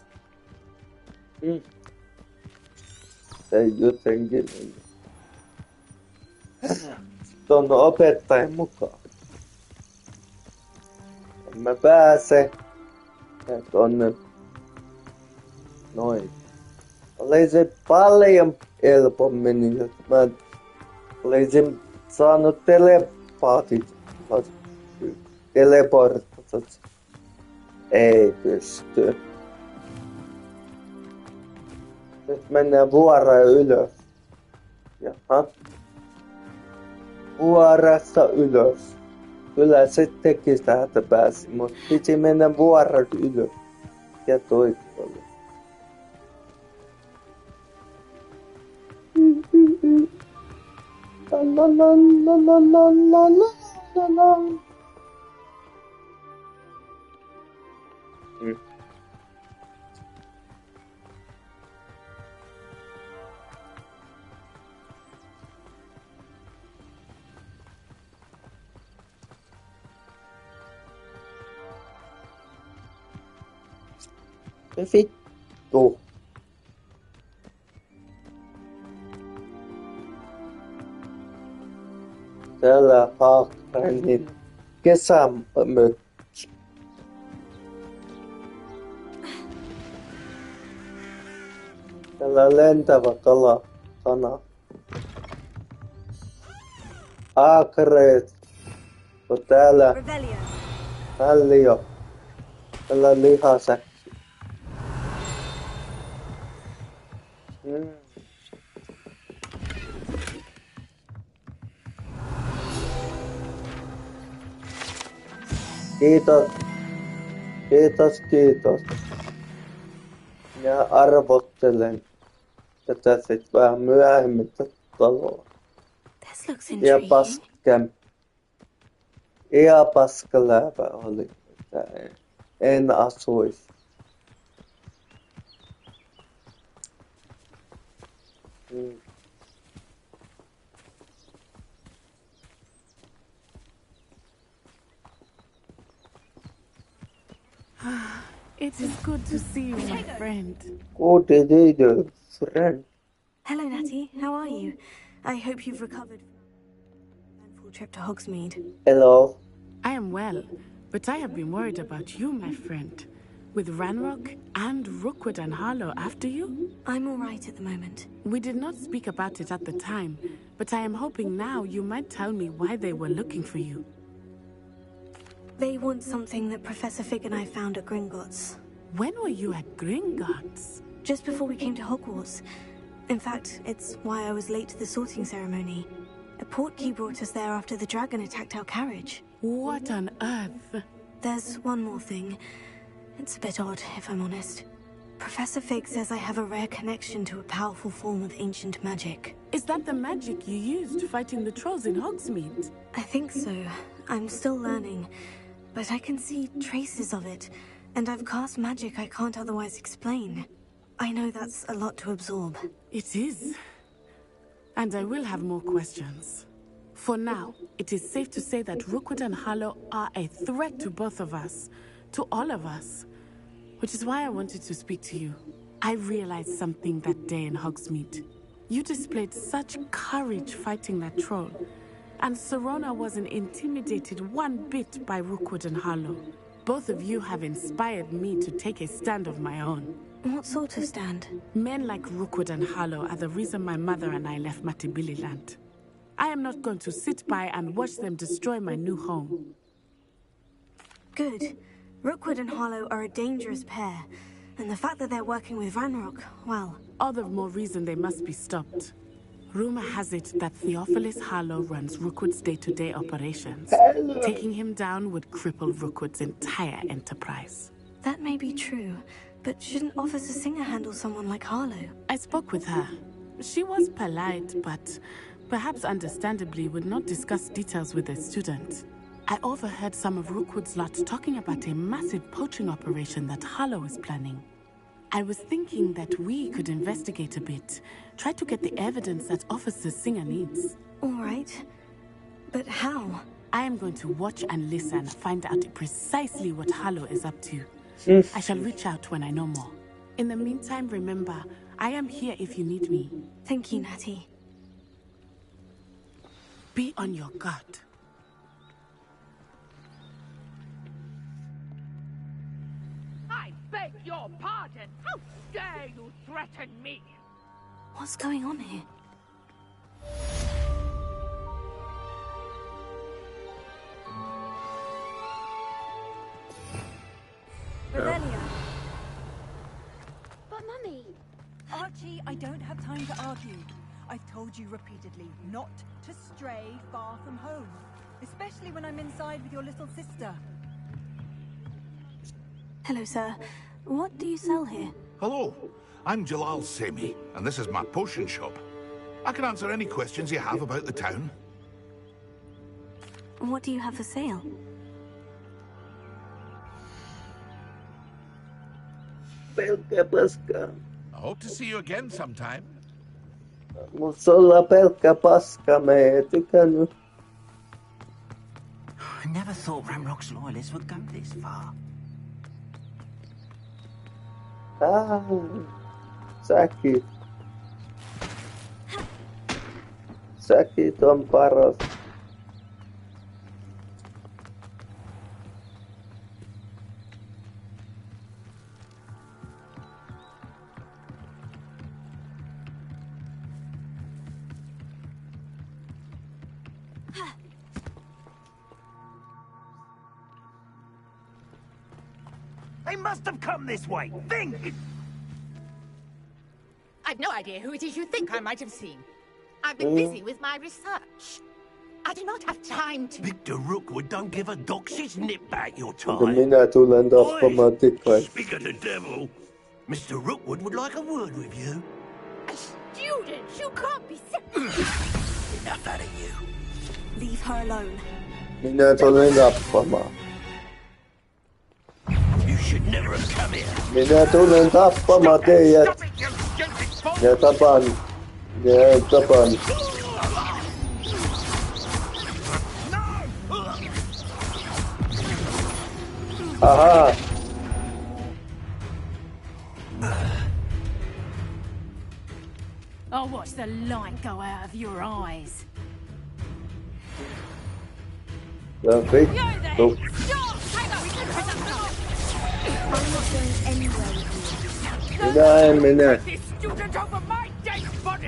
Se jotenkin ton opettajan mukaan. En mä pääse. Tonne. Noin. Oli se paljon helpommin, jos mä olisin saanut teleportata. Ei pysty. Nyt mennään vuoroon ylös. Jaha. Vuorassa ylös. Kyllä se teki sitä, että pääsi, mutta piti mennä vuoron ylös. Ja toiselle. Vittu. Täällä Hogwartsin kesämökki. Täällä lentävä kana. Akreet. On täällä Väliö. Täällä lihasäkki. Kiitos. Kiitos. Minä arvottelen tätä sitten vähän myöhemmin taloa. Ja paskaläpä oli, että en asuisi. It is good to see you, my friend. Good to see you, friend. Hello, Natty. How are you? I hope you've recovered from an eventful trip to Hogsmeade. Hello. I am well, but I have been worried about you, my friend. With Ranrock and Rookwood and Harlow after you? I'm all right at the moment. We did not speak about it at the time, but I am hoping now you might tell me why they were looking for you. They want something that Professor Fig and I found at Gringotts. When were you at Gringotts? Just before we came to Hogwarts. In fact, it's why I was late to the sorting ceremony. A portkey brought us there after the dragon attacked our carriage. What on earth? There's one more thing. It's a bit odd, if I'm honest. Professor Fig says I have a rare connection to a powerful form of ancient magic. Is that the magic you used fighting the trolls in Hogsmeade? I think so. I'm still learning. But I can see traces of it, and I've cast magic I can't otherwise explain. I know that's a lot to absorb. It is. And I will have more questions. For now, it is safe to say that Rookwood and Harlow are a threat to both of us, to all of us. Which is why I wanted to speak to you. I realized something that day in Hogsmeade. You displayed such courage fighting that troll. And Serona wasn't intimidated one bit by Rookwood and Harlow. Both of you have inspired me to take a stand of my own. What sort of stand? Men like Rookwood and Harlow are the reason my mother and I left Matibili land. I am not going to sit by and watch them destroy my new home. Good. Rookwood and Harlow are a dangerous pair. And the fact that they're working with Ranrock, well... All the more reason they must be stopped. Rumor has it that Theophilus Harlow runs Rookwood's day-to-day operations. Taking him down would cripple Rookwood's entire enterprise. That may be true, but shouldn't Officer Singer handle someone like Harlow? I spoke with her. She was polite, but perhaps understandably would not discuss details with a student. I overheard some of Rookwood's lot talking about a massive poaching operation that Harlow is planning. I was thinking that we could investigate a bit, try to get the evidence that Officer Singer needs. All right. But how? I am going to watch and listen, find out precisely what Harlow is up to. I shall reach out when I know more. In the meantime, remember, I am here if you need me. Thank you, Natty. Be on your guard. I beg your pardon. How dare you threaten me? What's going on here? Revelia. But Mummy... Archie, I don't have time to argue. I've told you repeatedly not to stray far from home. Especially when I'm inside with your little sister. Hello, sir. What do you sell here? Hello, I'm Jalal Semi, and this is my potion shop. I can answer any questions you have about the town. What do you have for sale? I hope to see you again sometime. Mulla pelkkä paska, me ei tykännyt. I never thought Ramrock's loyalists would go this far. Säkit. Säkit on paras. They must have come this way. Think! I've no idea who it is you think I might have seen. I've been busy with my research. I do not have time to... Victor Rookwood don't give a doxy's nip back your time. Minä tulen tappamaan tikkain. Speak of the devil. Mr. Rookwood would like a word with you. A student? You can't be Enough out of you. Leave her alone. Minä tulen tappamaan. You should never have come here. Minä tulen tappamaan teidät. Ja tapan. Ja tapan. Aha. I'll watch the light go out of your eyes. Ja vittu. I'm not going anywhere with you. Minä en mene. This student over my dead body!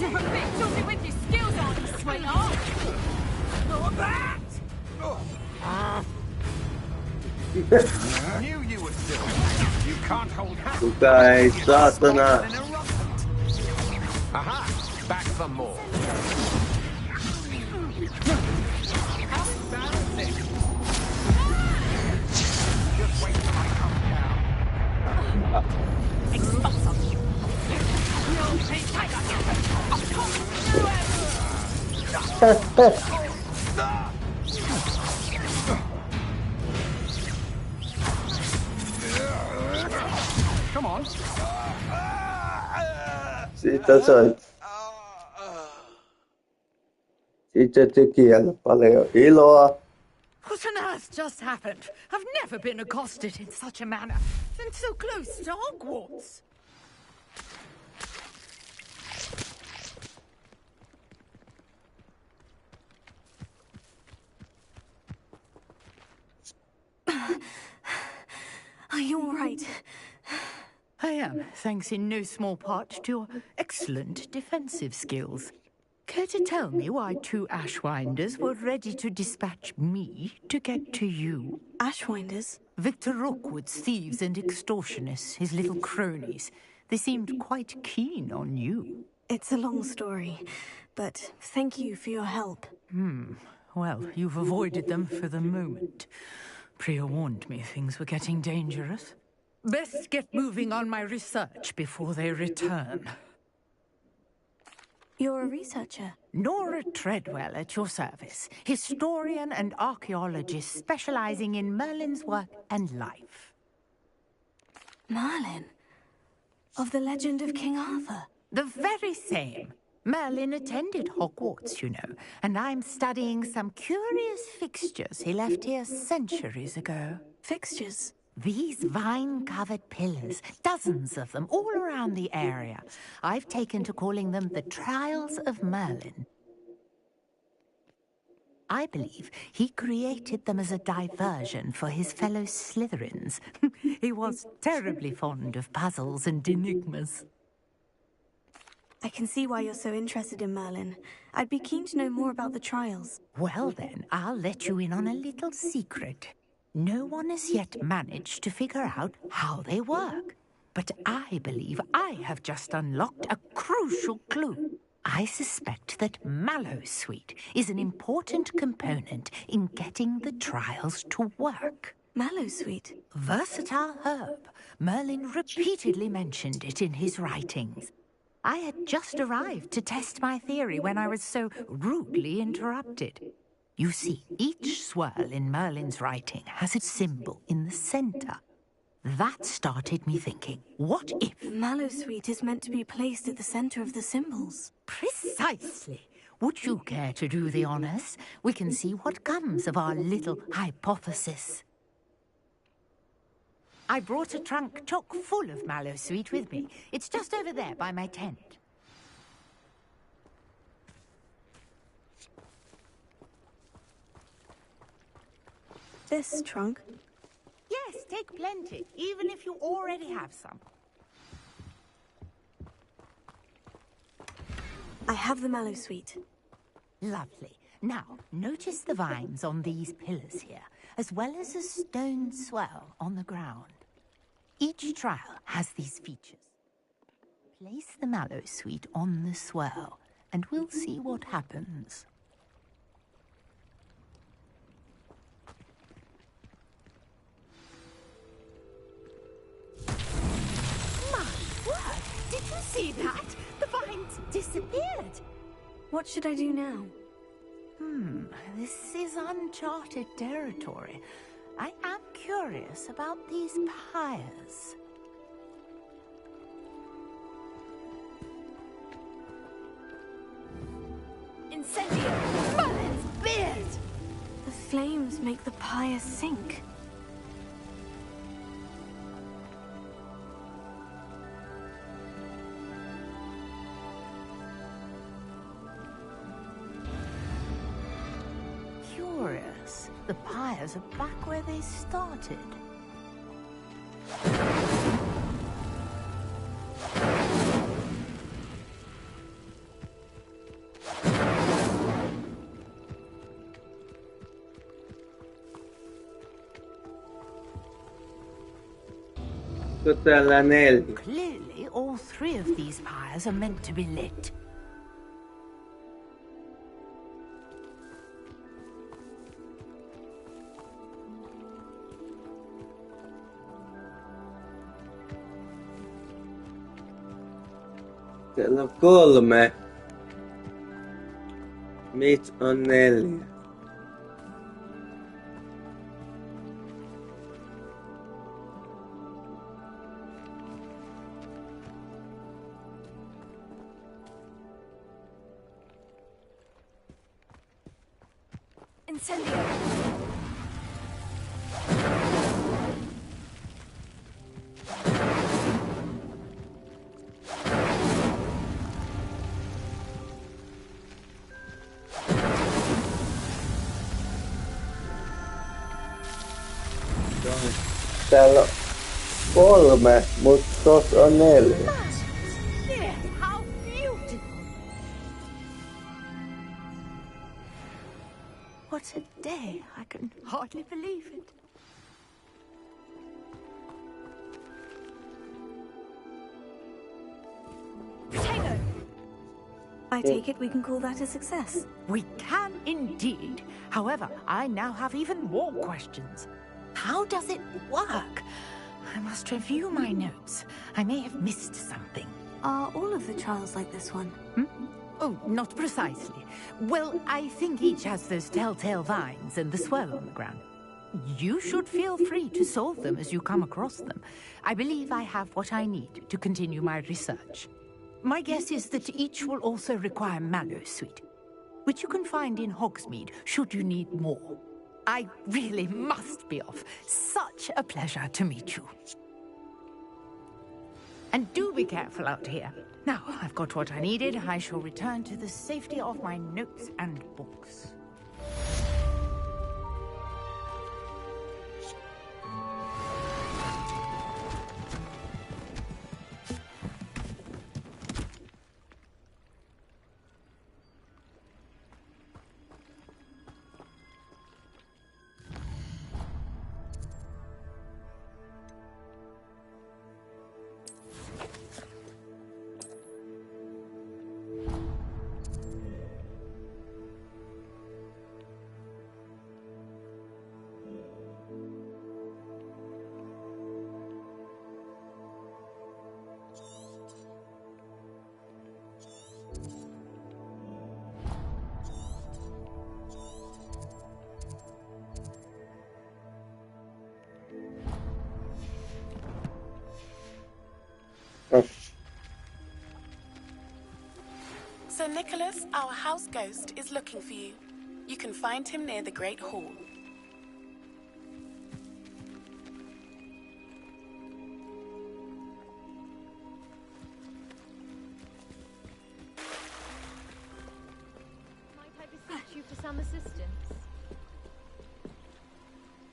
You're a bit choosy with your skills, aren't you, sweetheart? That! Knew you were still. You can't hold hands. Kuka ei saatana. Aha! Back for more. Just wait till I come down. Come on. Siitä sait. Siitä tekijällä paljon iloa. What on earth just happened? I've never been accosted in such a manner. And so close to Hogwarts. Are you all right? I am, thanks in no small part to your excellent defensive skills. Care to tell me why 2 Ashwinders were ready to dispatch me to get to you? Ashwinders? Victor Rookwood's thieves and extortionists, his little cronies. They seemed quite keen on you. It's a long story, but thank you for your help. Well, you've avoided them for the moment. Priya warned me things were getting dangerous. Best get moving on my research before they return. You're a researcher. Nora Treadwell at your service, historian and archaeologist specializing in Merlin's work and life. Merlin? Of the legend of King Arthur? The very same. Merlin attended Hogwarts, you know, and I'm studying some curious fixtures he left here centuries ago. Fixtures? These vine-covered pillars, dozens of them all around the area. I've taken to calling them the Trials of Merlin. I believe he created them as a diversion for his fellow Slytherins. He was terribly fond of puzzles and enigmas. I can see why you're so interested in Merlin. I'd be keen to know more about the trials. Well then, I'll let you in on a little secret. No one has yet managed to figure out how they work. But I believe I have just unlocked a crucial clue. I suspect that Mallowsweet is an important component in getting the trials to work. Mallowsweet? Versatile herb. Merlin repeatedly mentioned it in his writings. I had just arrived to test my theory when I was so rudely interrupted. You see, each swirl in Merlin's writing has a symbol in the center. That started me thinking, what if... Mallowsweet is meant to be placed at the center of the symbols. Precisely. Would you care to do the honors? We can see what comes of our little hypothesis. I brought a trunk chock full of Mallowsweet with me. It's just over there by my tent. This trunk? Yes, take plenty, even if you already have some. I have the Mallowsweet. Lovely. Now, notice the vines on these pillars here, as well as a stone swell on the ground. Each trial has these features. Place the Mallowsweet on the swell, and we'll see what happens. My word! Did you see that? The vines disappeared. What should I do now? This is uncharted territory. I am curious about these pyres. Incendio! Merlin's beard! The flames make the pyre sink. Curious. The pyres are back where they started. Clearly, all three of these pyres are meant to be lit. Siellä on 3. Mit on 4? Incendio! Täällä on 3, mutta tossa on 4. How beautiful! What a day! I can hardly believe it. Potato! I take it we can call that a success. We can indeed. However, I now have even more questions. How does it work? I must review my notes. I may have missed something. Are all of the trials like this one? Oh, not precisely. Well, I think each has those telltale vines and the swirl on the ground. You should feel free to solve them as you come across them. I believe I have what I need to continue my research. My guess is that each will also require mallow sweet, which you can find in Hogsmeade should you need more. I really must be off. Such a pleasure to meet you. And do be careful out here. Now, I've got what I needed. I shall return to the safety of my notes and books. Sir Nicholas, our house ghost, is looking for you. You can find him near the Great Hall. Might I beseech you for some assistance?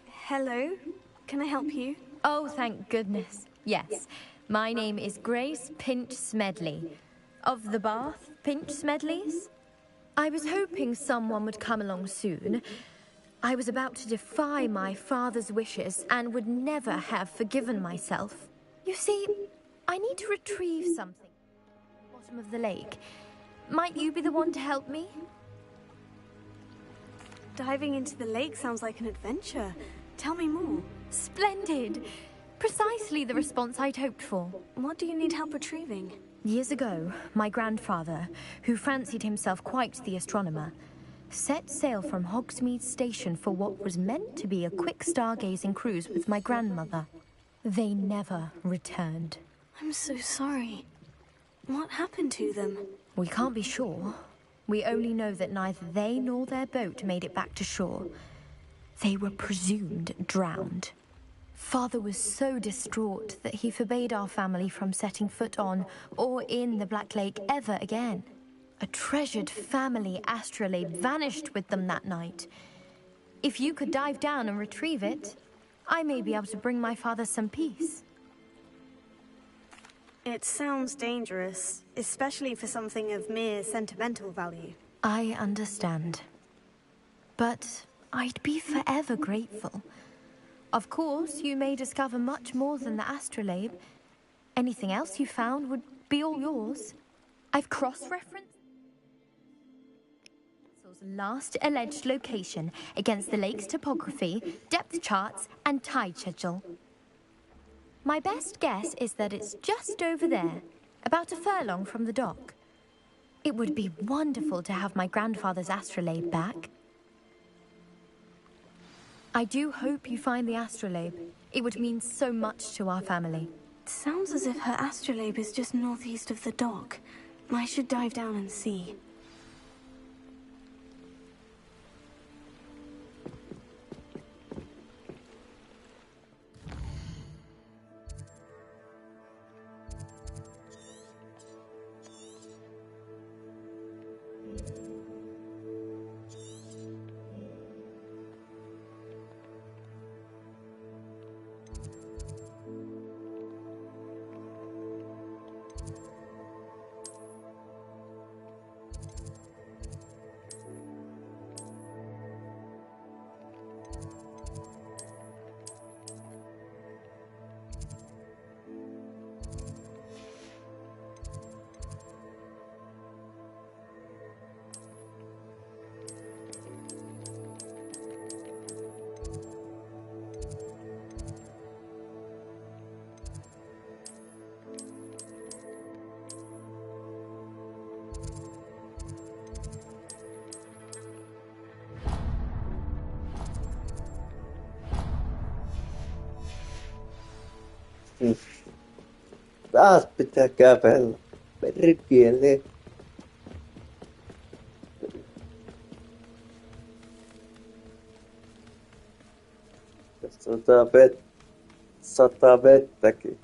Hello? Can I help you? Oh, thank goodness. Yes. My name is Grace Pinch Smedley. Of the Bath Pinch Smedleys? I was hoping someone would come along soon. I was about to defy my father's wishes and would never have forgiven myself. You see, I need to retrieve something at the bottom of the lake. Might you be the one to help me? Diving into the lake sounds like an adventure. Tell me more. Splendid! Precisely the response I'd hoped for. What do you need help retrieving? Years ago, my grandfather, who fancied himself quite the astronomer, set sail from Hogsmeade Station for what was meant to be a quick stargazing cruise with my grandmother. They never returned. I'm so sorry. What happened to them? We can't be sure. We only know that neither they nor their boat made it back to shore. They were presumed drowned. Father was so distraught that he forbade our family from setting foot on or in the Black Lake ever again. A treasured family astrolabe vanished with them that night. If you could dive down and retrieve it, I may be able to bring my father some peace. It sounds dangerous, especially for something of mere sentimental value. I understand. But I'd be forever grateful. Of course, you may discover much more than the astrolabe. Anything else you found would be all yours. I've cross-referenced last alleged location against the lake's topography, depth charts, and tide schedule. My best guess is that it's just over there, about a furlong from the dock. It would be wonderful to have my grandfather's astrolabe back. I do hope you find the astrolabe. It would mean so much to our family. It sounds as if her astrolabe is just northeast of the dock. I should dive down and see. Taas pitää kävellä. Perkele. Sataa vettäkin.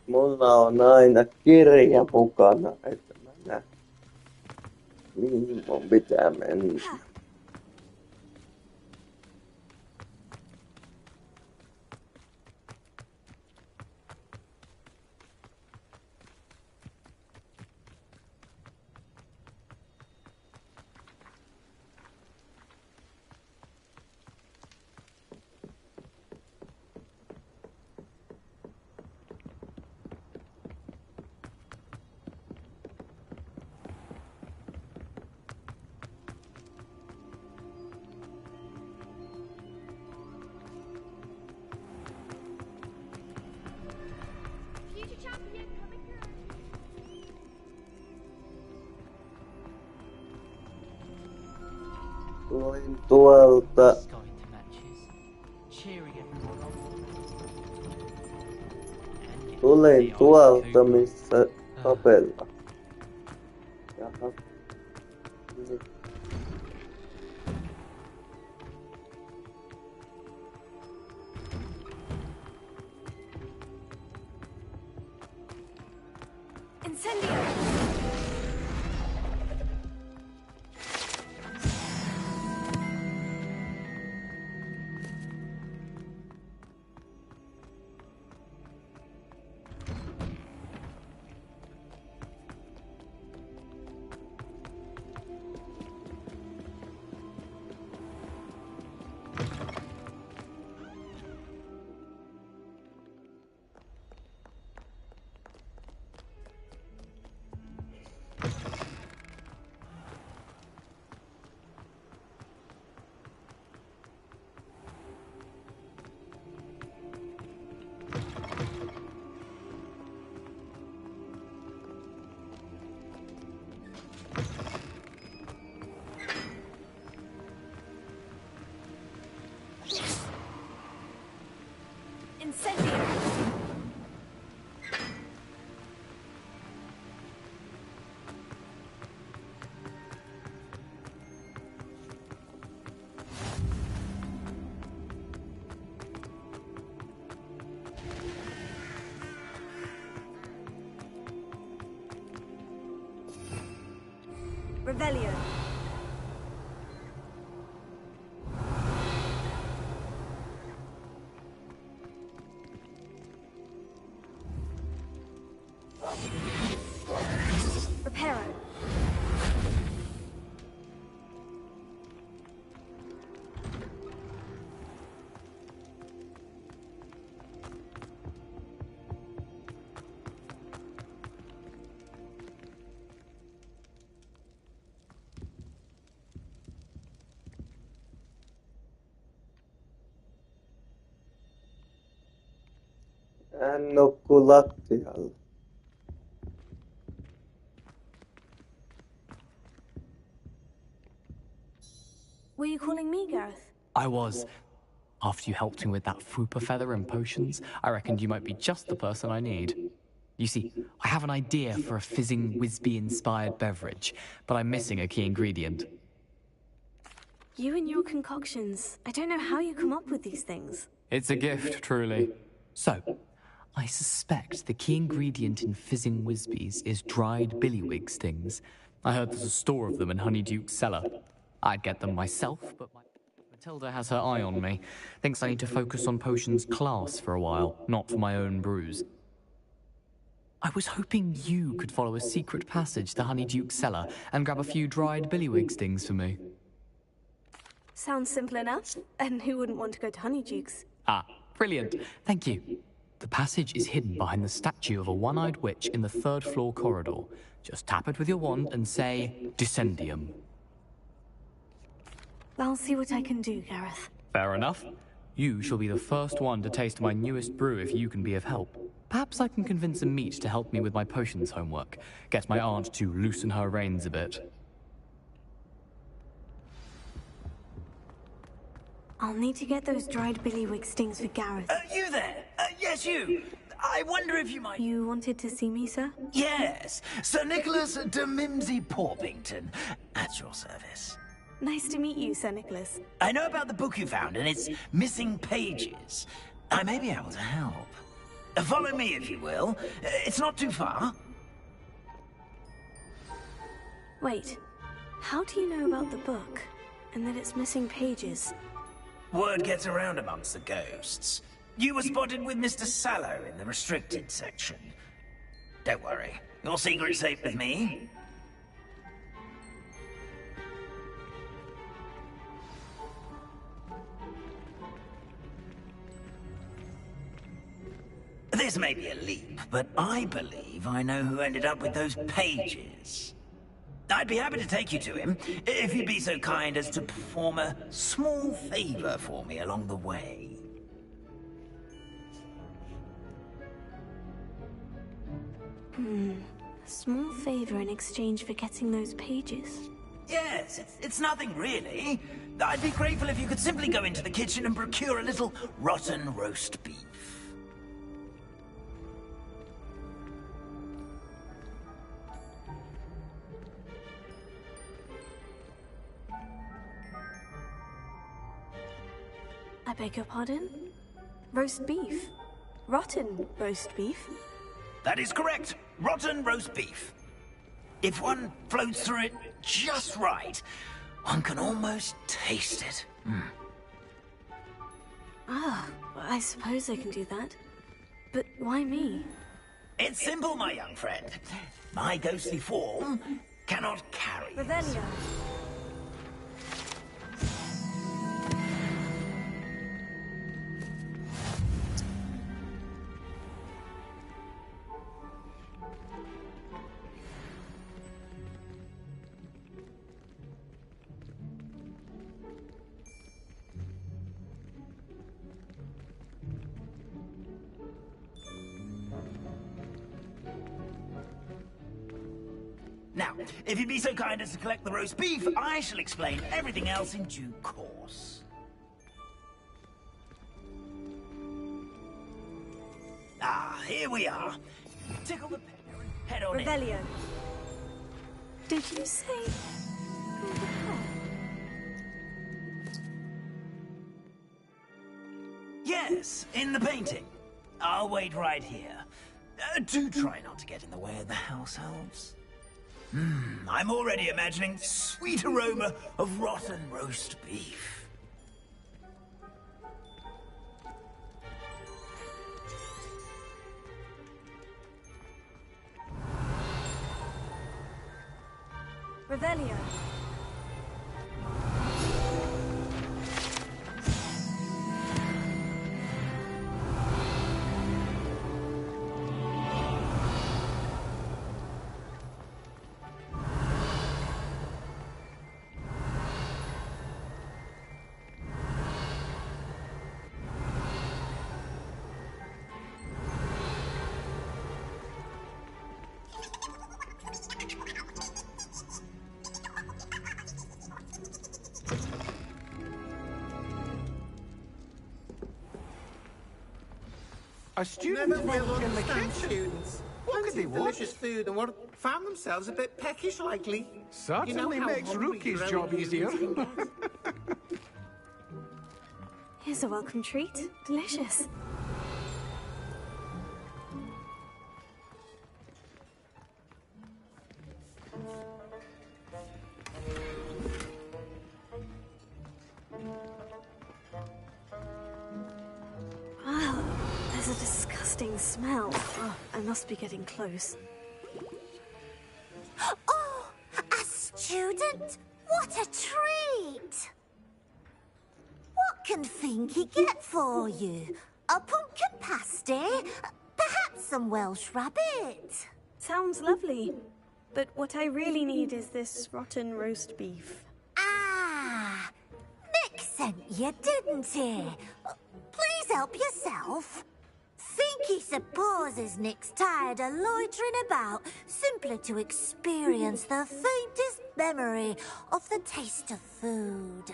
Mulla on aina kirja mukana, että mä näen, mihin mun pitää mennä. Tulin tuolta. Tulin tuolta, missä tapella. Jaha. Niin. Rebellion. Reparo. Hän nukkuu lattialla. Were you calling me, Gareth? I was. After you helped me with that fupa feather and potions, I reckoned you might be just the person I need. You see, I have an idea for a fizzing Wisby-inspired beverage, but I'm missing a key ingredient. You and your concoctions. I don't know how you come up with these things. It's a gift, truly. So, I suspect the key ingredient in fizzing Wisbies is dried billywig stings. I heard there's a store of them in Honeyduke's cellar. I'd get them myself, but Matilda has her eye on me. Thinks I need to focus on potions class for a while, not for my own brews. I was hoping you could follow a secret passage to Honeyduke's cellar and grab a few dried billywig stings for me. Sounds simple enough. And who wouldn't want to go to Honeyduke's? Ah, brilliant. Thank you. The passage is hidden behind the statue of a one-eyed witch in the third-floor corridor. Just tap it with your wand and say, Descendium. I'll see what I can do, Gareth. Fair enough. You shall be the first one to taste my newest brew if you can be of help. Perhaps I can convince a meat to help me with my potions homework. Get my aunt to loosen her reins a bit. I'll need to get those dried billywig stings for Gareth. You there? Yes, you. I wonder if you might... You wanted to see me, sir? Yes, Sir Nicholas de Mimsy Porpington, at your service. Nice to meet you, Sir Nicholas. I know about the book you found and its missing pages. I may be able to help. Follow me, if you will. It's not too far. Wait, how do you know about the book? And that it's missing pages? Word gets around amongst the ghosts. You were spotted with Mr. Sallow in the restricted section. Don't worry, your secret's safe with me. This may be a leap, but I believe I know who ended up with those pages. I'd be happy to take you to him, if you'd be so kind as to perform a small favor for me along the way. A small favor in exchange for getting those pages. Yes, it's nothing really. I'd be grateful if you could simply go into the kitchen and procure a little rotten roast beef. I beg your pardon? Roast beef? Rotten roast beef? That is correct. Rotten roast beef. If one floats through it just right, one can almost taste it. Ah, I suppose I can do that. But why me? It's simple, my young friend. My ghostly form cannot carry it. Revelio. Now, if you'd be so kind as to collect the roast beef, I shall explain everything else in due course. Ah, here we are. Tickle the pecker and head on Revelio. Did you say... Yes, in the painting. I'll wait right here. Do try not to get in the way of the house elves. I'm already imagining sweet aroma of rotten roast beef. Revelio. A student working in the kitchen. Students. What could they want? Delicious food and found themselves a bit peckish lately. Certainly makes Rookie's job easier. Here's a welcome treat. Delicious. Wow, there's a disgusting smell. Oh, I must be getting close. Oh, a student? What a treat! What can Finky get for you? A pumpkin pasty? Perhaps some Welsh rabbit? Sounds lovely. But what I really need is this rotten roast beef. Ah, Nick sent you, didn't he? help yourself. Think he supposes Nick's tired of loitering about simply to experience the faintest memory of the taste of food.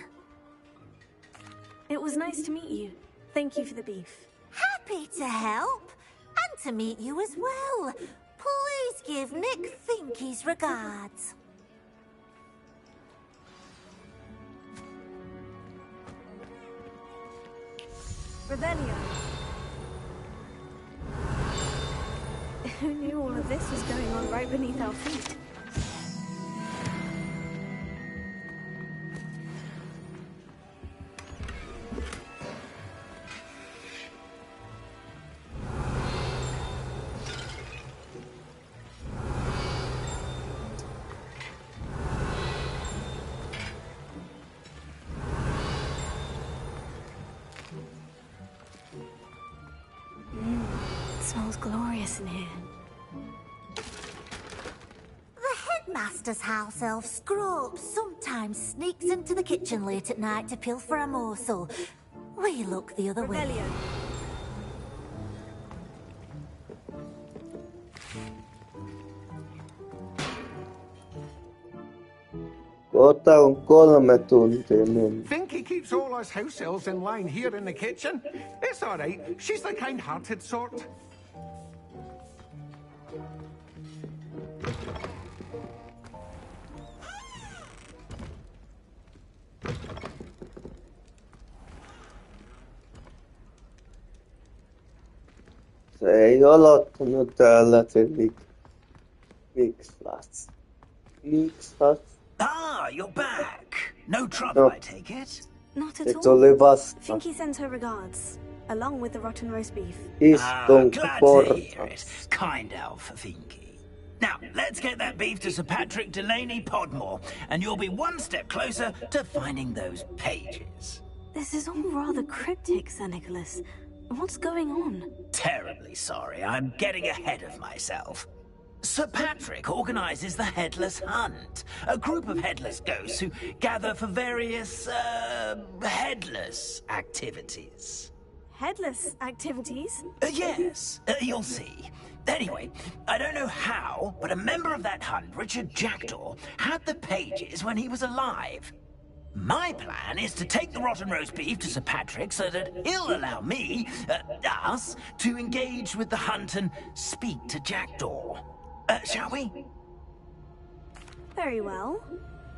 It was nice to meet you. Thank you for the beef. Happy to help, and to meet you as well. Please give Nick Finky's regards. Revelio. Who knew all of this was going on right beneath our feet? Smells glorious in here. The headmaster's house elf Scrope sometimes sneaks into the kitchen late at night to pilfer a morsel. We look the other way. Kohta on 3 tuntia mennyt. Finky keeps all us house elves in line here in the kitchen. It's all right. She's the kind-hearted sort. Se ei olottanut täällä se Mikslas. Ah, you're back. No trouble, I take it? Not at Et all. oli vasta. Finky sends her regards, along with the rotten roast beef. Istun Glad to hear portas. it. Kind elf Finky. Now, let's get that beef to Sir Patrick Delaney Podmore, and you'll be one step closer to finding those pages. This is all rather cryptic, Sir Nicholas. What's going on? Terribly sorry, I'm getting ahead of myself. Sir Patrick organizes the Headless Hunt, a group of headless ghosts who gather for various, headless activities. Headless activities? Yes, you'll see. Anyway, I don't know how, but a member of that hunt, Richard Jackdaw, had the pages when he was alive. My plan is to take the rotten roast beef to Sir Patrick so that he'll allow me, us, to engage with the hunt and speak to Jackdaw. Shall we? Very well.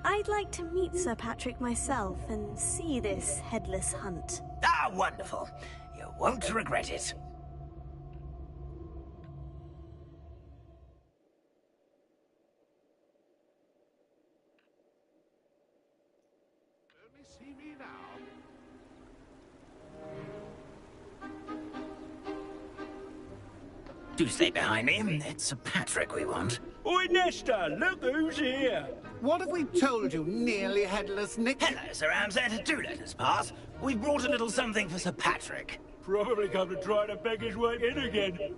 I'd like to meet Sir Patrick myself and see this headless hunt. Ah, wonderful. You won't regret it. Do stay behind me. It's Sir Patrick we want. Oi, Nesta, look who's here. What have we told you, nearly headless Nick? Hello, Sir Ramsett. Do let us pass. We've brought a little something for Sir Patrick. Probably come to try to beg his way in again.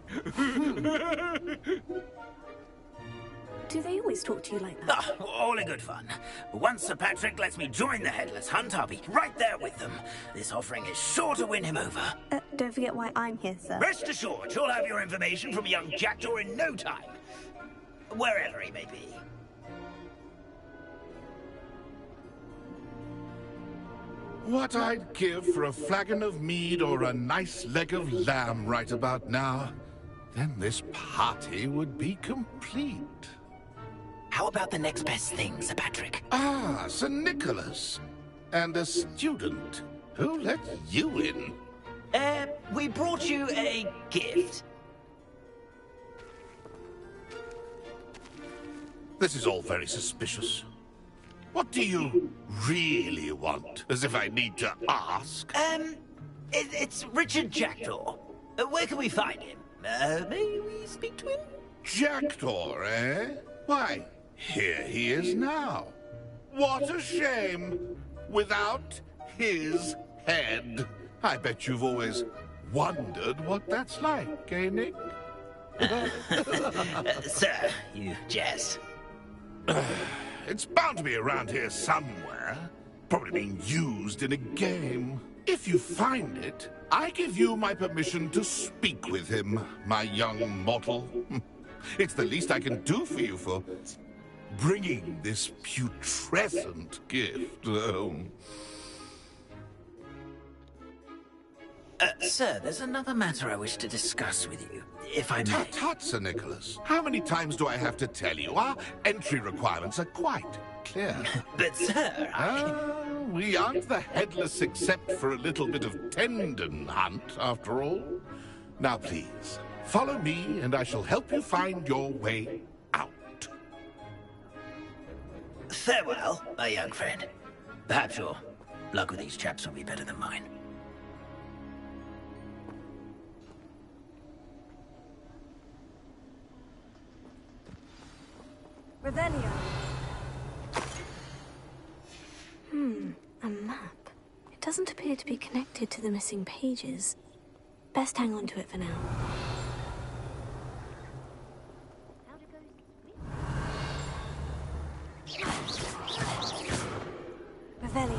Do they always talk to you like that? Ah, all in good fun. Once Sir Patrick lets me join the Headless Hunt, I'll be right there with them. This offering is sure to win him over. Don't forget why I'm here, sir. Rest assured, you'll have your information from young Jackdaw in no time. Wherever he may be. What I'd give for a flagon of mead or a nice leg of lamb right about now. Then this party would be complete. How about the next best thing, Sir Patrick? Ah, Sir Nicholas. And a student. Who let you in? We brought you a gift. This is all very suspicious. What do you really want? As if I need to ask. It's Richard Jackdaw. Where can we find him? May we speak to him? Jackdaw, eh? Why, here he is now. What a shame. Without his head. I bet you've always wondered what that's like, eh, Nick? Sir, you jest. It's bound to be around here somewhere. Probably being used in a game. If you find it, I give you my permission to speak with him, my young mortal. It's the least I can do for you for bringing this putrescent gift home. Sir, there's another matter I wish to discuss with you, if I may. Tut, tut, Sir Nicholas. How many times do I have to tell you? Our entry requirements are quite clear. But, sir, we aren't the headless except for a little bit of tendon hunt, after all. Now, please, follow me, and I shall help you find your way out. Farewell, my young friend. Perhaps your luck with these chaps will be better than mine. Revelio. A map. It doesn't appear to be connected to the missing pages. Best hang on to it for now. Revelio.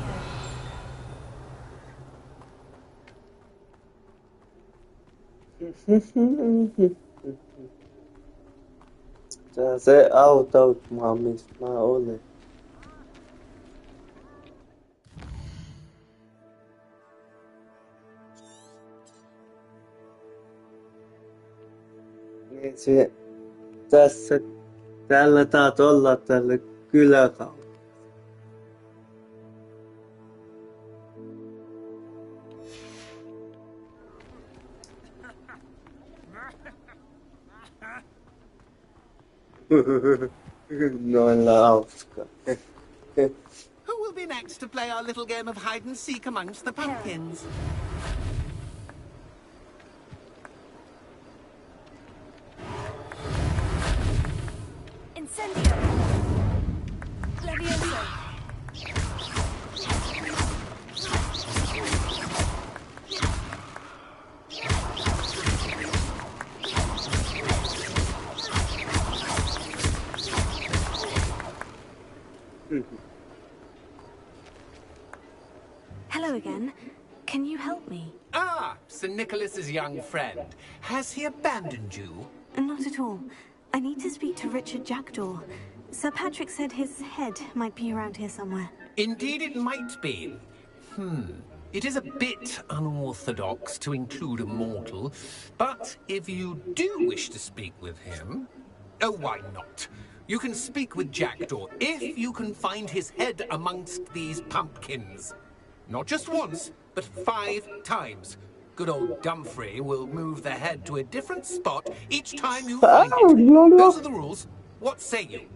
Se auttautmaa, mistä mä olin. Niin se tässä, tällä taat olla tällä kyläkaupalla. Noilla hauska. Who will be next to play our little game of hide and seek amongst the pumpkins? Incendio. Levioso. Hello again. Can you help me? Ah, Sir Nicholas's young friend. Has he abandoned you? Not at all. I need to speak to Richard Jackdaw. Sir Patrick said his head might be around here somewhere. Indeed it might be. It is a bit unorthodox to include a mortal, but if you do wish to speak with him... Oh, why not? You can speak with Jackdaw if you can find his head amongst these pumpkins. Not just once, but 5 times. Good old Dumfrey will move the head to a different spot each time you find it. Those are the rules. What say you?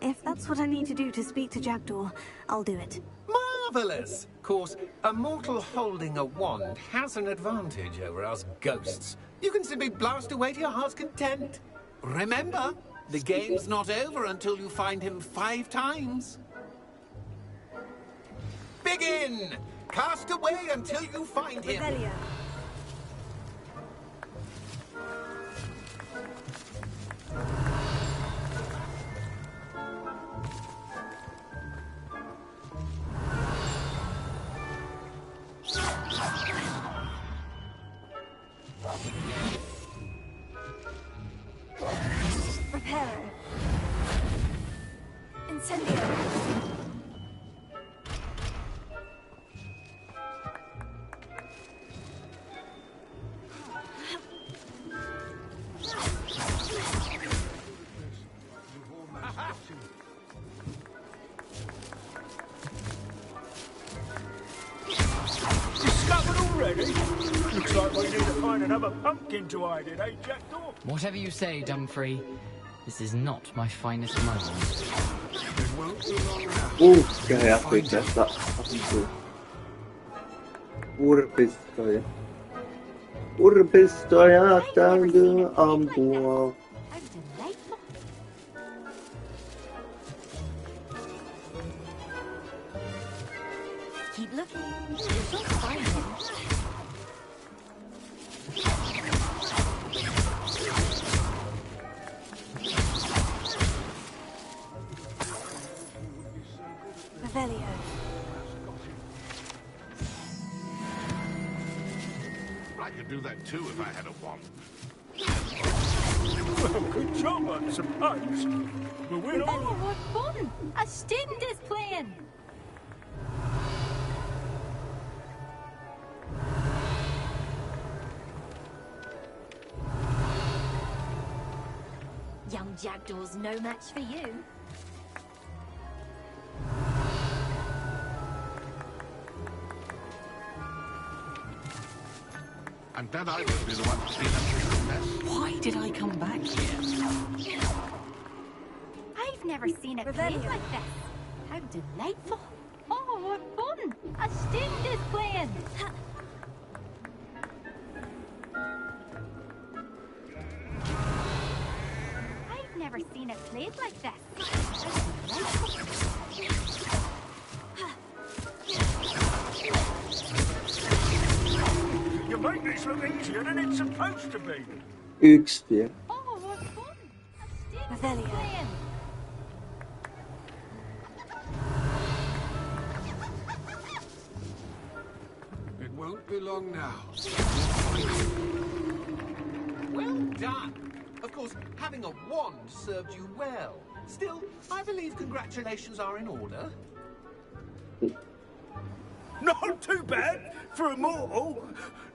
If that's what I need to do to speak to Jackdaw, I'll do it. Marvellous! Of course, a mortal holding a wand has an advantage over us ghosts. You can simply blast away to your heart's content. Remember, the game's not over until you find him 5 times. Begin! Cast away until you find him. Revelio. Reparo. Incendio. Discovered already? Looks like we need to find another pumpkin to hide in, eh, Jackdaw? Whatever you say, Dumfrey. This is not my finest moment. Ja tästä urpistoja. Urpistoja täytyy ampua. Keep looking. You'll find him. Revelio. I'd do that too if I had a wand. Well, good job, I suppose. But we're all... Oh, what fun! A student is playing! Young Jackdaw's no match for you. I'm glad I won't be the one to clean up this mess. Why did I come back here? I've never seen it played like this. How delightful! Oh, what fun! A student is playing! I've never seen it played like this. You make this look easier than it's supposed to be. Yksi. Oh, what fun! A student Revelio. is playing! It won't be long now. Well done. Of course, having a wand served you well. Still, I believe congratulations are in order. Not too bad for a mortal.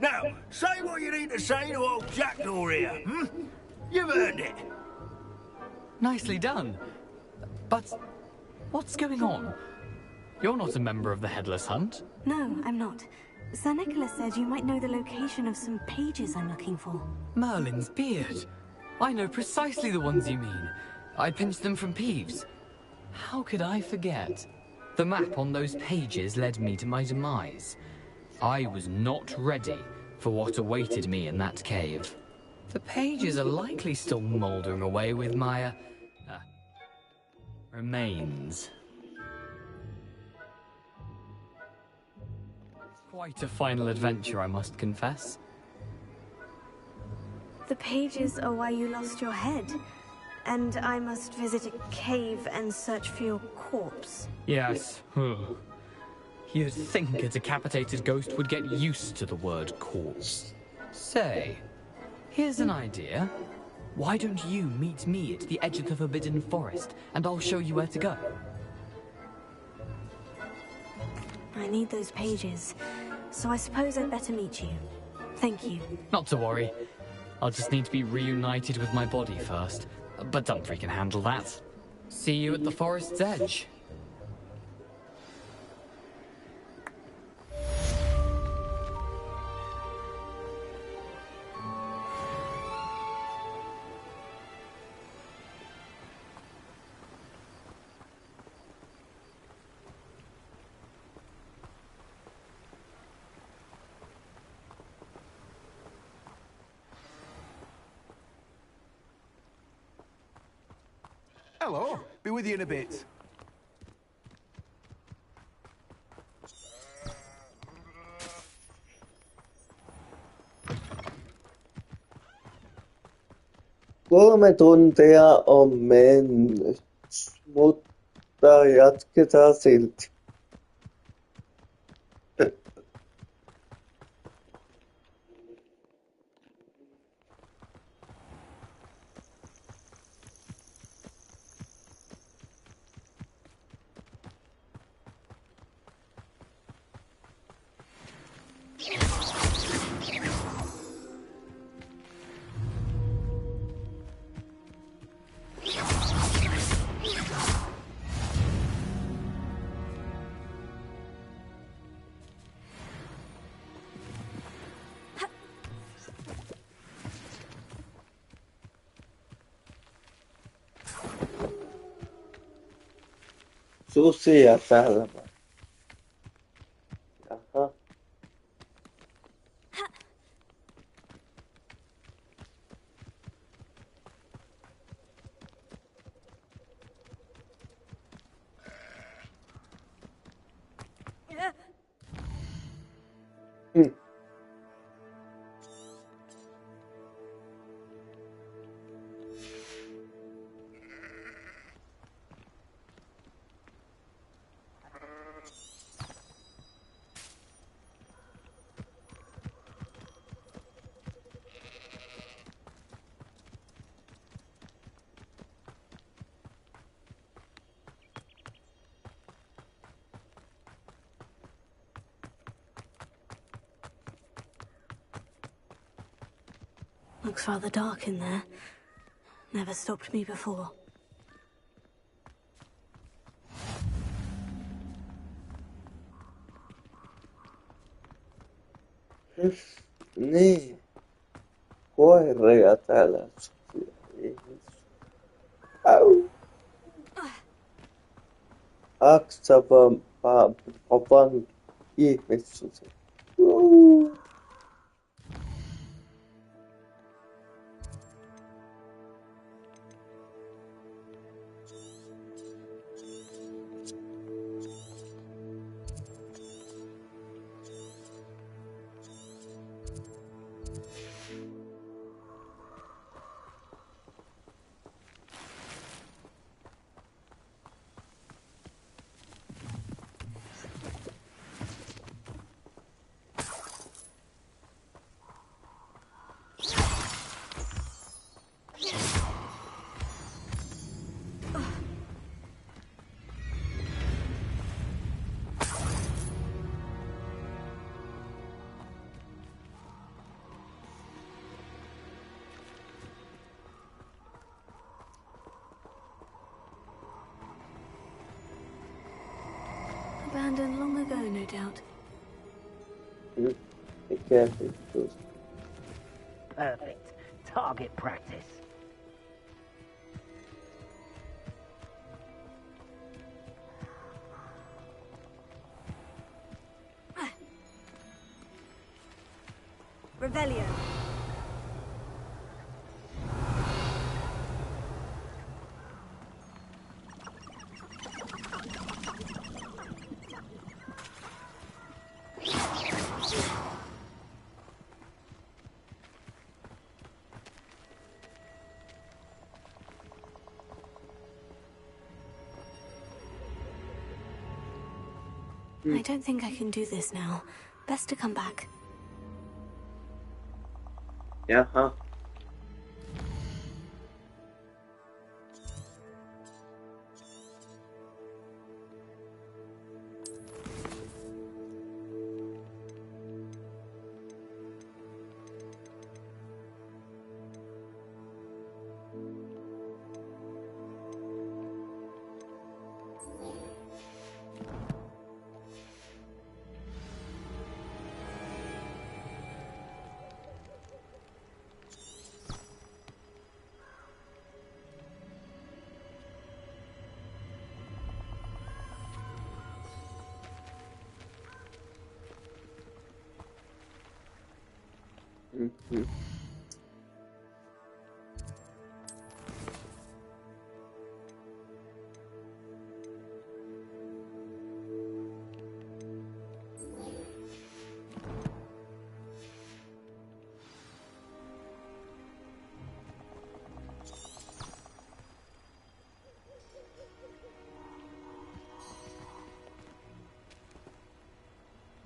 Now, say what you need to say to old Jackdaw here, hmm? You've earned it. Nicely done. But what's going on? You're not a member of the Headless Hunt. No, I'm not. Sir Nicholas said you might know the location of some pages I'm looking for. Merlin's beard. I know precisely the ones you mean. I pinched them from Peeves. How could I forget? The map on those pages led me to my demise. I was not ready for what awaited me in that cave. The pages are likely still mouldering away with my, remains. Quite a final adventure, I must confess. The pages are why you lost your head. And I must visit a cave and search for your corpse. Yes. You'd think a decapitated ghost would get used to the word corpse. Say, here's an idea. Why don't you meet me at the edge of the Forbidden Forest, and I'll show you where to go? I need those pages, so I suppose I'd better meet you. Thank you. Not to worry. I'll just need to be reunited with my body first. But Dumfries can handle that. See you at the forest's edge. Hello. Be with you in a bit. Kolme tuntia on mennyt, mutta jatketaan silti. Susia täällä. Jaha. Looks rather dark in there. Never stopped me before. Niin. Koiria täällä. Au. Aksavan ihmissusi. Abandoned long ago, no doubt. Perfect. Target practice. Revelio. I don't think I can do this now. Best to come back. Jaha. Mm-hmm.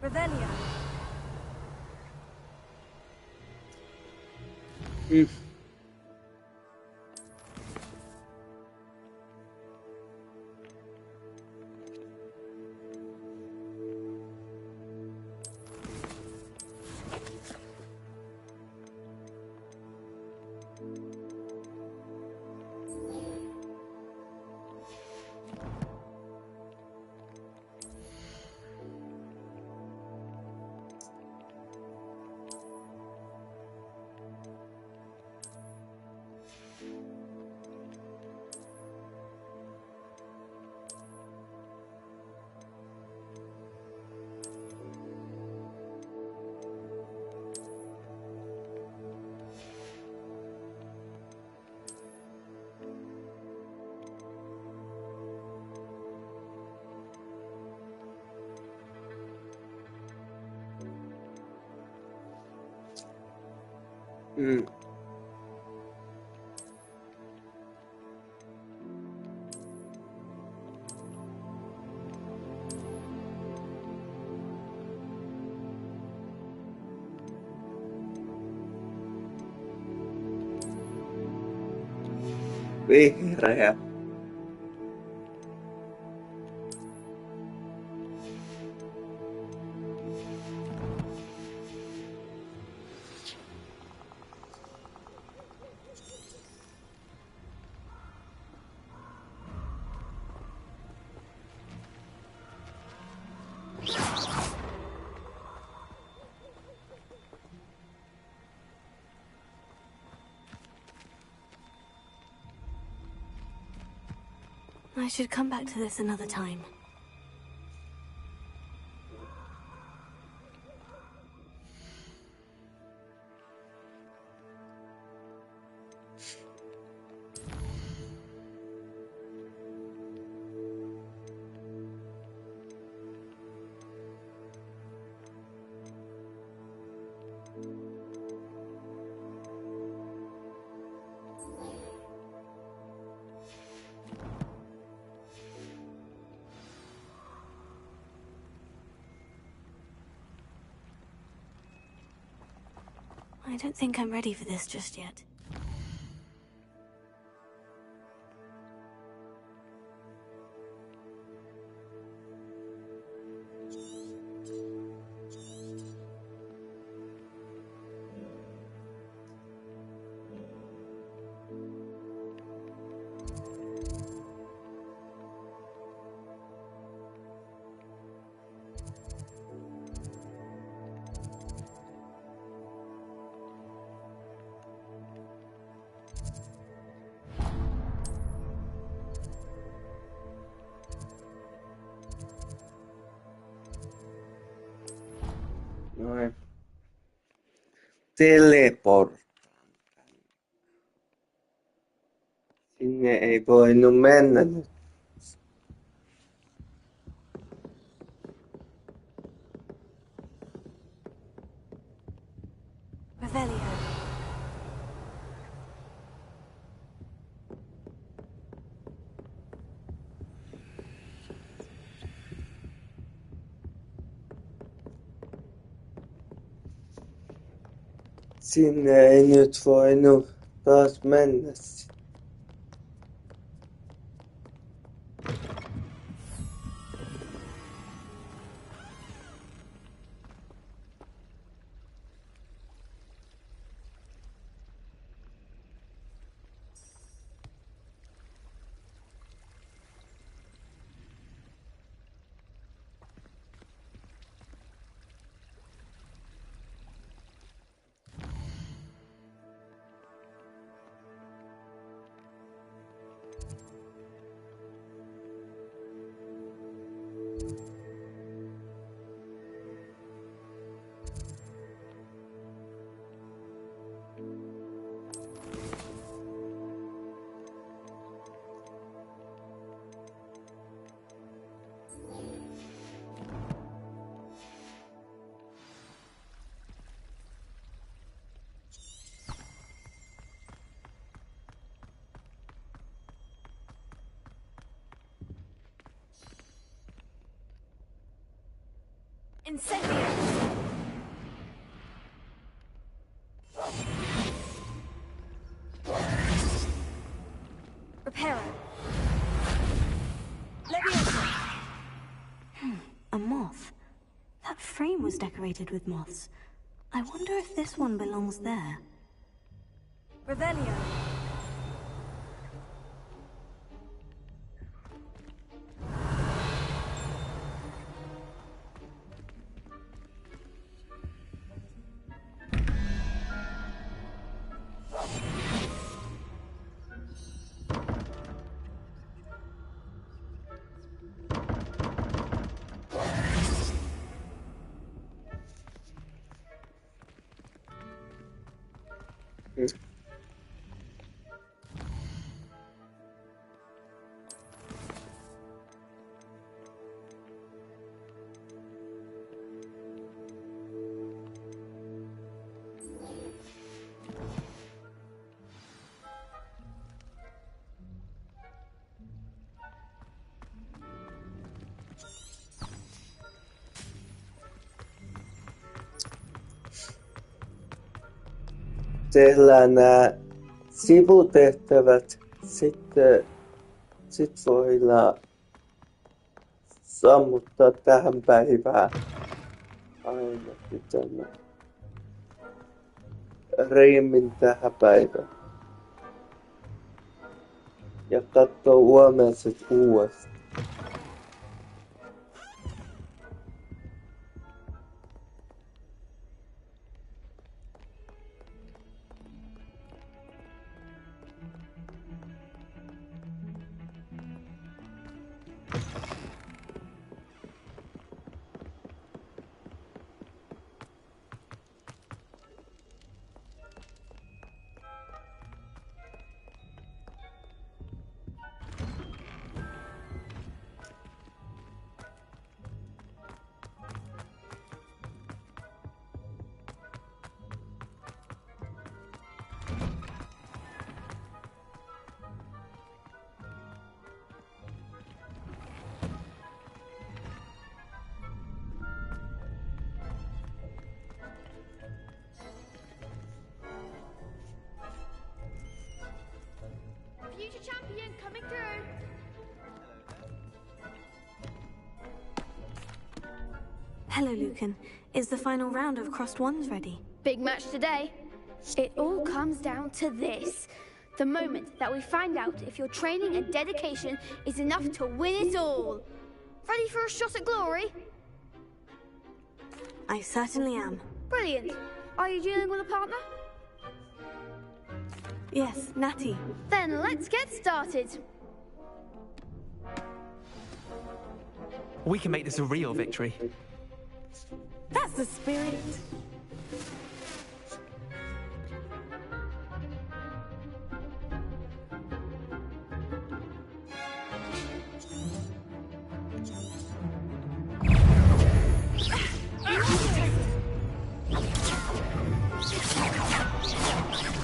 Revelio. Vihreä. I should come back to this another time. I don't think I'm ready for this just yet. Noin. Teleport. Sinne ei voinut mennä nyt. Revelio. Sinne ei nyt voinut taas mennä. Incendio! Reparo. Leviosa. A moth. That frame was decorated with moths. I wonder if this one belongs there. Revelio. Tehdään nämä sivutehtävät, sitten voidaan sammuttaa tähän päivään ainakin tämä riimin tähän päivään. Ja katsoo huomaiset uudestaan. Hello, Lucan. Is the final round of Crossed Wands ready? Big match today. It all comes down to this. The moment that we find out if your training and dedication is enough to win it all. Ready for a shot at glory? I certainly am. Brilliant. Are you dealing with a partner? Yes, Natty. Then let's get started. We can make this a real victory. That's the spirit.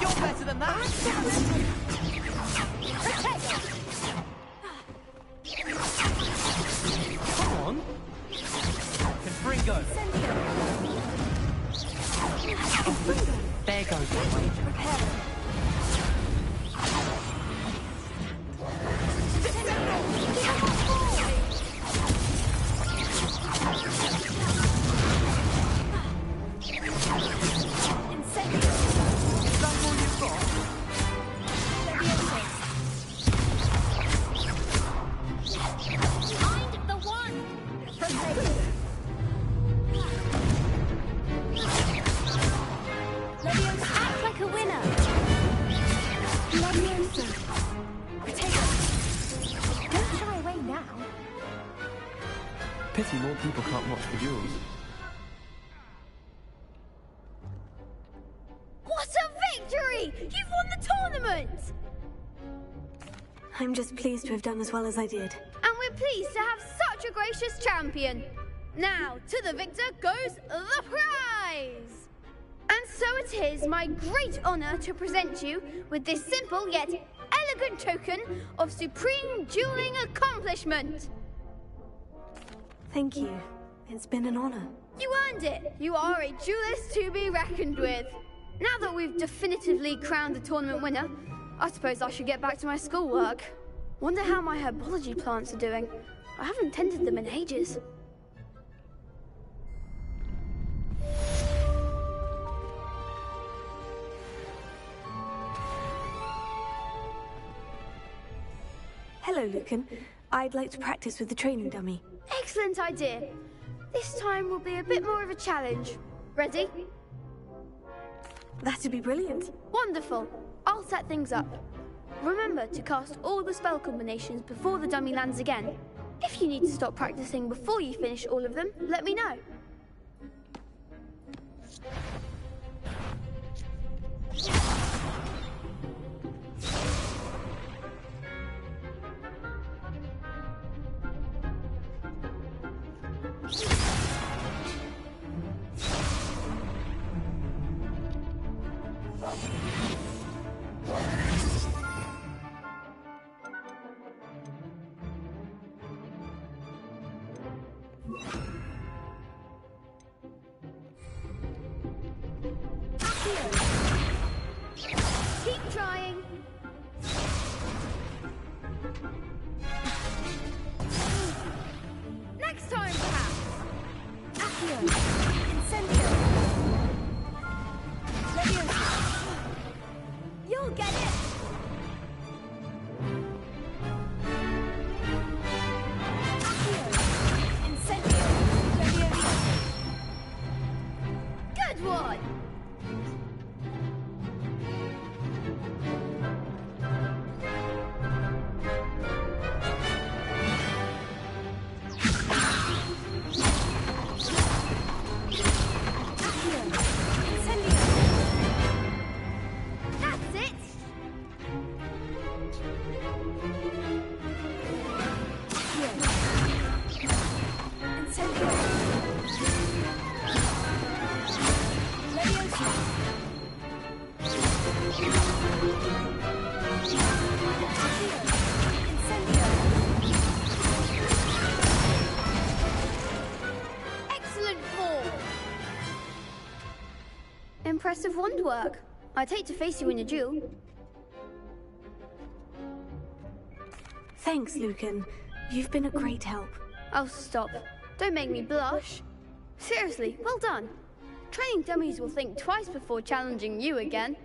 You're better than that. Come on. Confringo. There goes my wager. Pity more people can't watch the duels. What a victory! You've won the tournament! I'm just pleased to have done as well as I did. And we're pleased to have such a gracious champion. Now, to the victor goes the prize! And so it is my great honour to present you with this simple yet elegant token of supreme dueling accomplishment. Thank you. It's been an honour. You earned it. You are a duelist to be reckoned with. Now that we've definitively crowned the tournament winner, I suppose I should get back to my schoolwork. Wonder how my herbology plants are doing. I haven't tended them in ages. Hello, Lucan. I'd like to practice with the training dummy. Excellent idea. This time will be a bit more of a challenge. Ready? That'd be brilliant. Wonderful. I'll set things up. Remember to cast all the spell combinations before the dummy lands again. If you need to stop practicing before you finish all of them, let me know. Keep trying. Next time, perhaps. Accio. Incendio. Leviosa. You'll get it. Accio. Incendio. Leviosa. Good one. Impressive wand work. I'd hate to face you in a duel. Thanks, Lucan. You've been a great help. Oh, stop. Don't make me blush. Seriously, well done. Training dummies will think twice before challenging you again.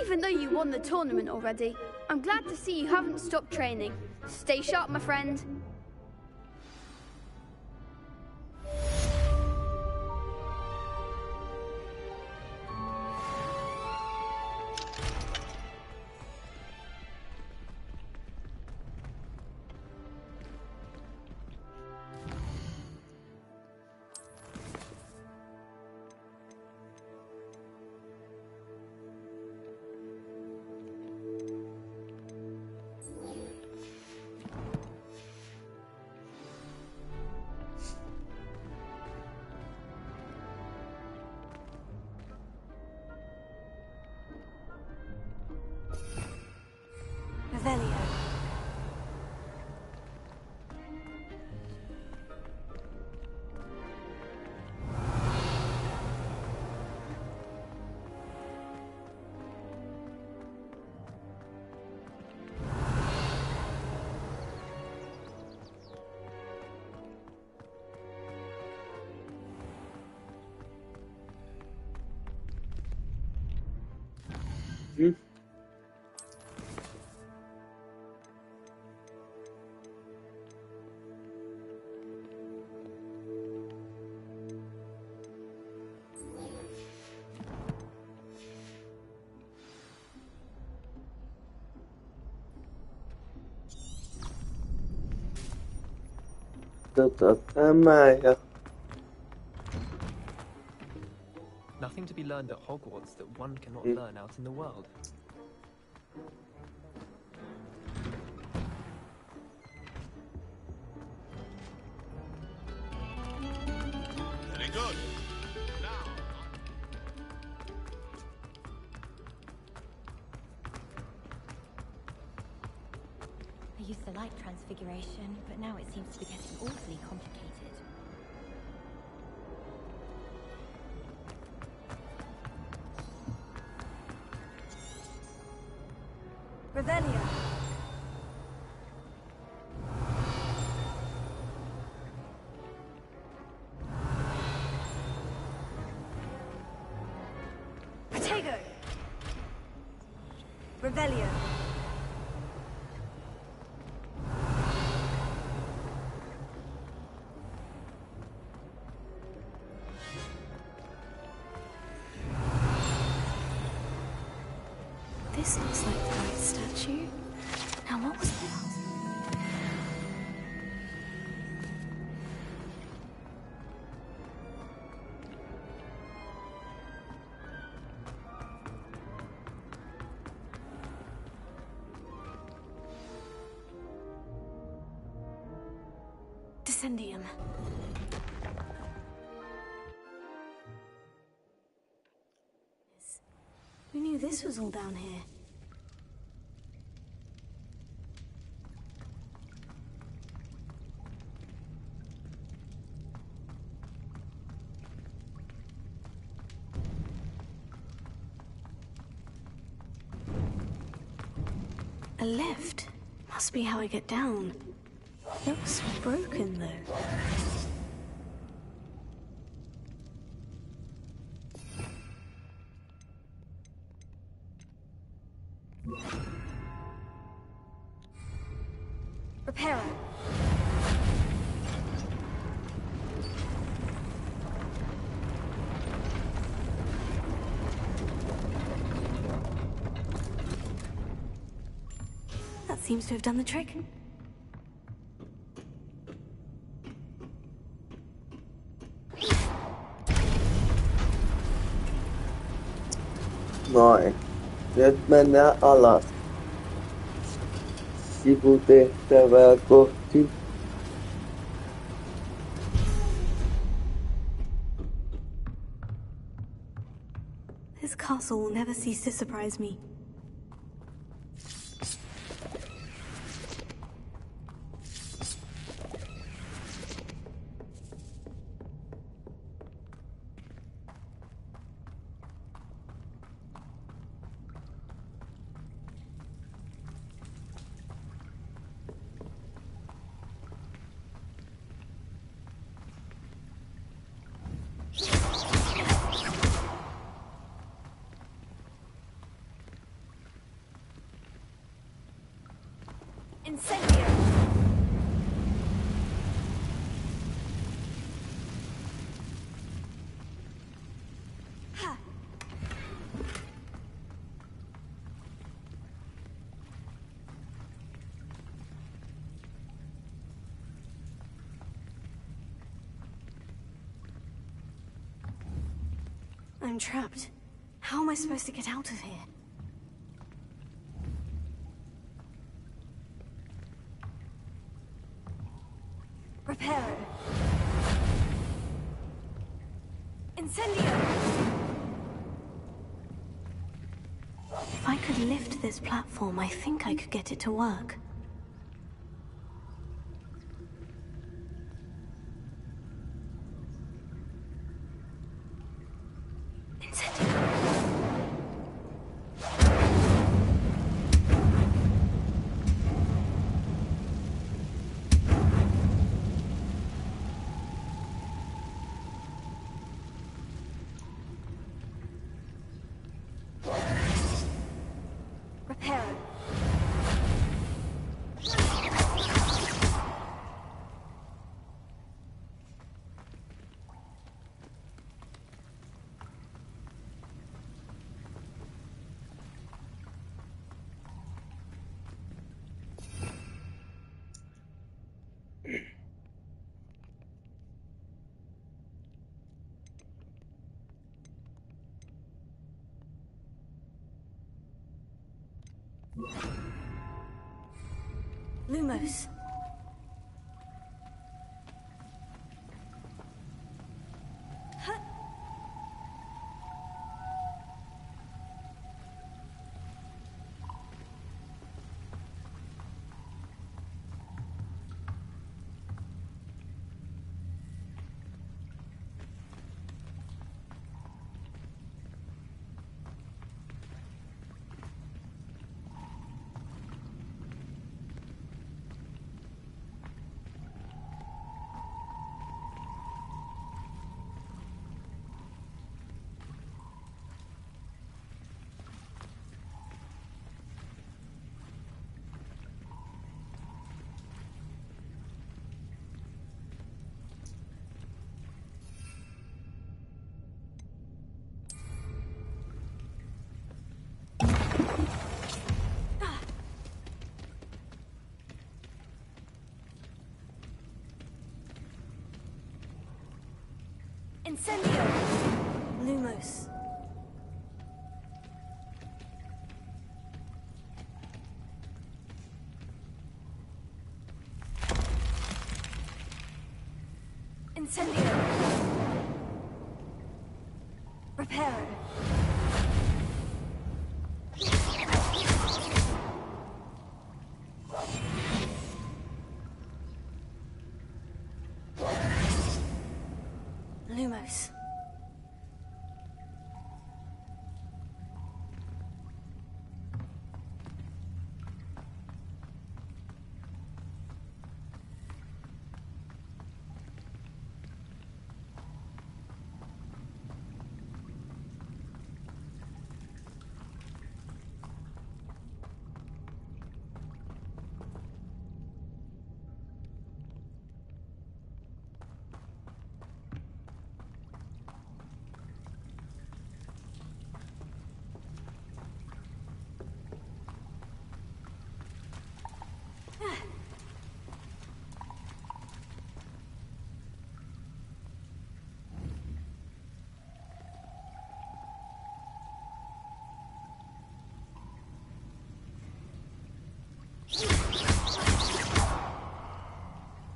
Even though you won the tournament already, I'm glad to see you haven't stopped training. Stay sharp, my friend. Revelio. Tämä ja... Nothing to be learned at Hogwarts that one cannot learn out in the world. Very good. I used the light transfiguration, but now it seems to be getting awfully complicated. Revelio. Protego. Revelio. This looks like the right statue. Now what was that? Descendium. We knew this was all down here. A lift. Must be how I get down. Looks broken though. Reparo. That seems to have done the trick. Noin. Nyt mennään alas. Sivutehtävää kohti. This castle will never cease to surprise me. Incendio! Ha! I'm trapped. How am I supposed to get out of here? Reparo. Incendio! If I could lift this platform, I think I could get it to work. Reparo. Lumos. Huh? Incendio! Lumos. Incendio! Reparo. Lumos.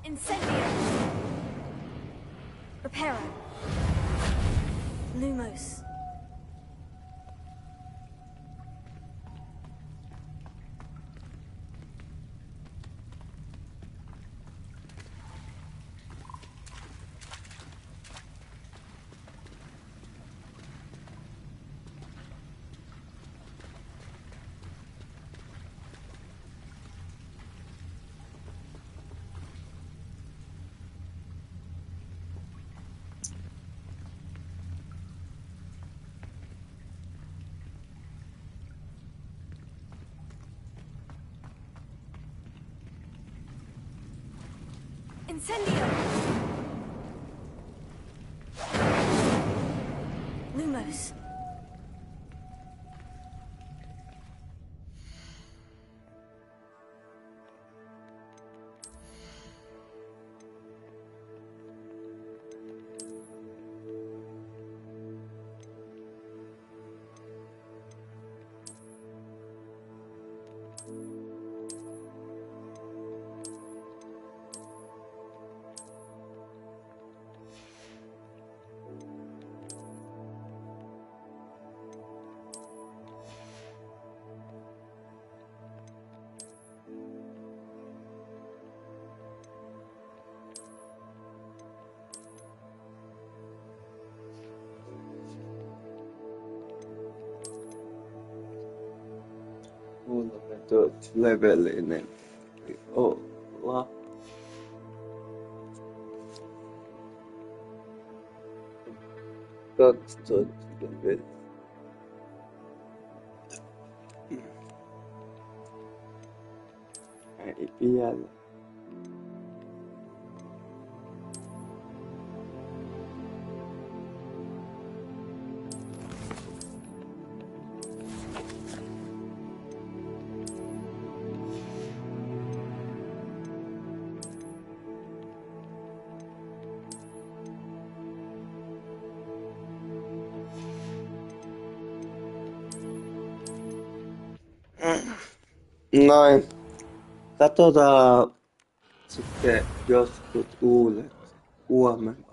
Incendio! Reparo. Lumos. Incendio! Lumos. Levelinen olla. Level. Ei vielä. Noin. Katsotaan sitten joskus uudet huomenna.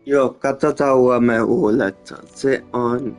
Joo, katsotaan huomenna uudet. Se on...